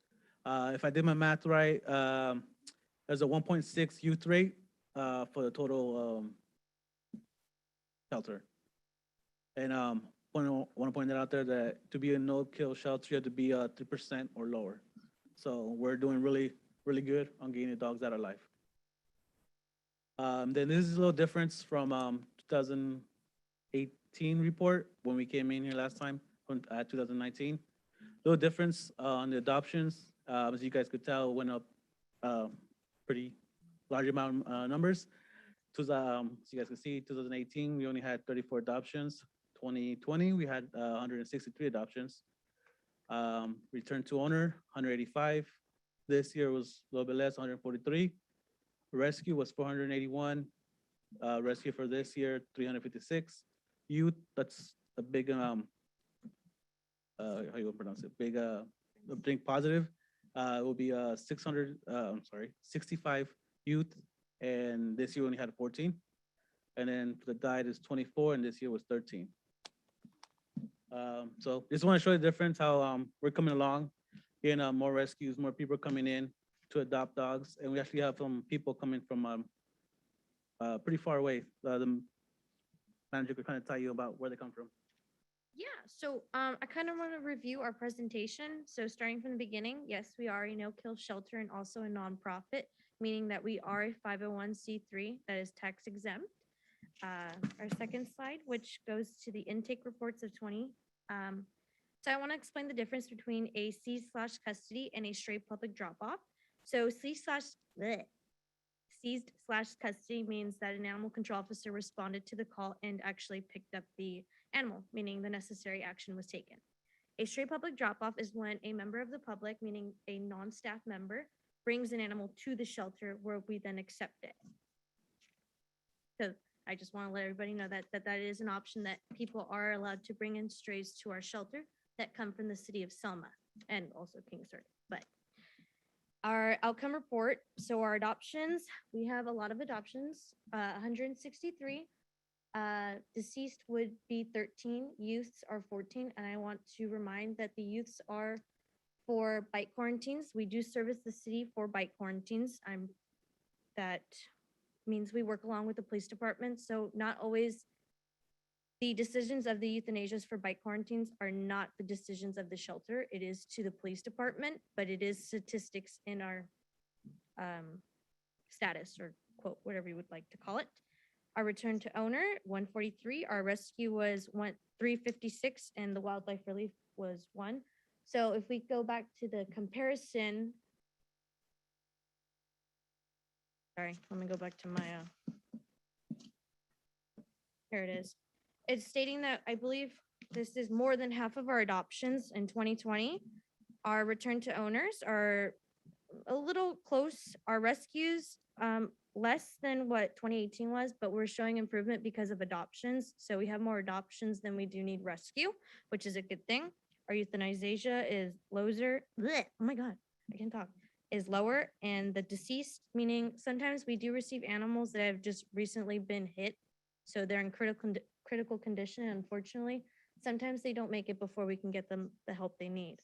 If I did my math right, there's a 1.6 youth rate for the total shelter. And want to point that out there that to be a no-kill shelter, you have to be 3% or lower. So we're doing really, really good on getting the dogs out of life. Then this is a little difference from 2018 report when we came in here last time, 2019. Little difference on the adoptions. As you guys could tell, went up pretty large amount of numbers. As you guys can see, 2018, we only had 34 adoptions. 2020, we had 163 adoptions. Return to owner, 185. This year was a little bit less, 143. Rescue was 481. Rescue for this year, 356. Youth, that's a big, how you pronounce it? Big, big positive. It will be 65 youth, and this year we only had 14. And then for the diet is 24, and this year was 13. So just want to show you the difference, how we're coming along, getting more rescues, more people coming in to adopt dogs. And we actually have some people coming from pretty far away. The manager could kind of tell you about where they come from.
Yeah, so I kind of want to review our presentation. So starting from the beginning, yes, we are a no-kill shelter and also a nonprofit, meaning that we are a 501c3 that is tax exempt. Our second slide, which goes to the intake reports of 20. So I want to explain the difference between a seized/custody and a stray public drop-off. So seized/custody means that an animal control officer responded to the call and actually picked up the animal, meaning the necessary action was taken. A stray public drop-off is when a member of the public, meaning a non-staff member, brings an animal to the shelter where we then accept it. So I just want to let everybody know that that is an option, that people are allowed to bring in strays to our shelter that come from the city of Selma and also Kingsford. But our outcome report, so our adoptions, we have a lot of adoptions, 163. Deceased would be 13, youths are 14, and I want to remind that the youths are for bite quarantines. We do service the city for bite quarantines. That means we work along with the police department, so not always the decisions of the euthanasias for bike quarantines are not the decisions of the shelter. It is to the police department, but it is statistics in our status or quote, whatever you would like to call it. Our return to owner, 143. Our rescue was 356, and the wildlife relief was 1. So if we go back to the comparison, sorry, let me go back to my, here it is. It's stating that I believe this is more than half of our adoptions in 2020. Our return to owners are a little close. Our rescues, less than what 2018 was, but we're showing improvement because of adoptions. So we have more adoptions than we do need rescue, which is a good thing. Our euthanization is lower. Oh my God, I can't talk. Is lower, and the deceased, meaning sometimes we do receive animals that have just recently been hit, so they're in critical condition. Unfortunately, sometimes they don't make it before we can get them the help they need.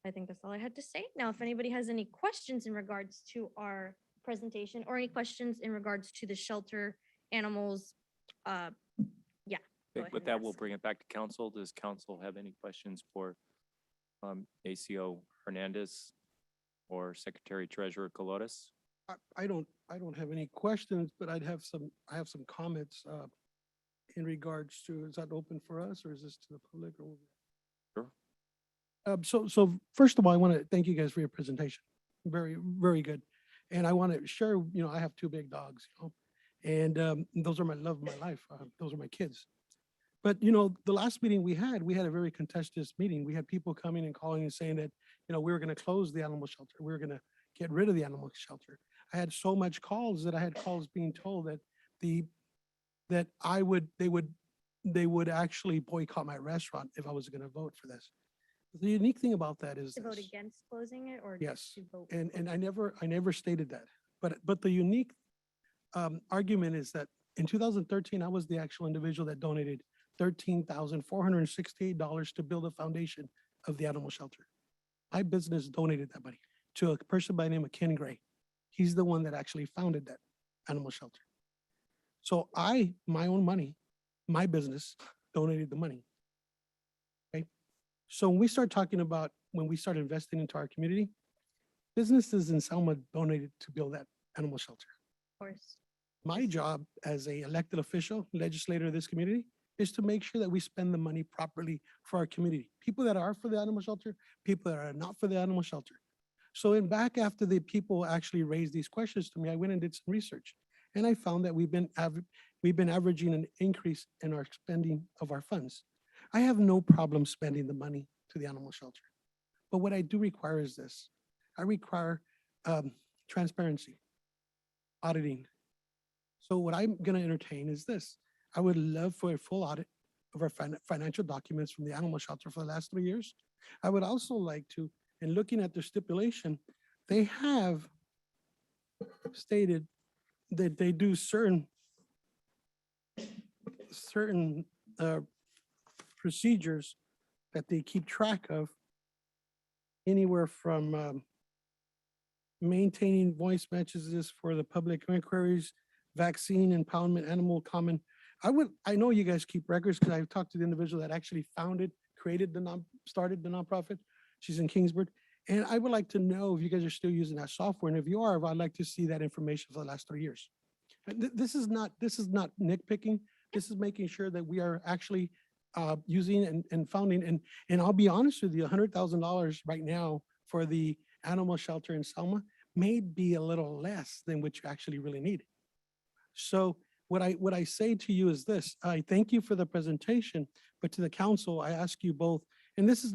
I think that's all I had to say. Now, if anybody has any questions in regards to our presentation or any questions in regards to the shelter animals, yeah. go ahead
With
and
that, we'll
ask.
bring it back to council. Does council have any questions for ACO Hernandez or Secretary Treasurer Colores?
I don't have any questions, but I have some comments in regards to, is that open for us or is this to the public? Or
Sure.
So first of all, I want to thank you guys for your presentation. Very, very good. And I want to share, I have 2 big dogs, and those are my love of my life. Those are my kids. But, the last meeting we had a very contentious meeting. We had people coming and calling and saying that, we were going to close the animal shelter. We were going to get rid of the animal shelter. I had so much calls that I had calls being told that they would actually boycott my restaurant if I was going to vote for this. The unique thing about that is
To vote
this.
against closing it or
Yes,
to vote?
and I never stated that. But the unique argument is that in 2013, I was the actual individual that donated $13,468 to build a foundation of the animal shelter. My business donated that money to a person by the name of Ken Gray. He's the one that actually founded that animal shelter. So my own money, my business donated the money. Okay. So when we start talking about, when we start investing into our community, businesses in Selma donated to build that animal shelter.
Of course.
My job as a elected official, legislator of this community, is to make sure that we spend the money properly for our community. People that are for the animal shelter, people that are not for the animal shelter. So back after the people actually raised these questions to me, I went and did some research. And I found that we've been averaging an increase in our spending of our funds. I have no problem spending the money to the animal shelter. But what I do require is this. I require transparency, auditing. So what I'm going to entertain is this. I would love for a full audit of our financial documents from the animal shelter for the last 3 years. I would also like to, in looking at their stipulation, they have stated that they do certain procedures that they keep track of, anywhere from maintaining voice messages for the public inquiries, vaccine impoundment, animal common. I know you guys keep records because I've talked to the individual that actually started the nonprofit. She's in Kingsburg. And I would like to know if you guys are still using that software. And if you are, I'd like to see that information for the last 3 years. And this is not nitpicking. This is making sure that we are actually using and founding. And I'll be honest with you, $100,000 right now for the animal shelter in Selma may be a little less than what you actually really need. So what I say to you is this: I thank you for the presentation, but to the council, I ask you both, and this is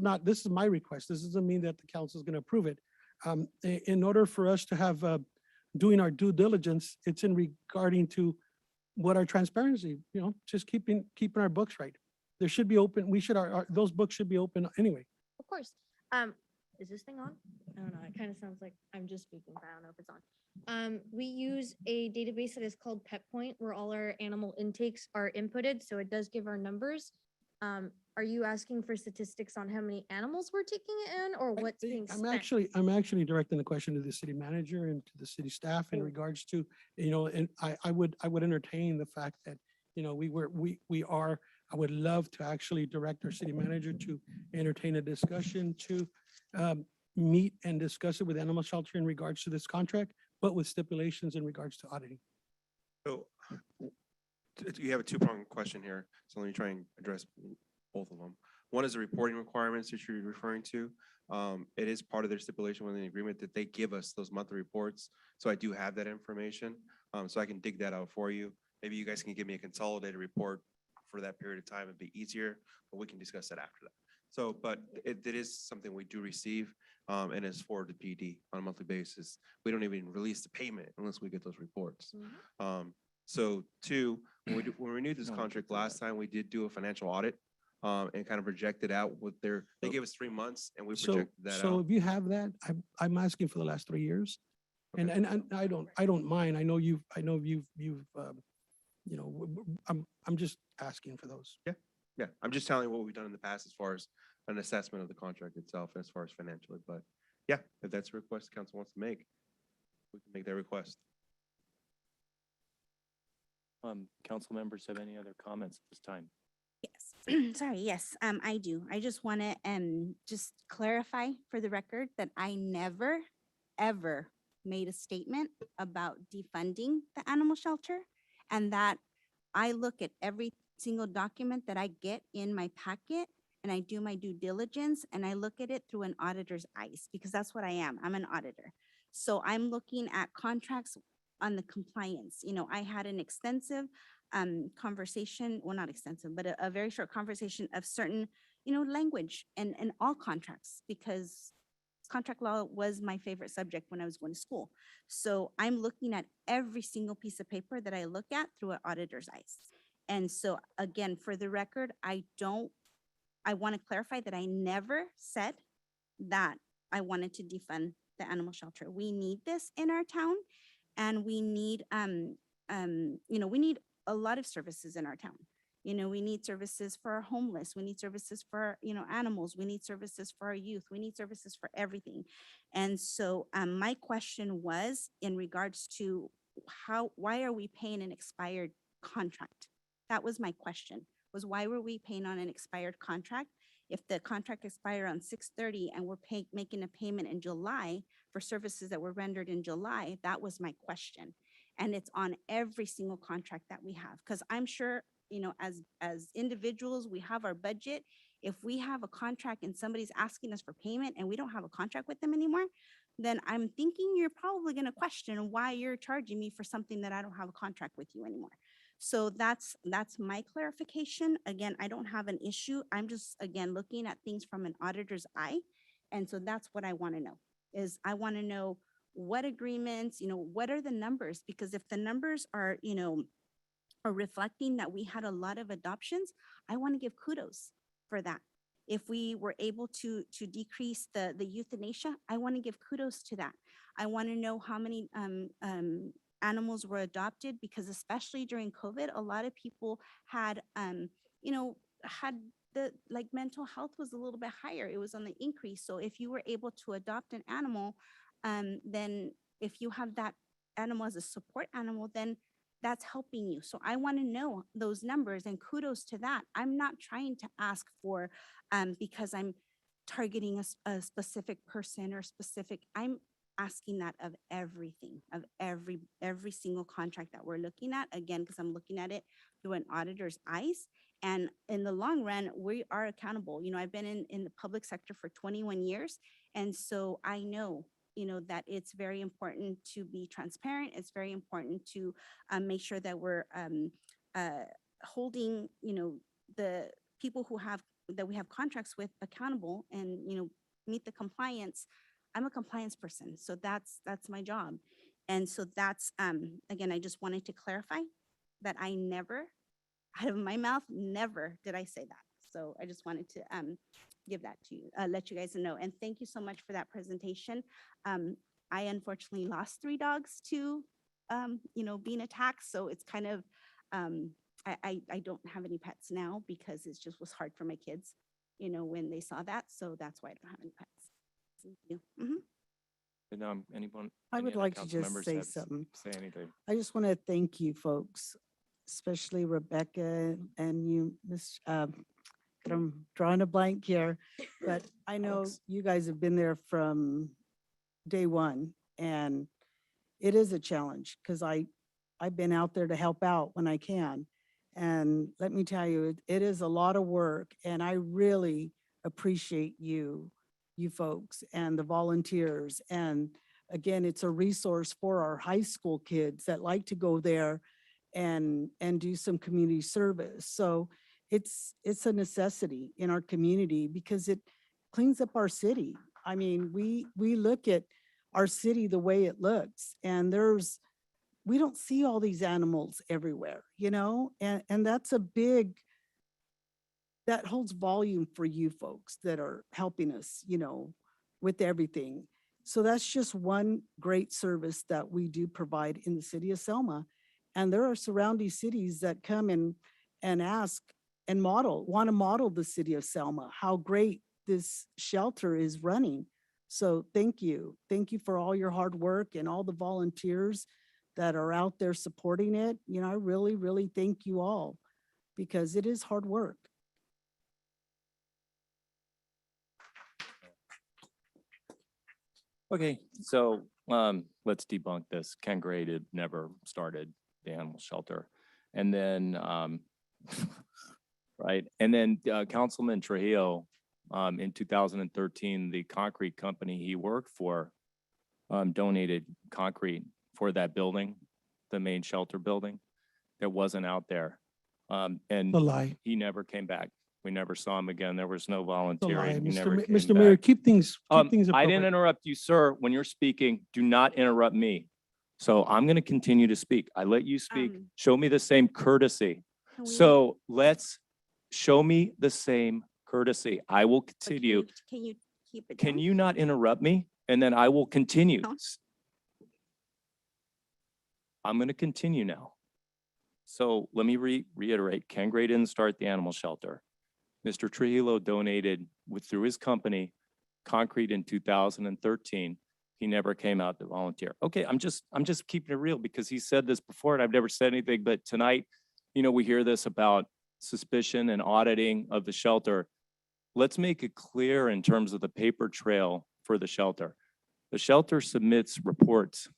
my request. This doesn't mean that the council is going to approve it. In order for us to have doing our due diligence, it's in regarding to what our transparency, just keeping our books right. There should be open. Those books should be open anyway.
Of course. Is this thing on? I don't know. It kind of sounds like I'm just speaking, but I don't know if it's on. We use a database that is called PetPoint, where all our animal intakes are inputted. So it does give our numbers. Our Are you asking for statistics on how many animals we're taking in or
I
what's being
think
spent?
I'm actually directing the question to the city manager and to the city staff in
Oh.
regards to, and I would entertain the fact that, I would love to actually direct our city manager to entertain a discussion to meet and discuss it with animal shelter in regards to this contract, but with stipulations in regards to auditing.
So you have a two-pronged question here, so let me try and address both of them. One is the reporting requirements that you're referring to. It is part of their stipulation within the agreement that they give us those monthly reports. So I do have that information, so I can dig that out for you. Maybe you guys can give me a consolidated report for that period of time. It'd be easier, but we can discuss that after that. So, but it is something we do receive, and it's for the PD on a monthly basis. We don't even release the payment unless we get those reports. So two, when we renewed this contract last time, we did do a financial audit, and kind of projected out what they gave us 3 months and we
So,
projected that
so
out.
if you have that, I'm asking for the last 3 years. And,
Okay.
and I don't mind. I know you've, I'm just asking for those.
Yeah, I'm just telling you what we've done in the past as far as an assessment of the contract itself, as far as financially, but yeah, if that's a request the council wants to make, we can make that request.
Council members have any other comments at this time?
Yes, sorry, yes, I do. I just want to just clarify for the record that I never, ever made a statement about defunding the animal shelter, and that I look at every single document that I get in my packet and I do my due diligence and I look at it through an auditor's eyes, because that's what I am. I'm an auditor. So I'm looking at contracts on the compliance. I had an extensive conversation, well, not extensive, but a very short conversation of certain, language and all contracts, because contract law was my favorite subject when I was going to school. So I'm looking at every single piece of paper that I look at through an auditor's eyes. And so again, for the record, I want to clarify that I never said that I wanted to defund the animal shelter. We need this in our town, and we need we need a lot of services in our town. We need services for our homeless. We need services for, animals. We need services for our youth. We need services for everything. And so my question was in regards to why are we paying an expired contract? That was my question, was why were we paying on an expired contract? If the contract expired on 6/30 and we're making a payment in July for services that were rendered in July, that was my question. And it's on every single contract that we have, because I'm sure, as individuals, we have our budget. If we have a contract and somebody's asking us for payment and we don't have a contract with them anymore, then I'm thinking you're probably going to question why you're charging me for something that I don't have a contract with you anymore. So that's my clarification. Again, I don't have an issue. I'm just, again, looking at things from an auditor's eye. And so that's what I want to know, is I want to know what agreements, what are the numbers? Because if the numbers are, are reflecting that we had a lot of adoptions, I want to give kudos for that. If we were able to decrease the euthanasia, I want to give kudos to that. I want to know how many animals were adopted, because especially during COVID, a lot of people had, had the mental health was a little bit higher. It was on the increase. So if you were able to adopt an animal, then if you have that animal as a support animal, then that's helping you. So I want to know those numbers, and kudos to that. I'm not trying to ask for, because I'm targeting a specific person or specific, I'm asking that of everything, of every single contract that we're looking at, again, because I'm looking at it through an auditor's eyes. And in the long run, we are accountable. I've been in the public sector for 21 years. And so I know, that it's very important to be transparent. It's very important to make sure that we're holding, the people that we have contracts with accountable, and, meet the compliance. I'm a compliance person, so that's my job. And so that's, again, I just wanted to clarify that I never, out of my mouth, never did I say that. So I just wanted to give that to you, let you guys know. And thank you so much for that presentation. I unfortunately lost 3 dogs to, being attacked. So it's kind of I don't have any pets now because it just was hard for my kids, you know, when they saw that. So that's why I don't have any pets. Thank you. Mhm.
And, anyone?
I
any
would
other
like to
council
just
members
say
have
something.
Say anything.
I just want to thank you folks, especially Rebecca and you, Miss, I'm drawing a blank here, but I know
Alex.
you guys have been there from day one, and it is a challenge because I've been out there to help out when I can. And let me tell you, it is a lot of work, and I really appreciate you folks and the volunteers. And again, it's a resource for our high school kids that like to go there and do some community service. So it's a necessity in our community because it cleans up our city. I mean, we look at our city the way it looks, and we don't see all these animals everywhere, you know, and that's that holds volume for you folks that are helping us, you know, with everything. So that's just one great service that we do provide in the city of Selma. And there are surrounding cities that come and ask and want to model the city of Selma, how great this shelter is running. So thank you. Thank you for all your hard work and all the volunteers that are out there supporting it. You know, I really, really thank you all because it is hard work.
Okay, so let's debunk this. Ken Gray did never started the animal shelter. And then, right, and then Councilman Trujillo, in 2013, the concrete company he worked for donated concrete for that building, the main shelter building that wasn't out there. And
A lie.
he never came back. We never saw him again. There was no
It's a lie,
volunteering. He
Mr.
never came
Mr. Mayor,
back.
keep things
I didn't
appropriate.
interrupt you, sir. When you're speaking, do not interrupt me. So I'm going to continue to speak. I let you speak. Show me the same courtesy.
Can we-
So let's show me the same courtesy. I will
but can
continue.
Can you keep it
Can
down?
you not interrupt me? And then I will continue.
Down?
I'm going to continue now. So let me reiterate, Ken Gray didn't start the animal shelter. Mr. Trujillo donated through his company concrete in 2013. He never came out to volunteer. Okay, I'm just keeping it real because he said this before and I've never said anything, but tonight, you know, we hear this about suspicion and auditing of the shelter. Let's make it clear in terms of the paper trail for the shelter. The shelter submits reports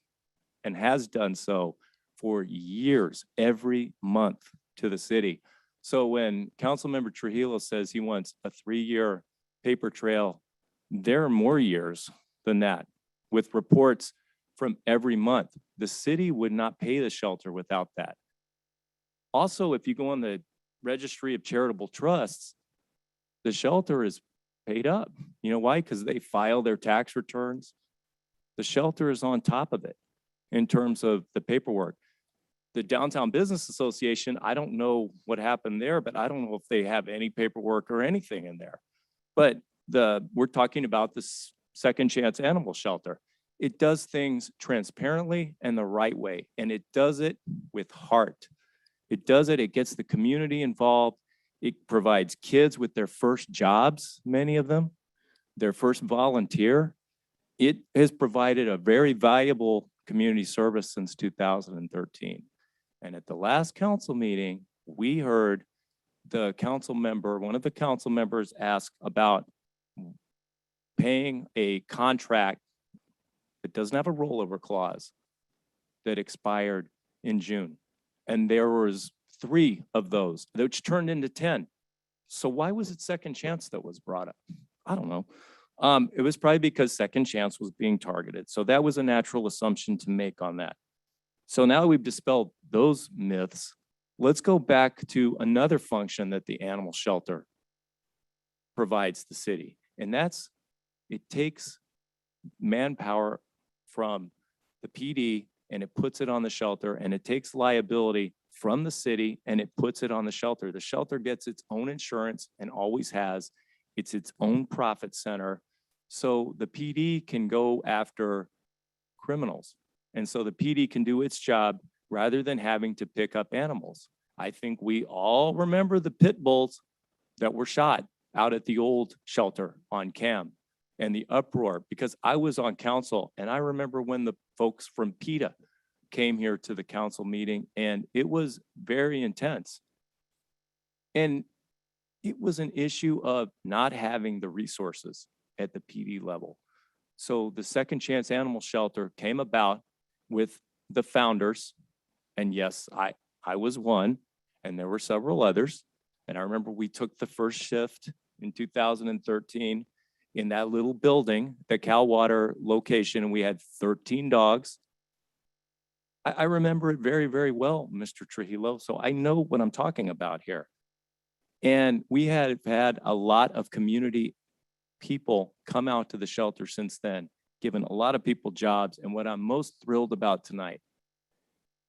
and has done so for years, every month to the city. So when Councilmember Trujillo says he wants a 3-year paper trail, there are more years than that with reports from every month. The city would not pay the shelter without that. Also, if you go on the Registry of Charitable Trusts, the shelter is paid up. You know why? Because they file their tax returns. The shelter is on top of it in terms of the paperwork. The Downtown Business Association, I don't know what happened there, but I don't know if they have any paperwork or anything in there. But we're talking about this Second Chance Animal Shelter. It does things transparently and the right way, and it does it with heart. It does it, it gets the community involved. It provides kids with their first jobs, many of them, their first volunteer. It has provided a very valuable community service since 2013. And at the last council meeting, we heard the council member, one of the council members ask about paying a contract that doesn't have a rollover clause that expired in June. And there was 3 of those, which turned into 10. So why was it Second Chance that was brought up? I don't know. It was probably because Second Chance was being targeted. So that was a natural assumption to make on that. So now that we've dispelled those myths, let's go back to another function that the animal shelter provides the city. And that's, it takes manpower from the PD and it puts it on the shelter, and it takes liability from the city and it puts it on the shelter. The shelter gets its own insurance and always has. It's its own profit center. So the PD can go after criminals. And so the PD can do its job rather than having to pick up animals. I think we all remember the pit bulls that were shot out at the old shelter on Cam and the uproar, because I was on council and I remember when the folks from PETA came here to the council meeting and it was very intense. And it was an issue of not having the resources at the PD level. So the Second Chance Animal Shelter came about with the founders. And yes, I was one, and there were several others. And I remember we took the first shift in 2013 in that little building, the Cal Water location, and we had 13 dogs. I remember it very, very well, Mr. Trujillo. So I know what I'm talking about here. And we have had a lot of community people come out to the shelter since then, given a lot of people jobs. And what I'm most thrilled about tonight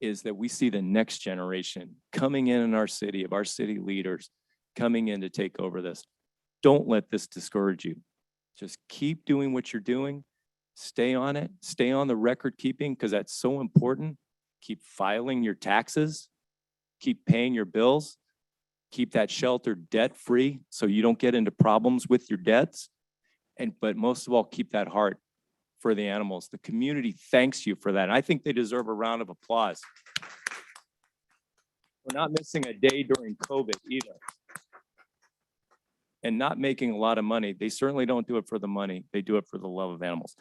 is that we see the next generation coming in our city, of our city leaders coming in to take over this. Don't let this discourage you. Just keep doing what you're doing. Stay on it. Stay on the record keeping, because that's so important. Keep filing your taxes. Keep paying your bills. Keep that shelter debt-free so you don't get into problems with your debts. But most of all, keep that heart for the animals. The community thanks you for that. And I think they deserve a round of applause. We're not missing a day during COVID either. And not making a lot of money. They certainly don't do it for the money. They do it for the love of animals.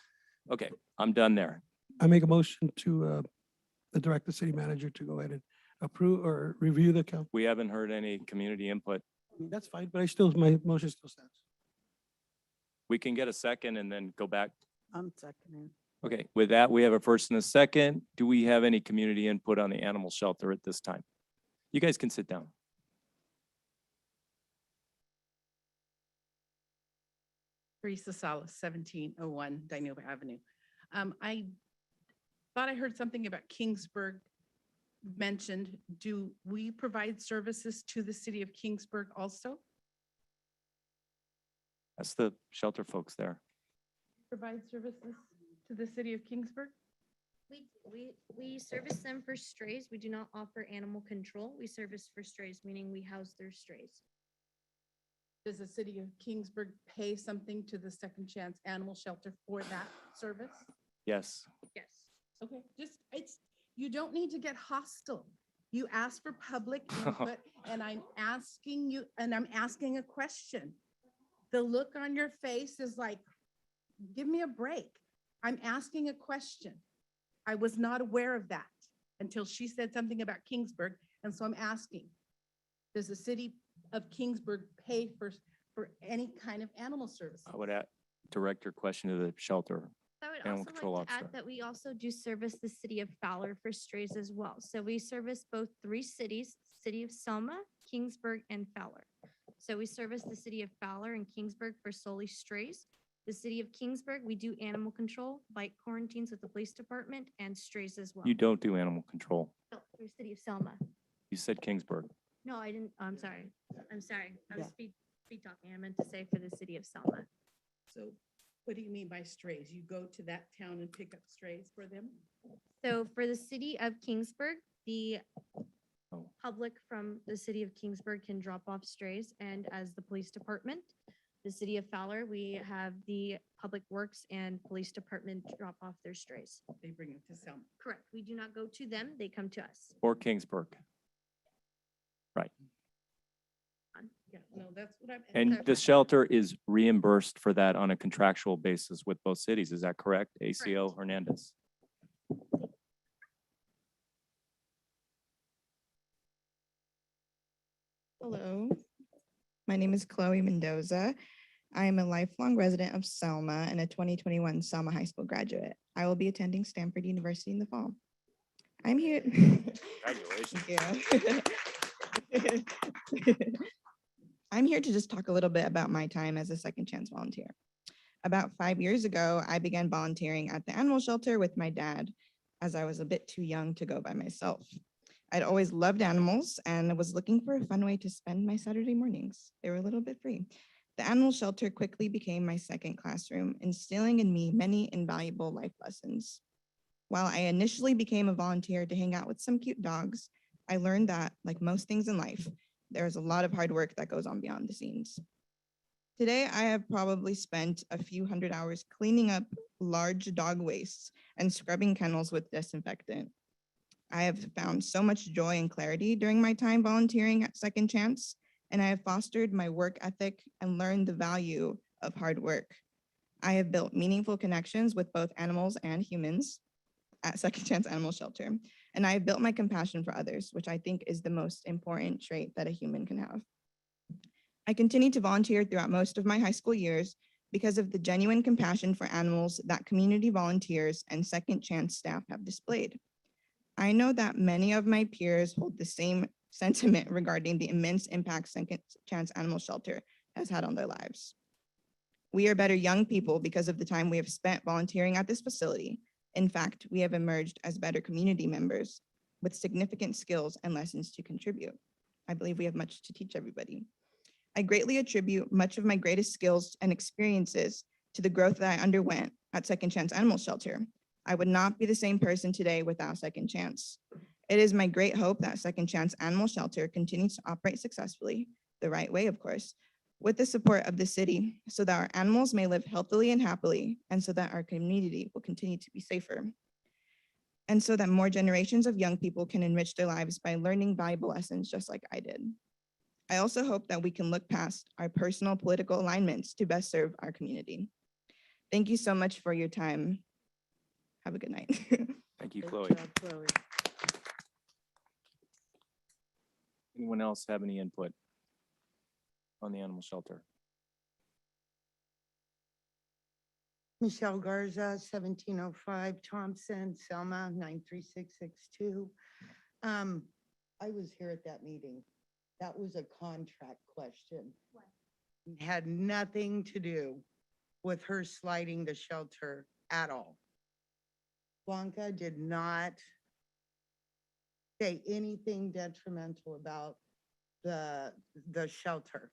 Okay, I'm done there.
I make a motion to direct the city manager to go ahead and approve or review the account.
We haven't heard any community input.
I mean, that's fine, but my motion still stands.
We can get a second and then go back.
I'm seconding.
Okay, with that, we have a first and a second. Do we have any community input on the animal shelter at this time? You guys can sit down.
Teresa Salas, 1701 Dinova Avenue. I thought I heard something about Kingsburg mentioned. Do we provide services to the city of Kingsburg also?
That's the shelter folks there.
Provide services to the city of Kingsburg?
We service them for strays. We do not offer animal control. We service for strays, meaning we house their strays.
Does the city of Kingsburg pay something to the Second Chance Animal Shelter for that service?
Yes.
Yes. Okay, you don't need to get hostile. You ask for public input and I'm asking a question. The look on your face is like, give me a break. I'm asking a question. I was not aware of that until she said something about Kingsburg. And so I'm asking, does the city of Kingsburg pay for any kind of animal service?
I would direct your question to the shelter.
I would
Animal
also
control
like to
officer.
add that we also do service the city of Fowler for strays as well. So we service both three cities, City of Selma, Kingsburg, and Fowler. So we service the city of Fowler and Kingsburg for solely strays. The city of Kingsburg, we do animal control, bite quarantines with the police department, and strays as well.
You don't do animal control.
No, through City of Selma.
You said Kingsburg.
No, I didn't. I'm sorry. I'm sorry. I was
Yeah.
speed talking. I meant to say for the city of Selma.
So what do you mean by strays? You go to that town and pick up strays for them?
So for the city of Kingsburg, the
Oh.
public from the city of Kingsburg can drop off strays, and as the police department, the city of Fowler, we have the public works and police department drop off their strays.
They bring it to Selma.
Correct. We do not go to them. They come to us.
Or Kingsburg. Right.
Yeah, no, that's what I'm.
And the shelter is reimbursed for that on a contractual basis with both cities. Is that correct? ACO Hernandez.
Hello, my name is Chloe Mendoza. I am a lifelong resident of Selma and a 2021 Selma High School graduate. I will be attending Stanford University in the fall. I'm here.
Congratulations.
Yeah. I'm here to just talk a little bit about my time as a second chance volunteer. About 5 years ago, I began volunteering at the animal shelter with my dad, as I was a bit too young to go by myself. I'd always loved animals and was looking for a fun way to spend my Saturday mornings. They were a little bit free. The animal shelter quickly became my second classroom, instilling in me many invaluable life lessons. While I initially became a volunteer to hang out with some cute dogs, I learned that, like most things in life, there is a lot of hard work that goes on beyond the scenes. Today, I have probably spent a few hundred hours cleaning up large dog wastes and scrubbing kennels with disinfectant. I have found so much joy and clarity during my time volunteering at Second Chance, and I have fostered my work ethic and learned the value of hard work. I have built meaningful connections with both animals and humans at Second Chance Animal Shelter, and I have built my compassion for others, which I think is the most important trait that a human can have. I continued to volunteer throughout most of my high school years because of the genuine compassion for animals that community volunteers and Second Chance staff have displayed. I know that many of my peers hold the same sentiment regarding the immense impact Second Chance Animal Shelter has had on their lives. We are better young people because of the time we have spent volunteering at this facility. In fact, we have emerged as better community members with significant skills and lessons to contribute. I believe we have much to teach everybody. I greatly attribute much of my greatest skills and experiences to the growth that I underwent at Second Chance Animal Shelter. I would not be the same person today without Second Chance. It is my great hope that Second Chance Animal Shelter continues to operate successfully, the right way, of course, with the support of the city so that our animals may live healthily and happily, and so that our community will continue to be safer. And so that more generations of young people can enrich their lives by learning valuable lessons just like I did. I also hope that we can look past our personal political alignments to best serve our community. Thank you so much for your time. Have a good night.
Thank you,
Great
Chloe.
job, Chloe.
Anyone else have any input on the animal shelter?
Michelle Garza, 1705 Thompson, Selma, 93662. I was here at that meeting. That was a contract question. It had nothing to do with her sliding the shelter at all. Blanca did not say anything detrimental about the shelter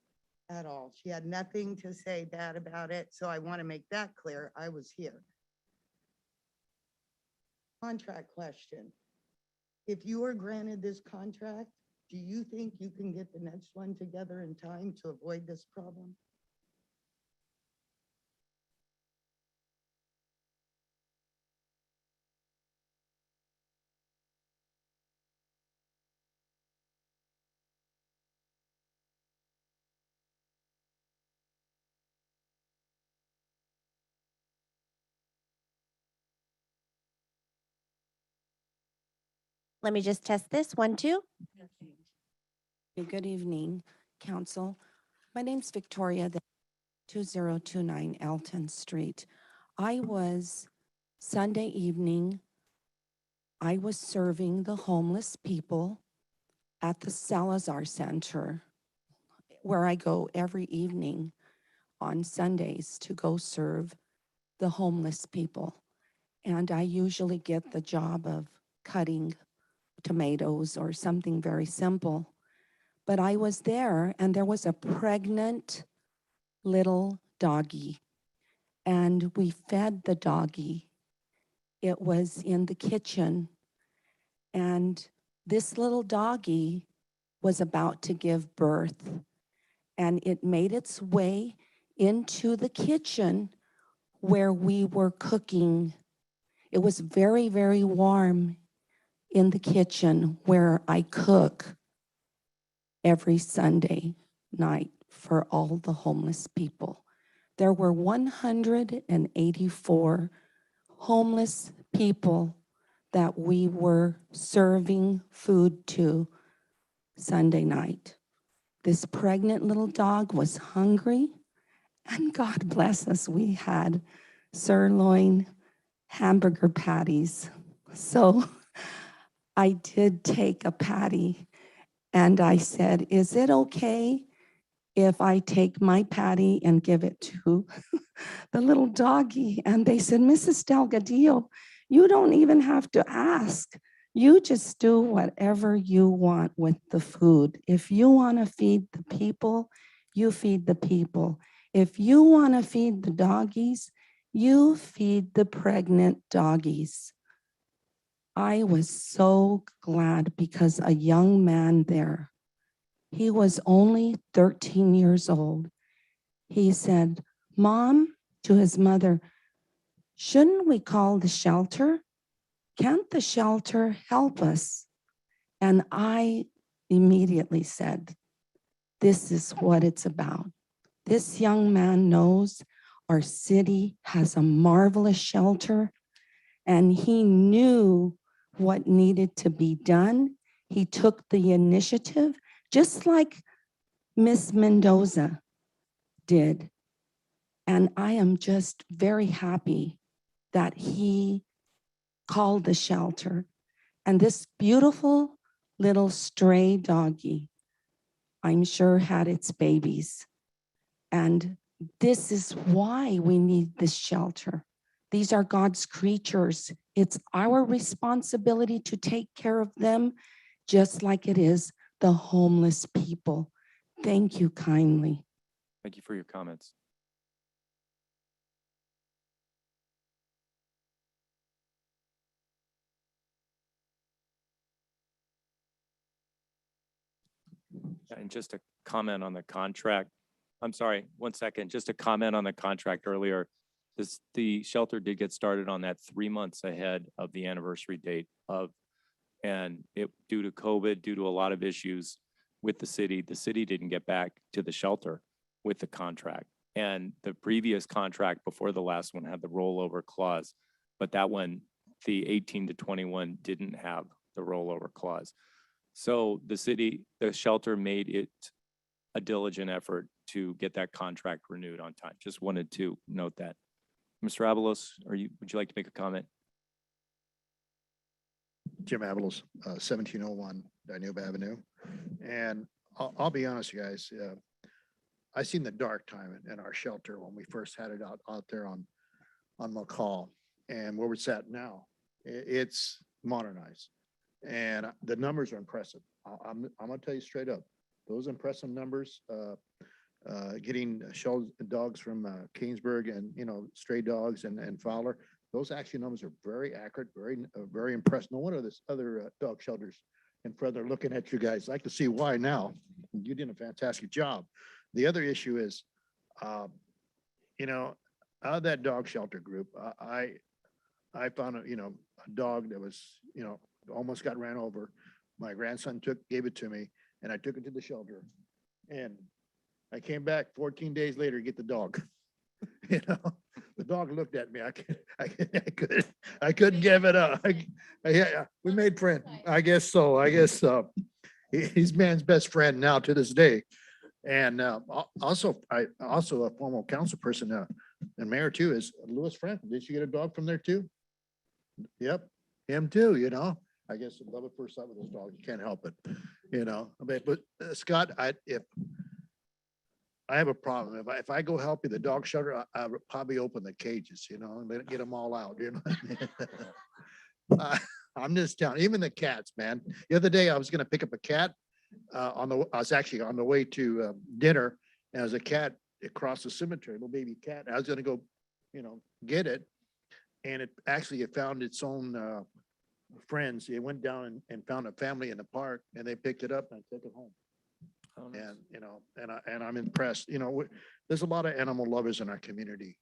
at all. She had nothing to say bad about it, so I want to make that clear. I was here. Contract question. If you are granted this contract, do you think you can get the next one together in time to avoid this problem?
Let me just test this. 1, 2.
Hey, good evening, council. My name's Victoria, 2029 Elton Street. Sunday evening, I was serving the homeless people at the Salazar Center, where I go every evening on Sundays to go serve the homeless people. And I usually get the job of cutting tomatoes or something very simple. But I was there and there was a pregnant little doggie, and we fed the doggie. It was in the kitchen, and this little doggie was about to give birth, and it made its way into the kitchen where we were cooking. It was very, very warm in the kitchen where I cook every Sunday night for all the homeless people. There were 184 homeless people that we were serving food to Sunday night. This pregnant little dog was hungry, and God bless us, we had sirloin hamburger patties. So I did take a patty and I said, is it okay if I take my patty and give it to the little doggie? And they said, Mrs. Delgadillo, you don't even have to ask. You just do whatever you want with the food. If you want to feed the people, you feed the people. If you want to feed the doggies, you feed the pregnant doggies. I was so glad because a young man there, he was only 13 years old. He said, Mom, to his mother, shouldn't we call the shelter? Can't the shelter help us? And I immediately said, this is what it's about. This young man knows our city has a marvelous shelter, and he knew what needed to be done. He took the initiative, just like Miss Mendoza did. And I am just very happy that he called the shelter. And this beautiful little stray doggy, I'm sure had its babies. And this is why we need this shelter. These are God's creatures. It's our responsibility to take care of them, just like it is the homeless people. Thank you kindly.
Thank you for your comments. And just a comment on the contract. I'm sorry, 1 second, just a comment on the contract earlier. The shelter did get started on that 3 months ahead of the anniversary date of, and it, due to COVID, due to a lot of issues with the city didn't get back to the shelter with the contract. And the previous contract before the last one had the rollover clause, but that one, the 18 to 21 didn't have the rollover clause. So the shelter made it a diligent effort to get that contract renewed on time. Just wanted to note that. Mr. Avalos, would you like to make a comment?
Jim Avalos, 1701 Danube Avenue. And I'll be honest, you guys, I seen the dark time in our shelter when we first had it out there on McCall, and where it's at now. It's modernized, and the numbers are impressive. I'm gonna tell you straight up, those impressive numbers. Getting shelter dogs from Kingsburg and stray dogs and Fowler. Those actually numbers are very accurate, very impressive. No wonder there's other dog shelters and further looking at you guys. I like to see why now. You did a fantastic job. The other issue is, out of that dog shelter group, I found a dog that was, almost got ran over. My grandson gave it to me, and I took it to the shelter, and I came back 14 days later to get the dog. The dog looked at me. I couldn't give it up. Yeah, we made friends. I guess so. He's man's best friend now to this day. And also a former council person and mayor too is Louis Franklin. Did you get a dog from there too? Yep, him too. I guess love at first sight with those dogs. You can't help it. But Scott, if I have a problem. If I go help you, the dog shelter, I would probably open the cages, and get them all out, I'm just telling, even the cats, man. The other day I was going to pick up a cat I was actually on the way to dinner, and there's a cat across the cemetery, little baby cat. I was going to go, get it. And it found its own friends. It went down and found a family in the park, and they picked it up and I took it home.
Oh, nice.
And I'm impressed. There's a lot of animal lovers in our community.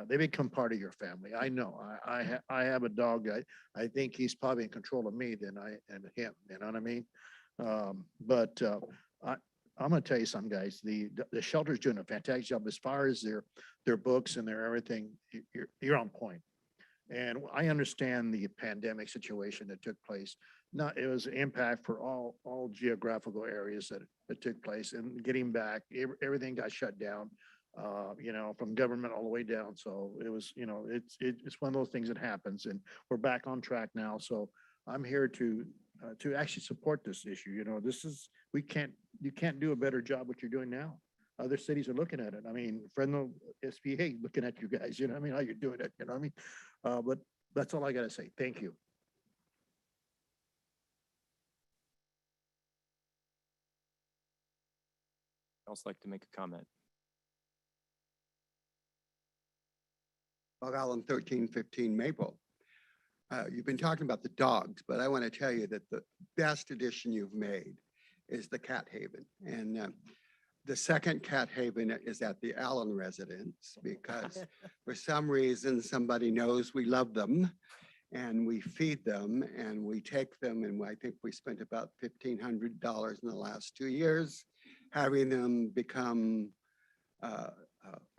They become part of your family. I know. I have a dog. I think he's probably in control of me than I am him. You know what I mean? I'm going to tell you something, guys. The shelter's doing a fantastic job as far as their books and their everything. You're on point. And I understand the pandemic situation that took place. It was an impact for all geographical areas that took place, and getting back, everything got shut down, from government all the way down. So it was, it's one of those things that happens, and we're back on track now. So I'm here to actually support this issue. You can't do a better job what you're doing now. Other cities are looking at it. I mean, Fresno SBA looking at you guys, how you're doing it, but that's all I got to say. Thank you.
Else like to make a comment?
Bug Island 1315 Maple. you've been talking about the dogs, but I want to tell you that the best addition you've made is the cat haven. And the second cat haven is at the Allen residence because for some reason, somebody knows we love them and we feed them and we take them. And I think we spent about $1,500 in the last 2 years having them become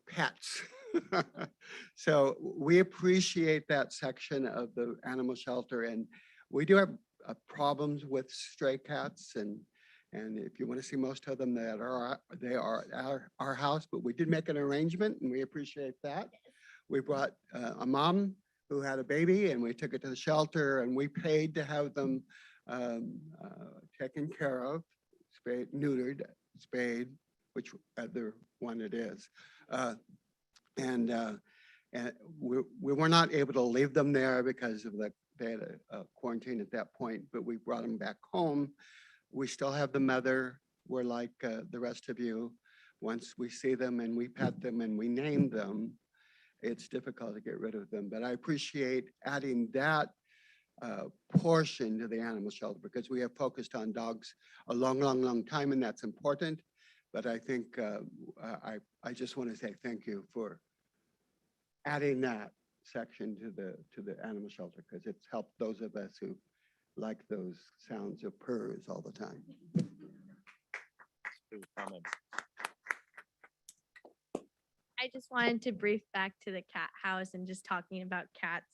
pets. So we appreciate that section of the animal shelter, and we do have problems with stray cats, and if you want to see most of them, they are at our house, but we did make an arrangement and we appreciate that. We brought a mom who had a baby and we took it to the shelter and we paid to have them taken care of, spayed, neutered, spayed, which other one it is. And we were not able to leave them there because of they had a quarantine at that point, but we brought them back home. We still have the mother. We're like the rest of you. Once we see them and we pet them and we name them, it's difficult to get rid of them. But I appreciate adding that portion to the animal shelter because we have focused on dogs a long time, and that's important. But I think I just want to say thank you for adding that section to the animal shelter because it's helped those of us who like those sounds of purrs all the time.
I just wanted to brief back to the cat house and just talking about cats.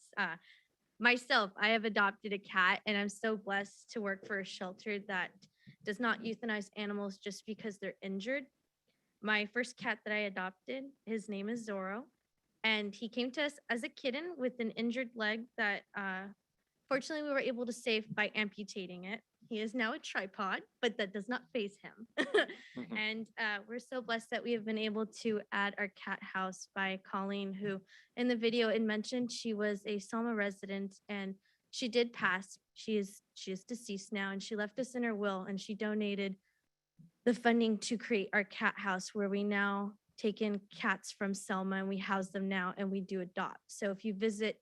Myself, I have adopted a cat and I'm so blessed to work for a shelter that does not euthanize animals just because they're injured. My first cat that I adopted, his name is Zorro, and he came to us as a kitten with an injured leg that fortunately we were able to save by amputating it. He is now a tripod, but that does not faze him. And we're so blessed that we have been able to add our cat house by Colleen, who in the video it mentioned she was a Selma resident and she did pass. She is deceased now, and she left us in her will, and she donated the funding to create our cat house where we now take in cats from Selma and we house them now and we do adopt. So if you visit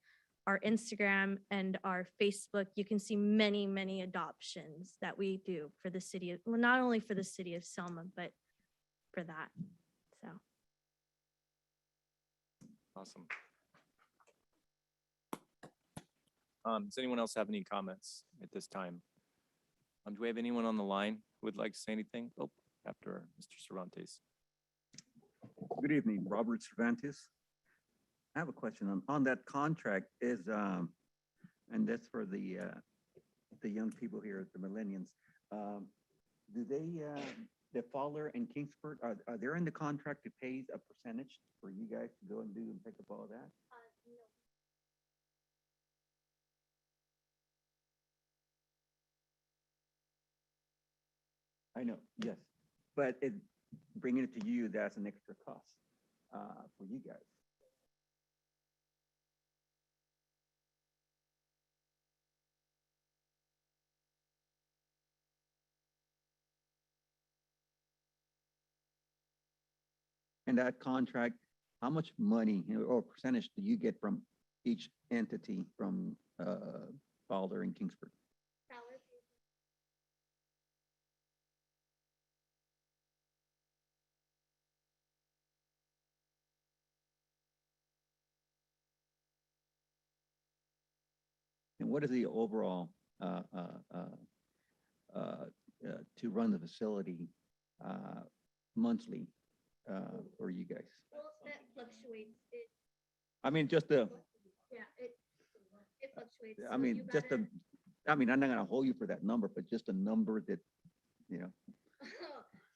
our Instagram and our Facebook, you can see many adoptions that we do for the city of, well, not only for the city of Selma, but for that. So.
Awesome. Does anyone else have any comments at this time? Do we have anyone on the line who would like to say anything? Oh, after Mr. Cervantes.
Good evening, Robert Cervantes. I have a question on that contract is, and that's for the young people here, the millennials. Do they, the Fowler and Kingsport, are they in the contract to pay a percentage for you guys to go and do and pick up all that? I know, yes, but bringing it to you, that's an extra cost for you guys. And that contract, how much money or percentage do you get from each entity from Fowler and Kingsford? And what is the overall to run the facility monthly for you guys?
Well, that fluctuates.
I mean, just the,
Yeah, it fluctuates.
I mean, just a, I mean, I'm not gonna hold you for that number, but just a number that, you know.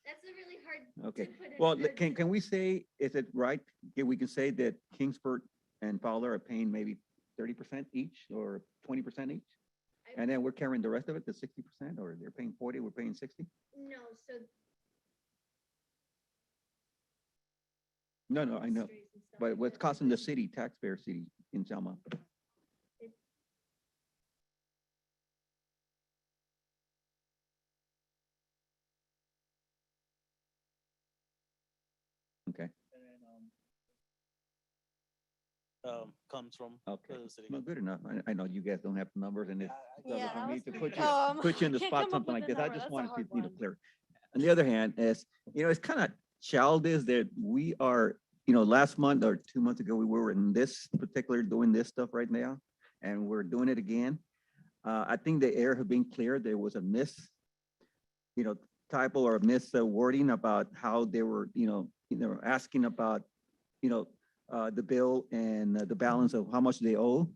That's a really hard.
Okay,
to put in
well,
words.
can we say, is it right? We can say that Kingsport and Fowler are paying maybe 30% each or 20% each? And then we're carrying the rest of it, the 60%, or they're paying 40, we're paying 60?
No, so
No, I know. But what's costing the city, taxpayer city in Selma? Okay.
comes from
Okay,
the city.
well, good enough. I know you guys don't have the numbers and it's
Yeah,
for
that
me
was
to
pretty
put you,
tough.
put you in the
Can't
spot,
come up
something
with
like
a
this. I
number.
just
That's a
wanted
hard
to,
one.
clear. On the other hand, as, it's kind of childish that we are, last month or 2 months ago, we were in this particular, doing this stuff right now, and we're doing it again. I think the air had been clear. There was a typo or miss wording about how they were, asking about, the bill and the balance of how much they owe.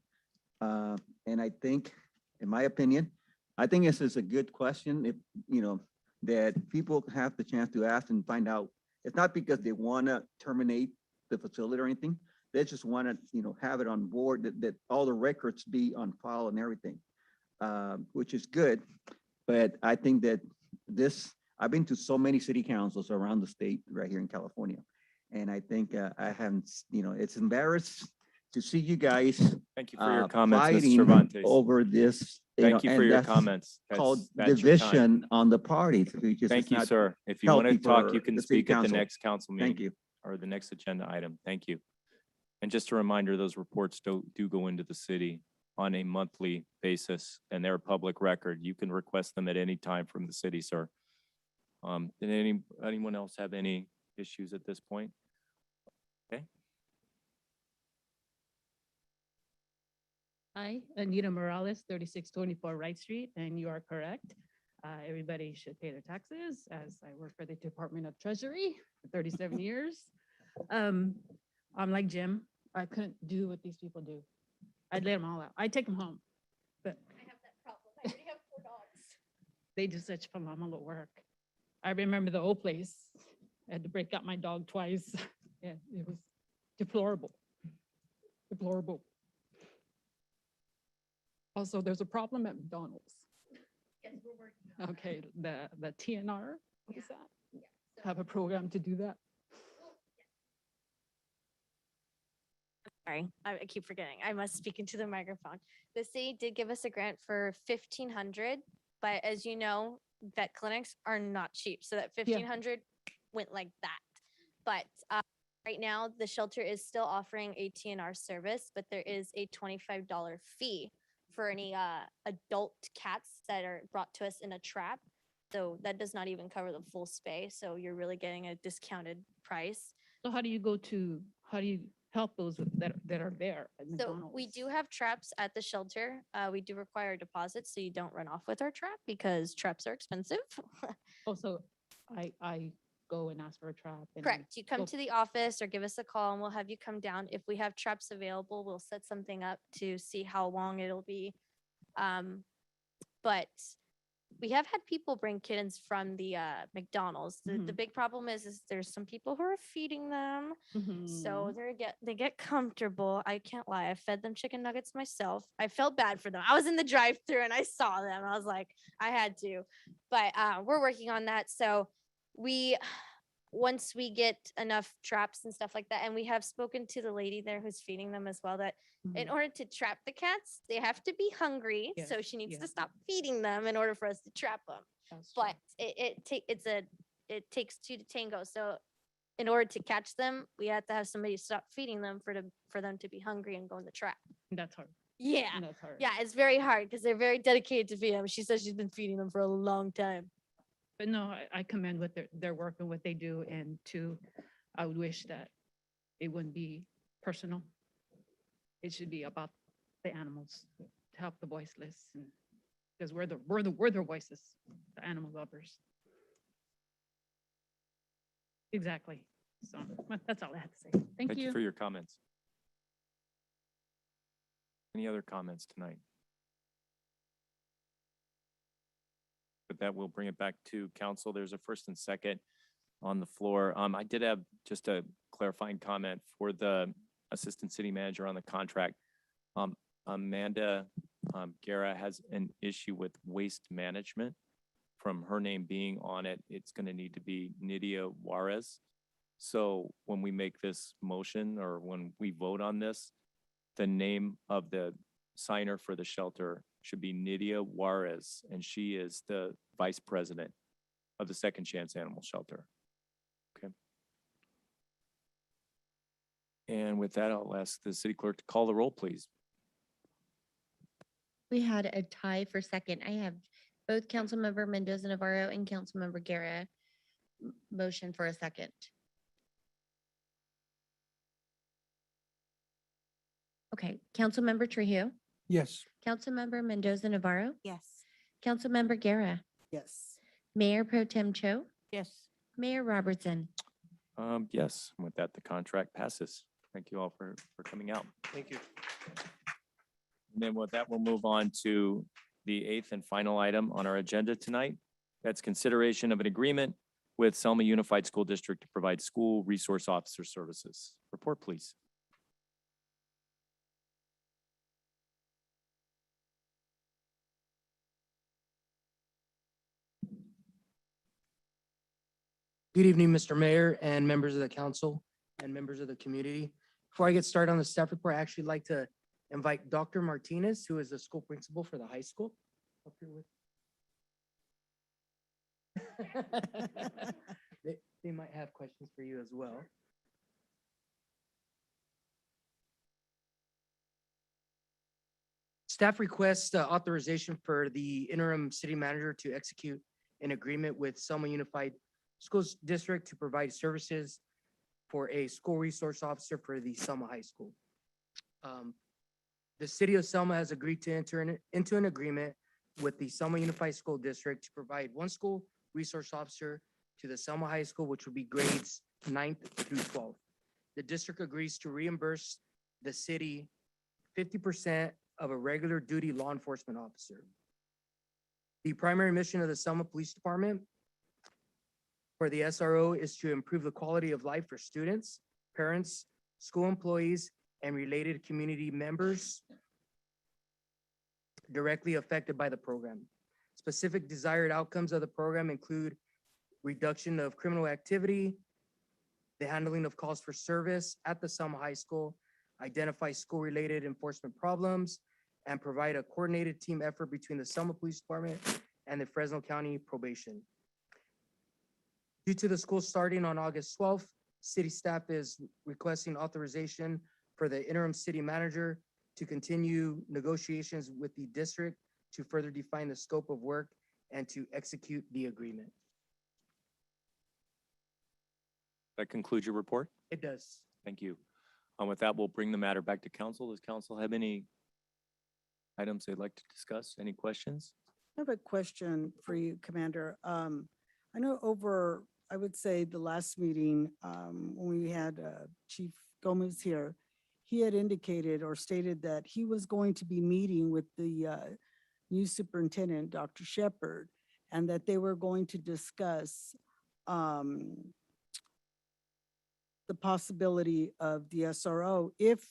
And I think, in my opinion, I think this is a good question. If, that people have the chance to ask and find out. It's not because they want to terminate the facility or anything. They just want to, have it on board that all the records be on file and everything, which is good. But I think that I've been to so many city councils around the state right here in California. And I think I haven't, it's embarrassed to see you guys
Thank you for your comments, Mr.
fighting
Cervantes.
over this.
Thank you for
and
your
that's
comments.
Called
That's your time.
division on the parties.
Thank you, sir. If you want to
healthy
talk,
for
you can
the city
speak at the
council.
next council meeting.
Thank you.
Or the next agenda item. Thank you. And just a reminder, those reports do go into the city on a monthly basis, and they're a public record. You can request them at any time from the city, sir. Did anyone else have any issues at this point? Okay.
Hi, Anita Morales, 3624 Wright Street, and you are correct. Everybody should pay their taxes, as I work for the Department of Treasury for 37 years. I'm like Jim, I couldn't do what these people do. I'd let them all out. I'd take them home, but
I have that problem. I already have 4 dogs.
they do such phenomenal work. I remember the old place. I had to break out my dog twice. Yeah, it was deplorable. Deplorable. Also, there's a problem at McDonald's.
Yes, we're working on that.
Okay, the TNR, what is that?
Yeah. So-
Have a program to do that?
Sorry, I keep forgetting. I must speak into the microphone. The city did give us a grant for 1,500, but as you know, vet clinics are not cheap. So that 1,500 went like that. But right now, the shelter is still offering a TNR service, but there is a $25 fee for any adult cats that are brought to us in a trap. So that does not even cover the full spay. So you're really getting a discounted price.
So how do you help those that are there at
So
McDonald's?
we do have traps at the shelter. We do require deposits so you don't run off with our trap because traps are expensive.
Also, I go and ask for a trap. And
Correct. You come
go-
to the office or give us a call and we'll have you come down. If we have traps available, we'll set something up to see how long it'll be. But we have had people bring kittens from the McDonald's. The
Mhm.
big problem is there's some people who are feeding them. So
Mhm.
they get comfortable. I can't lie. I fed them chicken nuggets myself. I felt bad for them. I was in the drive-thru and I saw them. I was like, I had to. But we're working on that. So once we get enough traps and stuff like that, and we have spoken to the lady there who's feeding them as well, that in order to trap the cats, they have to be hungry. So
Yes,
she needs
yeah.
to stop feeding them in order for us to trap them.
That's true.
But it takes 2 to tango. So in order to catch them, we have to have somebody stop feeding them for them to be hungry and go in the trap.
That's hard.
Yeah.
That's hard.
Yeah, it's very hard because they're very dedicated to feed them. She says she's been feeding them for a long time.
But no, I commend what their work and what they do. And I would wish that it wouldn't be personal. It should be about the animals to help the voiceless, and because we're the voices, the animal lovers. Exactly. So that's all I have to say. Thank you.
For your comments. Any other comments tonight? With that, we'll bring it back to council. There's a first and second on the floor. I did have just a clarifying comment for the assistant city manager on the contract. Amanda Guerra has an issue with waste management. From her name being on it, it's going to need to be Nydia Juarez. So when we make this motion or when we vote on this, the name of the signer for the shelter should be Nydia Juarez, and she is the vice president of the Second Chance Animal Shelter. Okay. And with that, I'll ask the city clerk to call the roll, please.
We had a tie for second. I have both Councilmember Mendoza Navarro and Councilmember Guerra motion for a second. Okay, Councilmember Trujillo,
Yes.
Councilmember Mendoza Navarro,
Yes.
Councilmember Guerra,
Yes.
Mayor Pro Tem Cho,
Yes.
Mayor Robertson.
Yes, with that, the contract passes. Thank you all for coming out.
Thank you.
And then with that, we'll move on to the eighth and final item on our agenda tonight. That's consideration of an agreement with Selma Unified School District to provide school resource officer services. Report, please.
Good evening, Mr. Mayor and members of the council and members of the community. Before I get started on the staff report, I actually like to invite Dr. Martinez, who is the school principal for the high school. Up here with- They might have questions for you as well. Staff requests authorization for the interim city manager to execute an agreement with Selma Unified Schools District to provide services for a school resource officer for the Selma High School. The city of Selma has agreed to enter into an agreement with the Selma Unified School District to provide one school resource officer to the Selma High School, which will be grades 9th through 12th. The district agrees to reimburse the city 50% of a regular duty law enforcement officer. The primary mission of the Selma Police Department for the SRO is to improve the quality of life for students, parents, school employees, and related community members directly affected by the program. Specific desired outcomes of the program include reduction of criminal activity, the handling of calls for service at the Selma High School, identify school-related enforcement problems, and provide a coordinated team effort between the Selma Police Department and the Fresno County Probation. Due to the school starting on August 12th, city staff is requesting authorization for the interim city manager to continue negotiations with the district to further define the scope of work and to execute the agreement.
That concludes your report?
It does.
Thank you. With that, we'll bring the matter back to council. Does council have any items they'd like to discuss? Any questions?
I have a question for you, Commander. I know over, I would say the last meeting, when we had Chief Gomez here, he had indicated or stated that he was going to be meeting with the new superintendent, Dr. Shepherd, and that they were going to discuss the possibility of the SRO if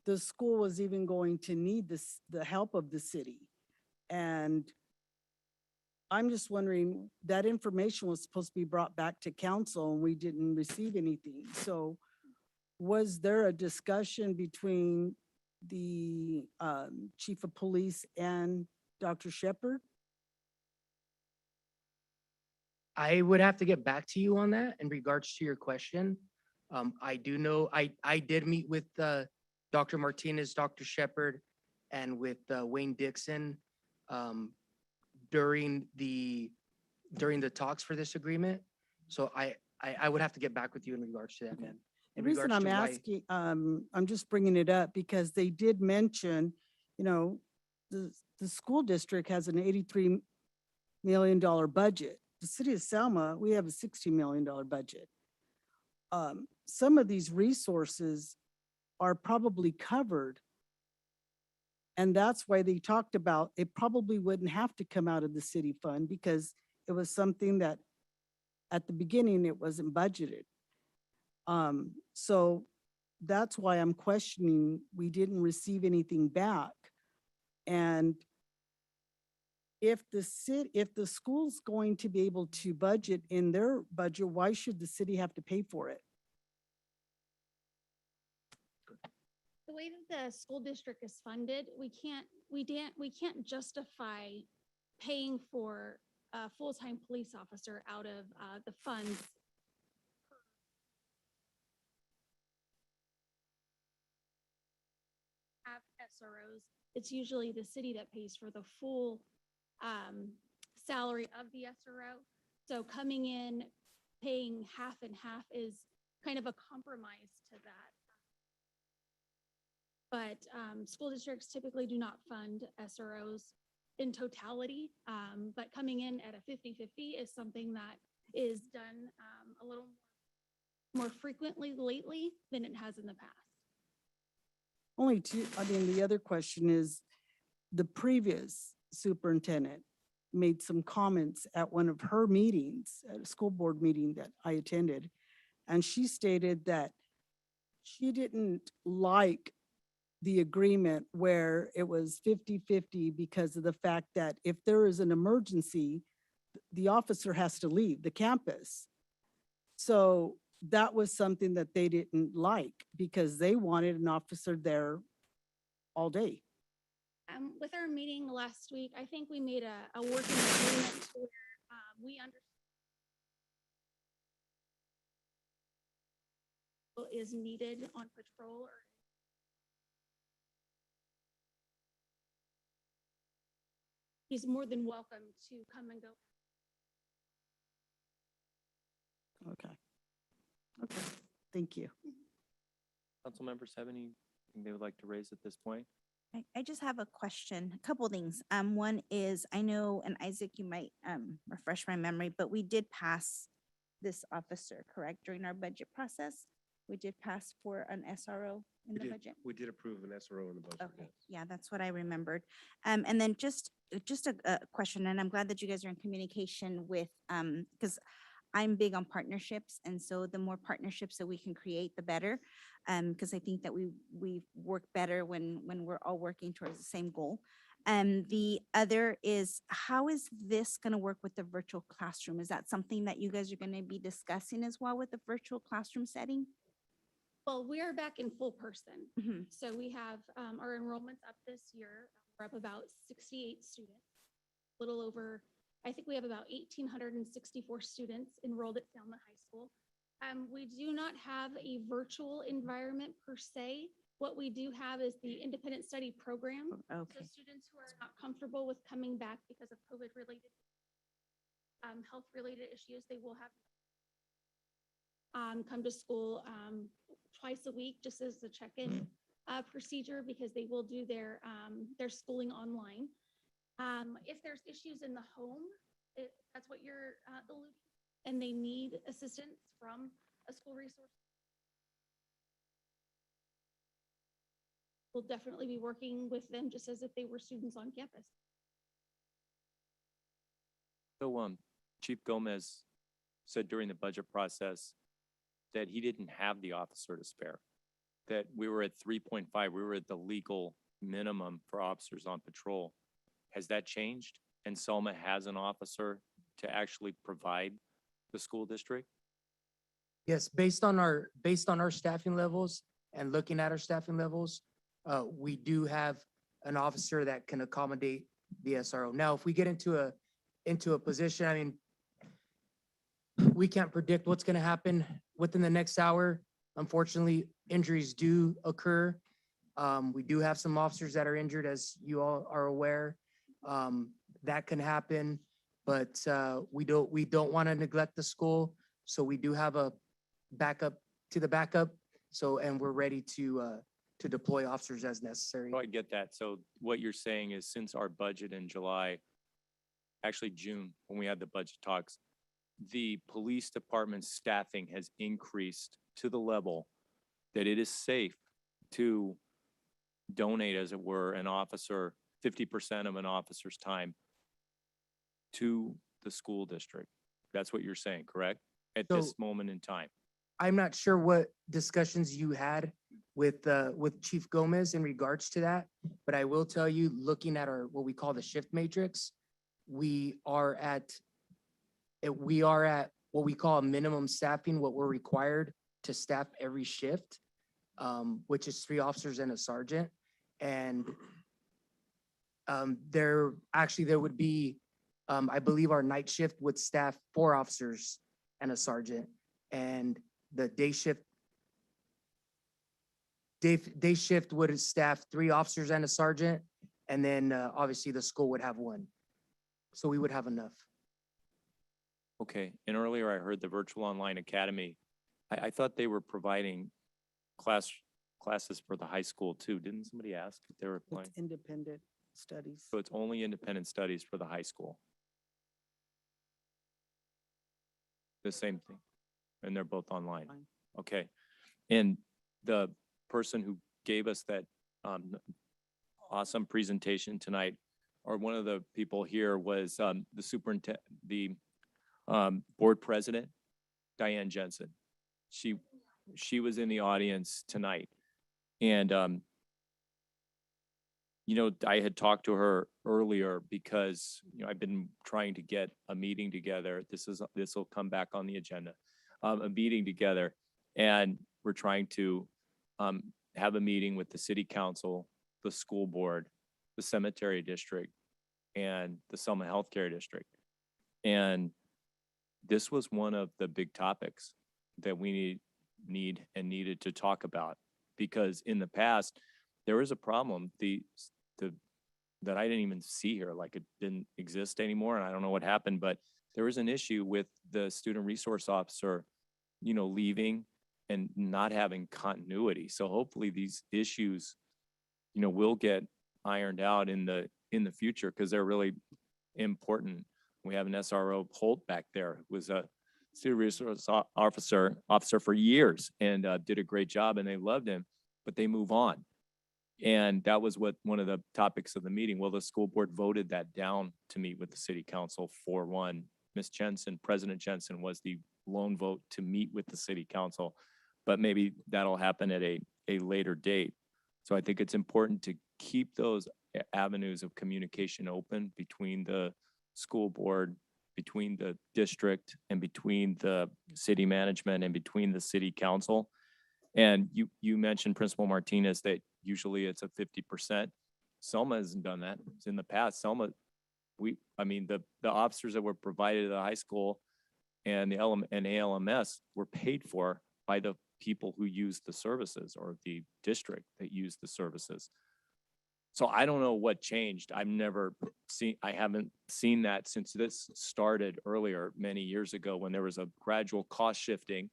the school was even going to need this, the help of the city. And I'm just wondering, that information was supposed to be brought back to council and we didn't receive anything. So was there a discussion between the chief of police and Dr. Shepherd?
I would have to get back to you on that in regards to your question. I do know, I did meet with Dr. Martinez, Dr. Shepherd, and with Wayne Dixon during the talks for this agreement. So I would have to get back with you in regards to that, man.
The
In
reason
regards
I'm
to why-
asking, I'm just bringing it up because they did mention, you know, the school district has an $83 million budget. The city of Selma, we have a $60 million budget. Some of these resources are probably covered. And that's why they talked about, it probably wouldn't have to come out of the city fund because it was something that at the beginning, it wasn't budgeted. So that's why I'm questioning, we didn't receive anything back. And if the school's going to be able to budget in their budget, why should the city have to pay for it?
The way that the school district is funded, we can't justify paying for a full-time police officer out of the funds. SROs, it's usually the city that pays for the full salary of the SRO. So coming in, paying half and half is kind of a compromise to that. But school districts typically do not fund SROs in totality, but coming in at a 50-50 is something that is done a little more frequently lately than it has in the past.
Only two, I mean, the other question is, the previous superintendent made some comments at one of her meetings, at a school board meeting that I attended. And she stated that she didn't like the agreement where it was 50-50 because of the fact that if there is an emergency, the officer has to leave the campus. So that was something that they didn't like because they wanted an officer there all day.
With our meeting last week, I think we made a working agreement where we understand what is needed on patrol or he's more than welcome to come and go.
Okay. Okay, thank you.
Council members have anything they would like to raise at this point?
I just have a question, a couple things. One is, I know, and Isaac, you might refresh my memory, but we did pass this officer, correct, during our budget process? We did pass for an SRO in the budget?
We did approve an SRO in the budget.
Okay, yeah, that's what I remembered. And then just a question, and I'm glad that you guys are in communication with, because I'm big on partnerships, and so the more partnerships that we can create, the better. Because I think that we work better when we're all working towards the same goal. The other is, how is this going to work with the virtual classroom? Is that something that you guys are going to be discussing as well with the virtual classroom setting?
Well, we are back in full person.
Mhm.
So we have our enrollments up this year. We're up about 68 students, a little over, I think we have about 1,864 students enrolled at Selma High School. We do not have a virtual environment per se. What we do have is the independent study program.
Okay.
So students who are not comfortable with coming back because of COVID-related, health-related issues, they will have come to school twice a week, just as a check-in procedure, because they will do their schooling online. If there's issues in the home, that's what you're alluding, and they need assistance from a school resource, we'll definitely be working with them just as if they were students on campus.
So, Chief Gomez said during the budget process that he didn't have the officer to spare, that we were at 3.5, we were at the legal minimum for officers on patrol. Has that changed? And Selma has an officer to actually provide the school district?
Yes, based on our staffing levels and looking at our staffing levels, we do have an officer that can accommodate the SRO. Now, if we get into a position, I mean, we can't predict what's going to happen within the next hour. Unfortunately, injuries do occur. We do have some officers that are injured, as you all are aware. That can happen, but we don't want to neglect the school. So we do have a backup to the backup. So, and we're ready to deploy officers as necessary.
Oh, I get that. So what you're saying is, since our budget in July, actually June, when we had the budget talks, the police department staffing has increased to the level that it is safe to donate, as it were, an officer, 50% of an officer's time to the school district. That's what you're saying, correct? At this moment in time.
I'm not sure what discussions you had with Chief Gomez in regards to that, but I will tell you, looking at our, what we call the shift matrix, we are at what we call a minimum staffing, what we're required to staff every shift, which is 3 officers and a sergeant. And there would be, I believe our night shift would staff 4 officers and a sergeant, and the day shift day shift would staff 3 officers and a sergeant, and then obviously the school would have 1. So we would have enough.
Okay, and earlier I heard the virtual online academy. I thought they were providing classes for the high school too. Didn't somebody ask if they were applying?
It's independent studies.
So it's only independent studies for the high school? The same thing, and they're both online?
Fine.
Okay, and the person who gave us that awesome presentation tonight, or one of the people here, was the superintendent, the board president, Diane Jensen. She was in the audience tonight. And, you know, I had talked to her earlier because, you know, I've been trying to get a meeting together. This will come back on the agenda, a meeting together. And we're trying to have a meeting with the city council, the school board, the cemetery district, and the Selma Healthcare District. And this was one of the big topics that we needed to talk about, because in the past there was a problem that I didn't even see here, like it didn't exist anymore, and I don't know what happened, but there was an issue with the student resource officer, you know, leaving and not having continuity. So hopefully these issues, you know, will get ironed out in the future, because they're really important. We have an SRO, Holt, back there, who was a student resource officer for years and did a great job, and they loved him, but they move on. And that was one of the topics of the meeting. Well, the school board voted that down to meet with the city council 4-1. Ms. Jensen, President Jensen, was the lone vote to meet with the city council, but maybe that'll happen at a later date. So I think it's important to keep those avenues of communication open between the school board, between the district, and between the city management, and between the city council. And you mentioned, Principal Martinez, that usually it's a 50%. Selma hasn't done that. In the past, Selma, the officers that were provided at the high school and the ALMS were paid for by the people who use the services, or the district that used the services. So I don't know what changed. I haven't seen that since this started earlier, many years ago, when there was a gradual cost shifting.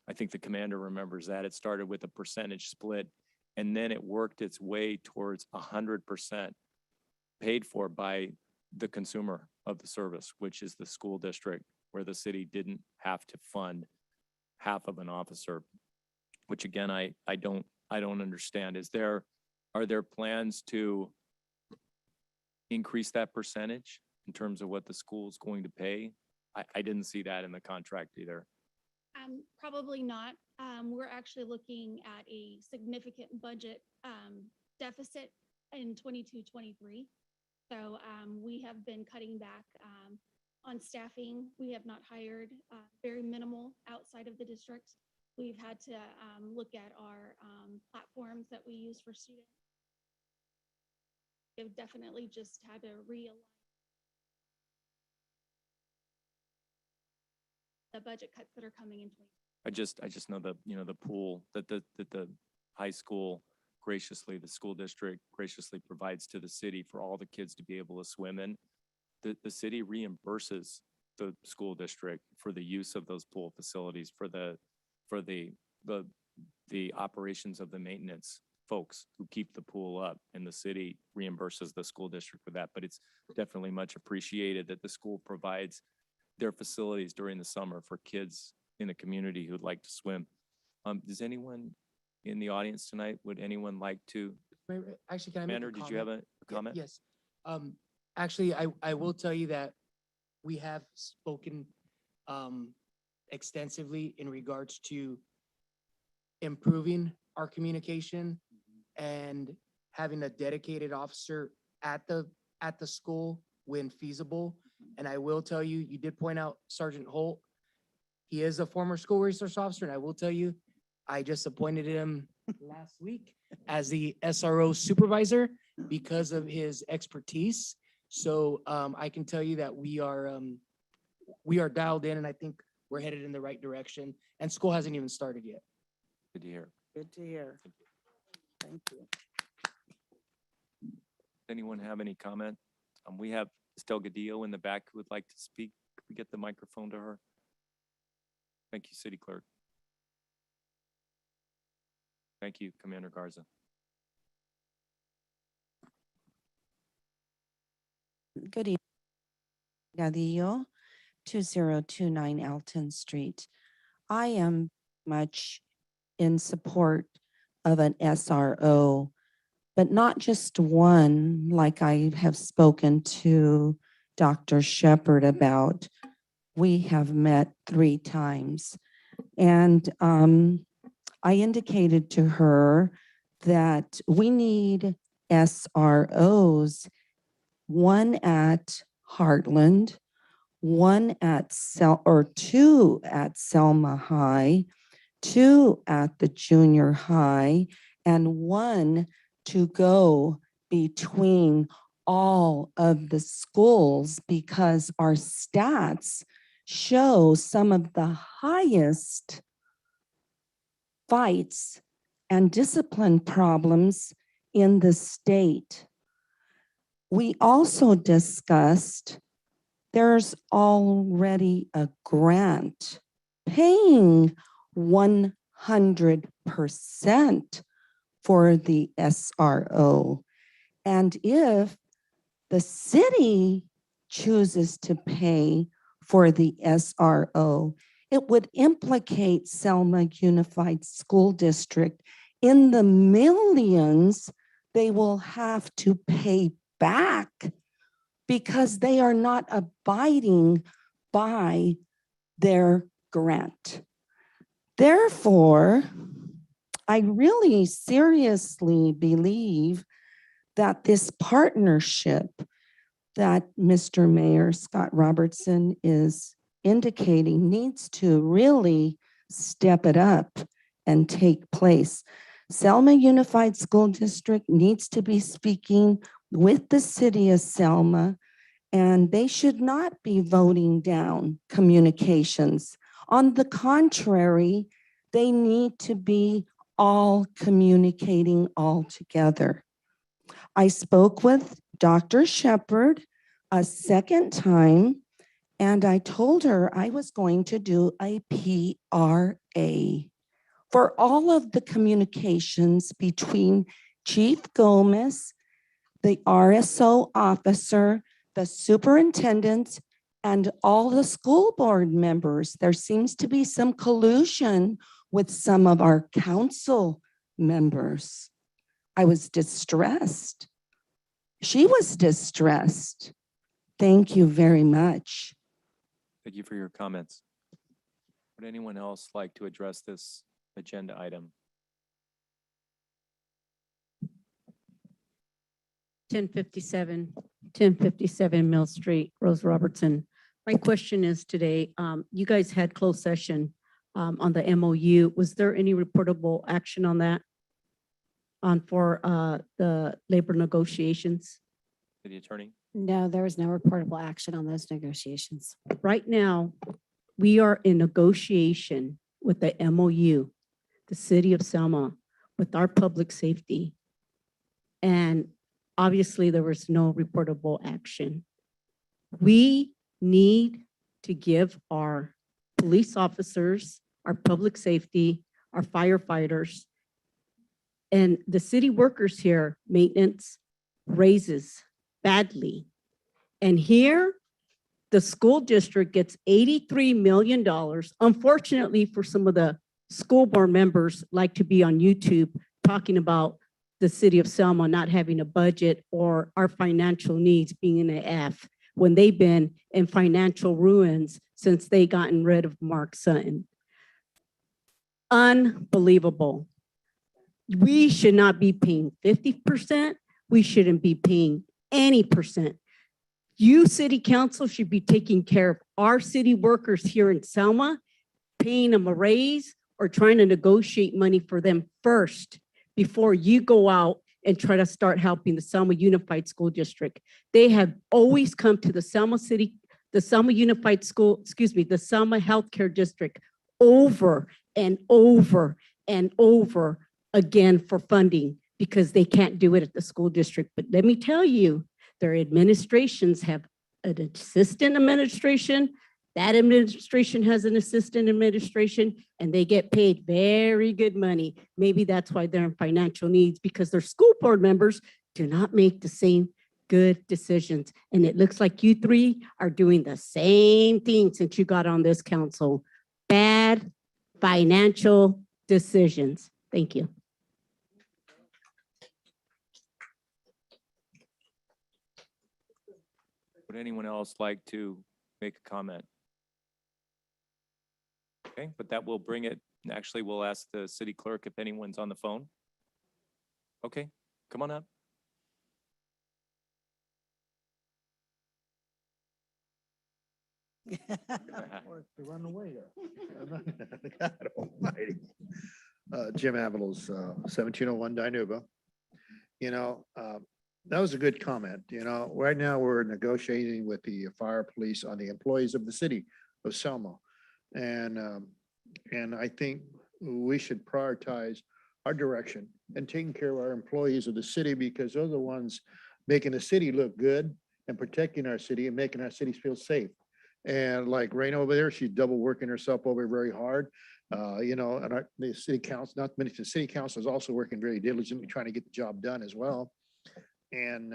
I think the commander remembers that. It started with a percentage split, and then it worked its way towards 100% paid for by the consumer of the service, which is the school district, where the city didn't have to fund half of an officer, which again, I don't understand. Are there plans to increase that percentage in terms of what the school is going to pay? I didn't see that in the contract either.
Probably not. We're actually looking at a significant budget deficit in 22-23. So we have been cutting back on staffing. We have not hired, very minimal outside of the district. We've had to look at our platforms that we use for students. We've definitely just had to realign the budget cuts that are coming in.
I just know the pool that the high school graciously, the school district graciously provides to the city for all the kids to be able to swim in. The city reimburses the school district for the use of those pool facilities, for the operations of the maintenance folks who keep the pool up, and the city reimburses the school district for that. But it's definitely much appreciated that the school provides their facilities during the summer for kids in the community who'd like to swim. Does anyone in the audience tonight, would anyone like to?
Actually, can I make a
Commander,
comment?
did you have a comment?
Yes. Actually, I will tell you that we have spoken extensively in regards to improving our communication and having a dedicated officer at the school when feasible. And I will tell you, you did point out Sergeant Holt. He is a former school resource officer, and I will tell you, I just appointed him last week as the SRO supervisor because of his expertise. So I can tell you that we are dialed in, and I think we're headed in the right direction. And school hasn't even started yet.
Good to hear.
Good to hear. Thank you.
Anyone have any comment? We have Estelle Gadillo in the back who would like to speak. Could we get the microphone to her? Thank you, City Clerk. Thank you, Commander Garza.
Good evening. Gadillo, 2029 Elton Street. I am much in support of an SRO, but not just one, like I have spoken to Dr. Shepherd about. We have met 3 times. And I indicated to her that we need SROs, one at Heartland, one at 2 at Selma High, 2 at the junior high, and 1 to go between all of the schools, because our stats show some of the highest fights and discipline problems in the state. We also discussed there's already a grant paying 100% for the SRO. And if the city chooses to pay for the SRO, it would implicate Selma Unified School District in the millions they will have to pay back because they are not abiding by their grant. Therefore, I really seriously believe that this partnership that Mr. Mayor Scott Robertson is indicating needs to really step it up and take place. Selma Unified School District needs to be speaking with the City of Selma, and they should not be voting down communications. On the contrary, they need to be all communicating all together. I spoke with Dr. Shepherd a second time, and I told her I was going to do a PRA for all of the communications between Chief Gomez, the RSO officer, the superintendent, and all the school board members. There seems to be some collusion with some of our council members. I was distressed. She was distressed. Thank you very much.
Thank you for your comments. Would anyone else like to address this agenda item?
1057 Mill Street, Rose Robertson. My question is today, you guys had closed session on the MOU. Was there any reportable action on that? For the labor negotiations?
City Attorney?
No, there was no reportable action on those negotiations.
Right now, we are in negotiation with the MOU, the City of Selma, with our public safety. And obviously, there was no reportable action. We need to give our police officers, our public safety, our firefighters, and the city workers here, maintenance, raises badly. And here, the school district gets $83 million. Unfortunately, for some of the school board members like to be on YouTube talking about the City of Selma not having a budget or our financial needs being in an F when they've been in financial ruins since they gotten rid of Mark Sutton. Unbelievable. We should not be paying 50%. We shouldn't be paying any percent. You, city council, should be taking care of our city workers here in Selma, paying them a raise or trying to negotiate money for them first before you go out and try to start helping the Selma Unified School District. They have always come to the Selma City, the Selma Unified School, the Selma Healthcare District over and over and over again for funding.
because they can't do it at the school district. But let me tell you, their administrations have an assistant administration. That administration has an assistant administration, and they get paid very good money. Maybe that's why they're in financial needs, because their school board members do not make the same good decisions. And it looks like you three are doing the same thing since you got on this council. Bad financial decisions. Thank you.
Would anyone else like to make a comment? Okay, but that will bring it, actually, we'll ask the city clerk if anyone's on the phone. Okay, come on up.
Run away there. God almighty. Jim Avalos, 1701 Dinuba. You know, that was a good comment. You know, right now we're negotiating with the fire police on the employees of the city of Selma. And I think we should prioritize our direction and taking care of our employees of the city, because they're the ones making the city look good and protecting our city and making our cities feel safe. And like Raina over there, she's double working herself over very hard. You know, and the city council, not to mention the city council, is also working very diligently trying to get the job done as well. And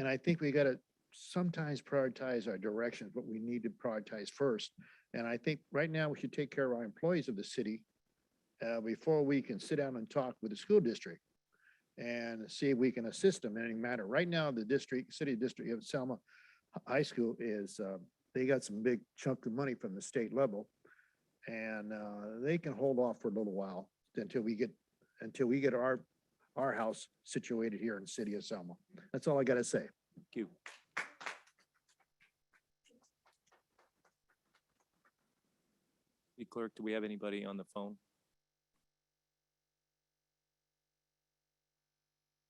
I think we got to sometimes prioritize our directions, but we need to prioritize first. And I think right now we should take care of our employees of the city before we can sit down and talk with the school district and see if we can assist them in any matter. Right now, the city district of Selma High School is, they got some big chunk of money from the state level, and they can hold off for a little while until we get our house situated here in the city of Selma. That's all I got to say.
Thank you. City clerk, do we have anybody on the phone?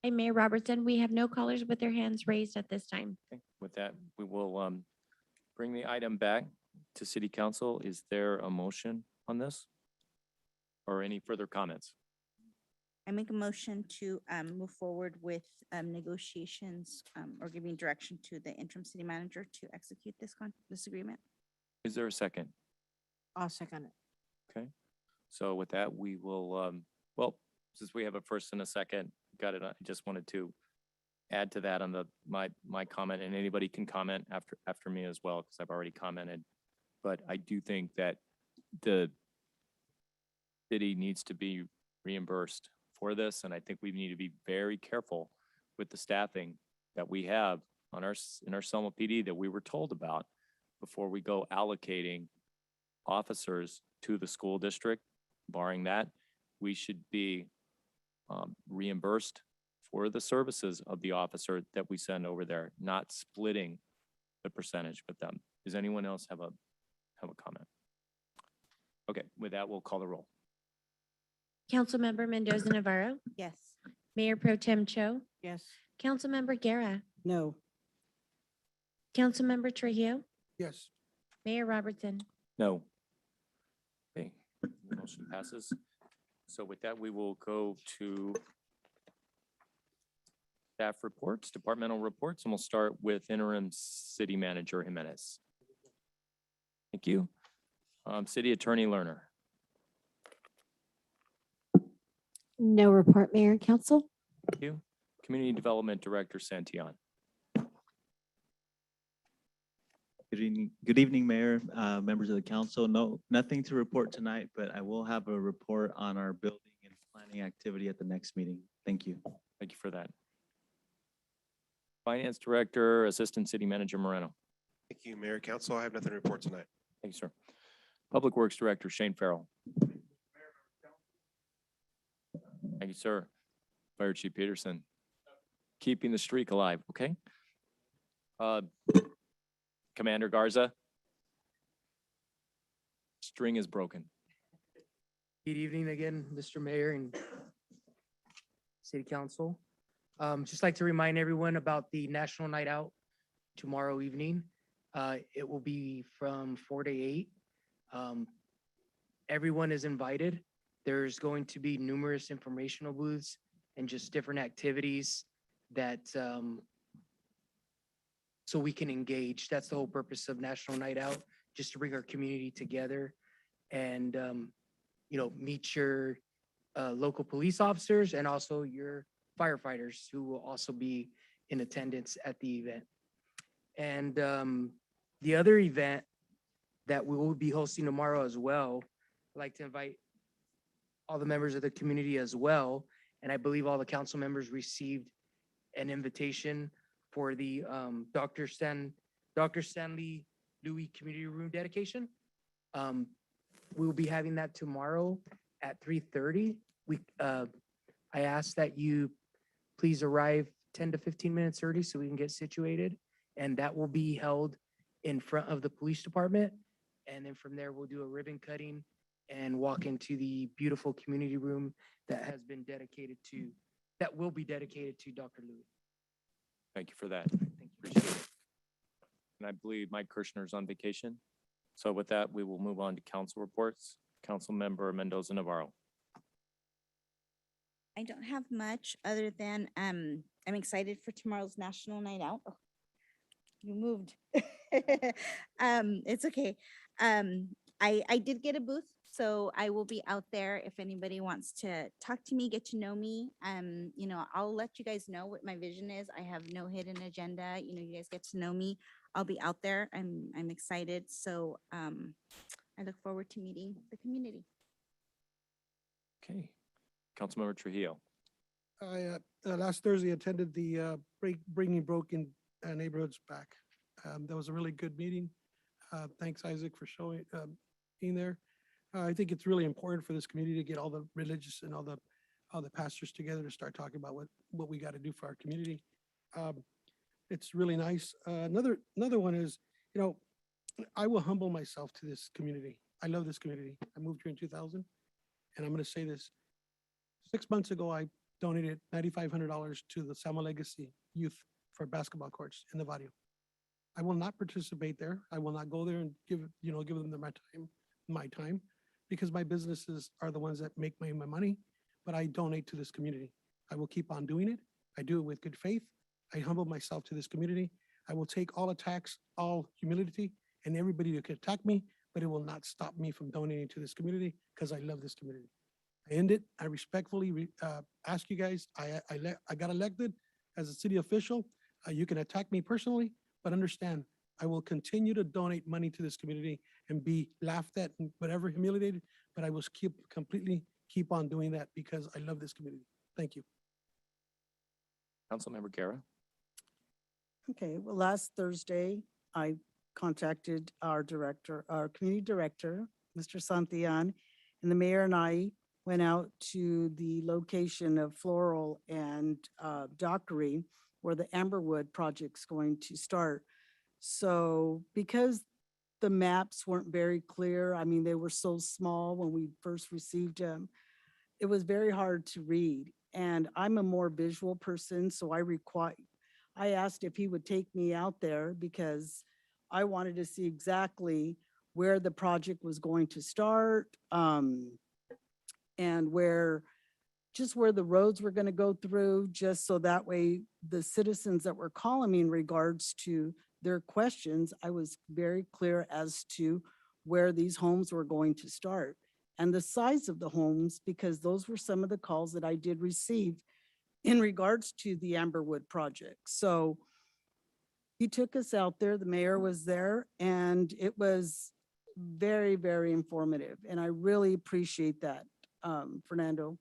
Hey, Mayor Robertson, we have no callers with their hands raised at this time.
Okay, with that, we will bring the item back to city council. Is there a motion on this? Or any further comments?
I make a motion to move forward with negotiations or giving direction to the interim city manager to execute this agreement.
Is there a second?
I'll second it.
Okay, so with that, we will, well, since we have a first and a second, got it, I just wanted to add to that on my comment, and anybody can comment after me as well, because I've already commented. But I do think that the city needs to be reimbursed for this, and I think we need to be very careful with the staffing that we have in our Selma PD that we were told about before we go allocating officers to the school district. Barring that, we should be reimbursed for the services of the officer that we send over there, not splitting the percentage with them. Does anyone else have a comment? Okay, with that, we'll call the roll.
Councilmember Mendoza Navarro,
Yes.
Mayor Pro Tem Cho,
Yes.
Councilmember Guerra,
No.
Councilmember Trujillo,
Yes.
Mayor Robertson.
No. Okay, motion passes. So with that, we will go to staff reports, departmental reports, and we'll start with interim city manager Jimenez. Thank you. City attorney Lerner.
No report, Mayor and Council.
Thank you. Community Development Director Santillan.
Good evening, Mayor, members of the council. No, nothing to report tonight, but I will have a report on our building and planning activity at the next meeting. Thank you.
Thank you for that. Finance Director, Assistant City Manager Moreno.
Thank you, Mayor, Council. I have nothing to report tonight.
Thank you, sir. Public Works Director Shane Farrell. Thank you, sir. Fire Chief Peterson. Keeping the streak alive, okay? Commander Garza. String is broken.
Good evening again, Mr. Mayor and City Council. Just like to remind everyone about the National Night Out tomorrow evening. It will be from 4 to 8. Everyone is invited. There's going to be numerous informational booths and just different activities that, so we can engage. That's the whole purpose of National Night Out, just to bring our community together and, meet your local police officers and also your firefighters who will also be in attendance at the event. And the other event that we will be hosting tomorrow as well, I'd like to invite all the members of the community as well. And I believe all the council members received an invitation for the Dr. Stanley Louis Community Room dedication. We'll be having that tomorrow at 3:30. I ask that you please arrive 10 to 15 minutes early so we can get situated. And that will be held in front of the police department. And then from there, we'll do a ribbon cutting and walk into the beautiful community room that will be dedicated to Dr. Louis.
Thank you for that. Appreciate it. And I believe Mike Kirshner's on vacation. So with that, we will move on to council reports. Councilmember Mendoza Navarro.
I don't have much other than I'm excited for tomorrow's National Night Out. Oh, you moved. It's okay. I did get a booth, so I will be out there if anybody wants to talk to me, get to know me. I'll let you guys know what my vision is. I have no hidden agenda. You guys get to know me. I'll be out there. I'm excited. So I look forward to meeting the community.
Okay. Councilmember Trujillo.
I last Thursday attended the Bringing Broken Neighborhoods Back. That was a really good meeting. Thanks, Isaac, for being there. I think it's really important for this community to get all the religious and all the pastors together to start talking about what we got to do for our community. It's really nice. Another one is, I will humble myself to this community. I love this community. I moved here in 2000, and I'm going to say this. 6 months ago, I donated $9,500 to the Selma Legacy Youth for basketball courts in the barrio. I will not participate there. I will not go there and give them my time, because my businesses are the ones that make my money, but I donate to this community. I will keep on doing it. I do it with good faith. I humble myself to this community. I will take all attacks, all humility, and everybody that could attack me, but it will not stop me from donating to this community because I love this community. I end it. I respectfully ask you guys, I got elected as a city official. You can attack me personally, but understand, I will continue to donate money to this community and be laughed at and whatever, humiliated, but I will keep on doing that because I love this community. Thank you.
Councilmember Guerra.
Okay, well, last Thursday, I contacted our community director, Mr. Santillan, and the mayor and I went out to the location of Floral and Dockery, where the Amberwood project's going to start. So because the maps weren't very clear, I mean, they were so small when we first received them, it was very hard to read. And I'm a more visual person, so I asked if he would take me out there because I wanted to see exactly where the project was going to start, and where the roads were going to go through, just so that way the citizens that were calling me in regards to their questions, I was very clear as to where these homes were going to start and the size of the homes, because those were some of the calls that I did receive in regards to the Amberwood project. So he took us out there, the mayor was there, and it was very, very informative. And I really appreciate that, Fernando,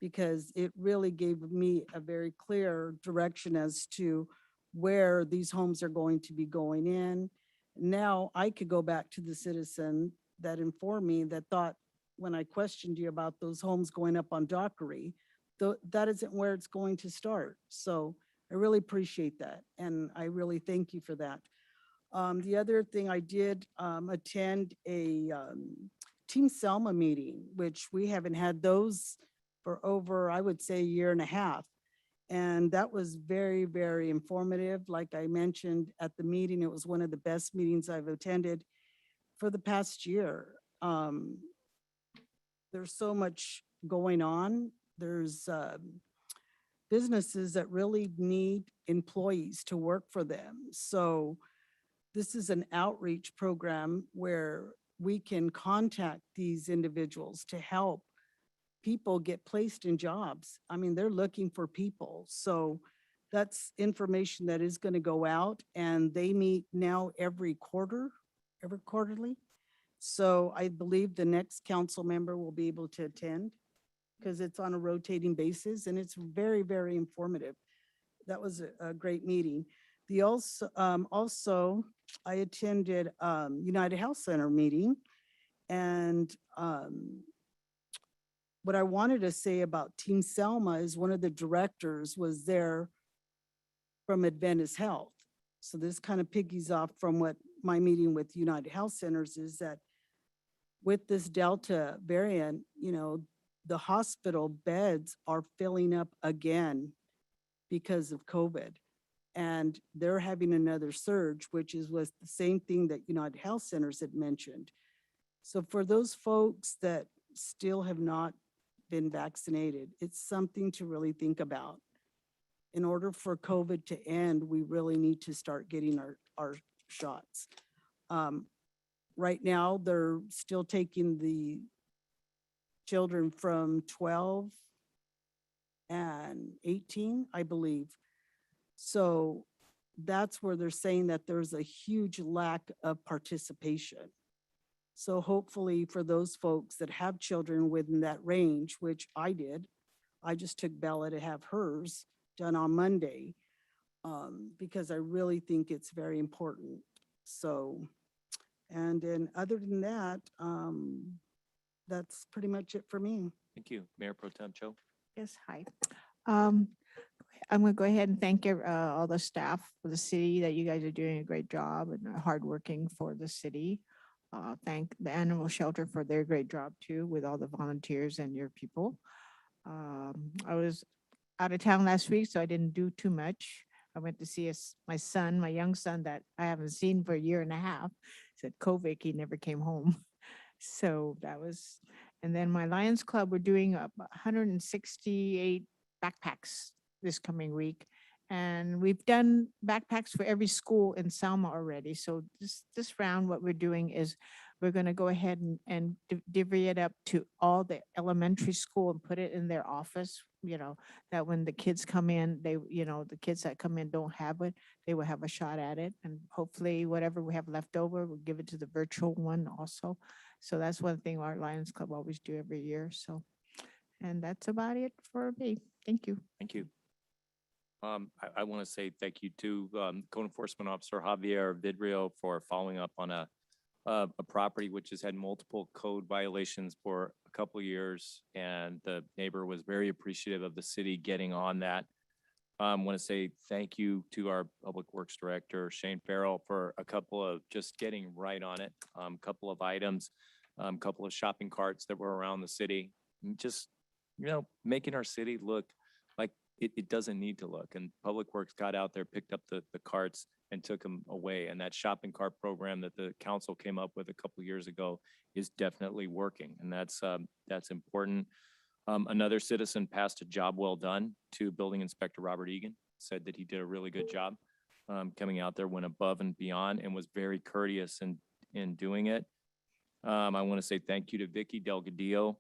because it really gave me a very clear direction as to where these homes are going to be going in. Now I could go back to the citizen that informed me, that thought when I questioned you about those homes going up on Dockery, that isn't where it's going to start. So I really appreciate that. And I really thank you for that. The other thing, I did attend a Team Selma meeting, which we haven't had those for over, I would say, a year and a half. And that was very, very informative. Like I mentioned at the meeting, it was one of the best meetings I've attended for the past year. There's so much going on. There's businesses that really need employees to work for them. So this is an outreach program where we can contact these individuals to help people get placed in jobs. I mean, they're looking for people. So that's information that is going to go out, and they meet now every quarterly. So I believe the next council member will be able to attend because it's on a rotating basis and it's very, very informative. That was a great meeting. Also, I attended United Health Center meeting, and what I wanted to say about Team Selma is one of the directors was there from Adventist Health. So this kind of piggies off from what my meeting with United Health Centers is, that with this Delta variant, the hospital beds are filling up again because of COVID. And they're having another surge, which was the same thing that United Health Centers had mentioned. So for those folks that still have not been vaccinated, it's something to really think about. In order for COVID to end, we really need to start getting our shots. Right now, they're still taking the children from 12 and 18, I believe. So that's where they're saying that there's a huge lack of participation. So hopefully for those folks that have children within that range, which I did, I just took Bella to have hers done on Monday because I really think it's very important. So, and then other than that, that's pretty much it for me.
Thank you. Mayor Pro Tem Cho.
Yes, hi. I'm gonna go ahead and thank all the staff for the city that you guys are doing a great job and hardworking for the city. Thank the animal shelter for their great job too, with all the volunteers and your people. I was out of town last week, so I didn't do too much. I went to see my son, my young son that I haven't seen for a year and a half. Said COVID, he never came home. So that was, and then my Lions Club, we're doing 168 backpacks this coming week. And we've done backpacks for every school in Selma already. So this round, what we're doing is we're going to go ahead and divvy it up to all the elementary school and put it in their office, that when the kids come in, the kids that come in don't have it, they will have a shot at it. And hopefully whatever we have left over, we'll give it to the virtual one also. So that's one thing our Lions Club always do every year. So, and that's about it for me. Thank you.
Thank you. I want to say thank you to Code Enforcement Officer Javier Vidrio for following up on a property which has had multiple code violations for a couple of years, and the neighbor was very appreciative of the city getting on that. I want to say thank you to our Public Works Director, Shane Farrell, for a couple of just getting right on it. Couple of items, couple of shopping carts that were around the city, and just, making our city look like it doesn't need to look. And Public Works got out there, picked up the carts and took them away. And that shopping cart program that the council came up with a couple of years ago is definitely working. And that's important. Another citizen passed a job well done to Building Inspector Robert Egan, said that he did a really good job coming out there, went above and beyond, and was very courteous in doing it. I want to say thank you to Vicky Delgadillo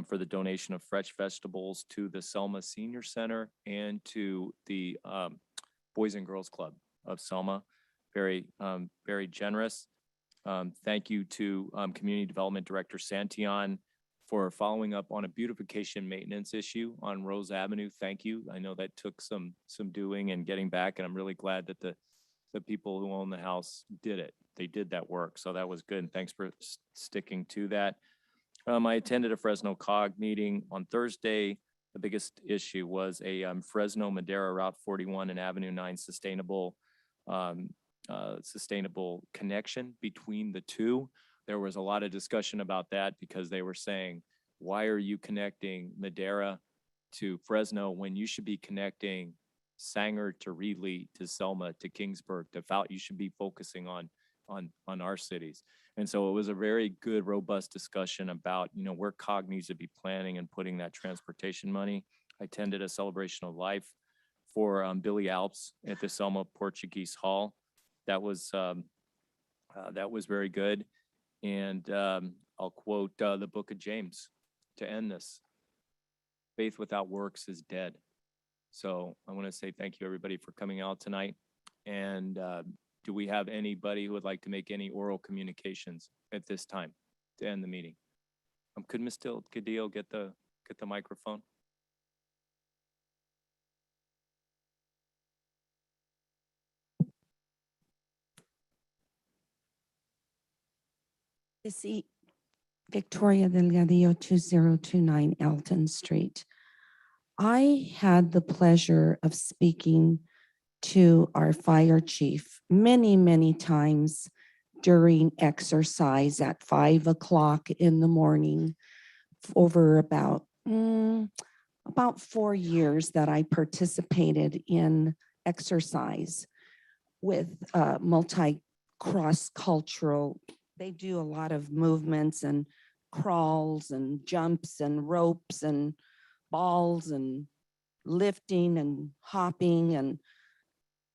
for the donation of fresh vegetables to the Selma Senior Center and to the Boys and Girls Club of Selma. Very, very generous. Thank you to Community Development Director Santion for following up on a beautification maintenance issue on Rose Avenue. Thank you. I know that took some doing and getting back, and I'm really glad that the people who own the house did it. They did that work, so that was good, and thanks for sticking to that. I attended a Fresno COG meeting on Thursday. The biggest issue was a Fresno Madera Route 41 and Avenue 9 sustainable connection between the two. There was a lot of discussion about that because they were saying, why are you connecting Madera to Fresno when you should be connecting Sanger to Reedley to Selma to Kingsburg to Fountain? You should be focusing on our cities. And so it was a very good, robust discussion about, where COG needs to be planning and putting that transportation money. I attended a celebration of life for Billy Alps at the Selma Portuguese Hall. That was very good. And I'll quote the book of James to end this. Faith without works is dead. So I want to say thank you, everybody, for coming out tonight. And do we have anybody who would like to make any oral communications at this time to end the meeting? Could Ms. Cadillo get the microphone?
This Victoria Delgadillo, 2029 Elton Street. I had the pleasure of speaking to our fire chief many, many times during exercise at 5 o'clock in the morning over about 4 years that I participated in exercise with cross-cultural. They do a lot of movements and crawls and jumps and ropes and balls and lifting and hopping. And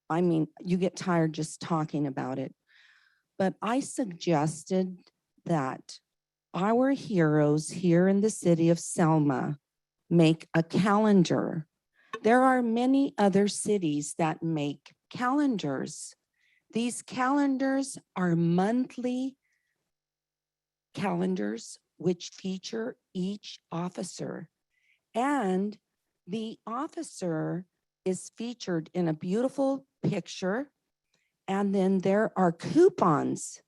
I mean, you get tired just talking about it. But I suggested that our heroes here in the city of Selma make a calendar. There are many other cities that make calendars. These calendars are monthly calendars which feature each officer. And the officer is featured in a beautiful picture. And then there are coupons,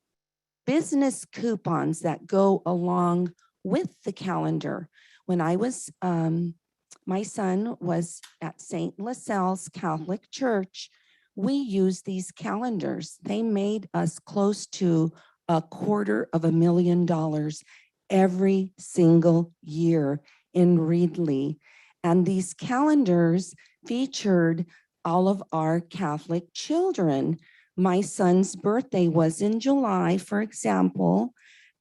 business coupons that go along with the calendar. When I was, my son was at St. Lascelles Catholic Church, we used these calendars. They made us close to $250,000 every single year in Reedley. And these calendars featured all of our Catholic children. My son's birthday was in July, for example,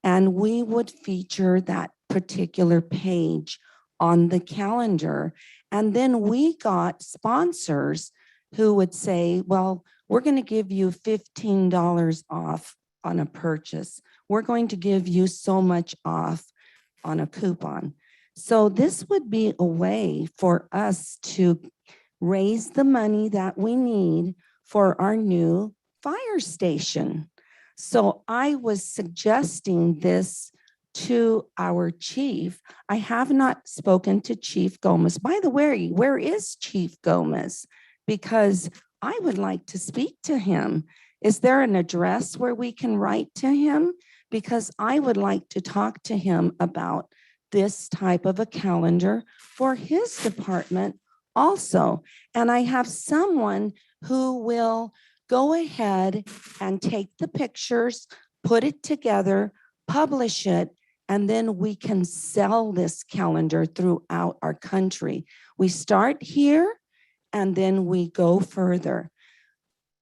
and we would feature that particular page on the calendar. And then we got sponsors who would say, well, we're going to give you $15 off on a purchase. We're going to give you so much off on a coupon. So this would be a way for us to raise the money that we need for our new fire station. So I was suggesting this to our chief. I have not spoken to Chief Gomez. By the way, where is Chief Gomez? Because I would like to speak to him. Is there an address where we can write to him? Because I would like to talk to him about this type of a calendar for his department also. And I have someone who will go ahead and take the pictures, put it together, publish it, and then we can sell this calendar throughout our country. We start here and then we go further.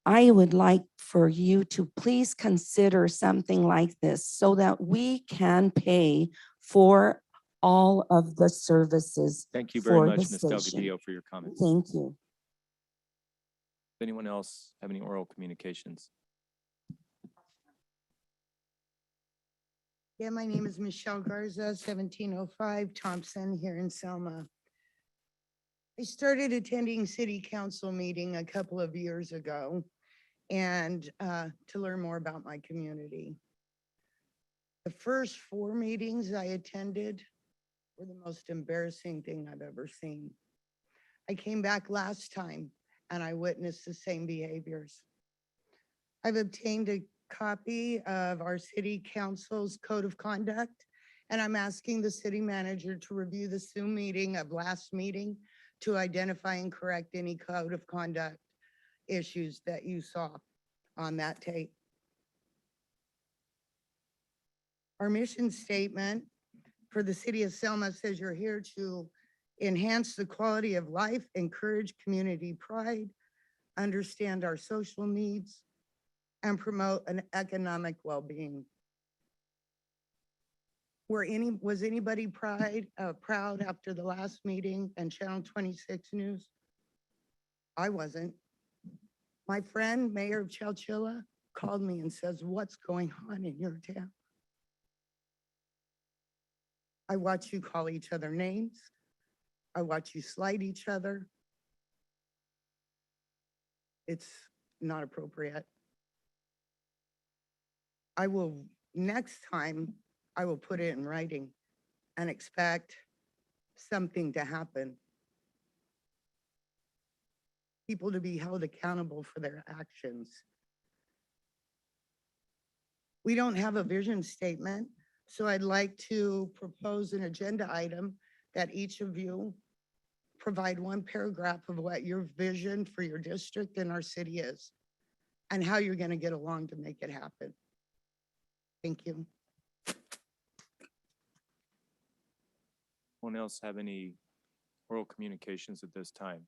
I would like for you to please consider something like this so that we can pay for all of the services.
Thank you very
for
much,
the
Ms.
station.
Delgadillo, for your comments.
Thank you.
Anyone else have any oral communications?
Yeah, my name is Michelle Garza, 1705 Thompson here in Selma. I started attending city council meeting a couple of years ago and to learn more about my community. The first 4 meetings I attended were the most embarrassing thing I've ever seen. I came back last time and I witnessed the same behaviors. I've obtained a copy of our city council's code of conduct, and I'm asking the city manager to review the Zoom meeting of last meeting to identify and correct any code of conduct issues that you saw on that tape. Our mission statement for the city of Selma says you're here to enhance the quality of life, encourage community pride, understand our social needs, and promote an economic well-being. Was anybody proud after the last meeting and Channel 26 News? I wasn't. My friend, Mayor of Chowchilla, called me and says, what's going on in your town? I watch you call each other names. I watch you slight each other. It's not appropriate. Next time, I will put it in writing and expect something to happen. People to be held accountable for their actions. We don't have a vision statement, so I'd like to propose an agenda item that each of you provide one paragraph of what your vision for your district and our city is and how you're going to get along to make it happen. Thank you.
Anyone else have any oral communications at this time?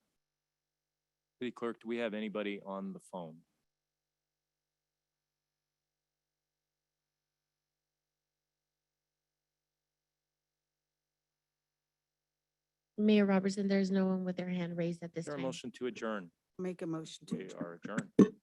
City Clerk, do we have anybody on the phone?
Mayor Robertson, there's no one with their hand raised at this
Is there a
time.
motion to adjourn?
Make a motion to
We
adjourn.
are adjourned.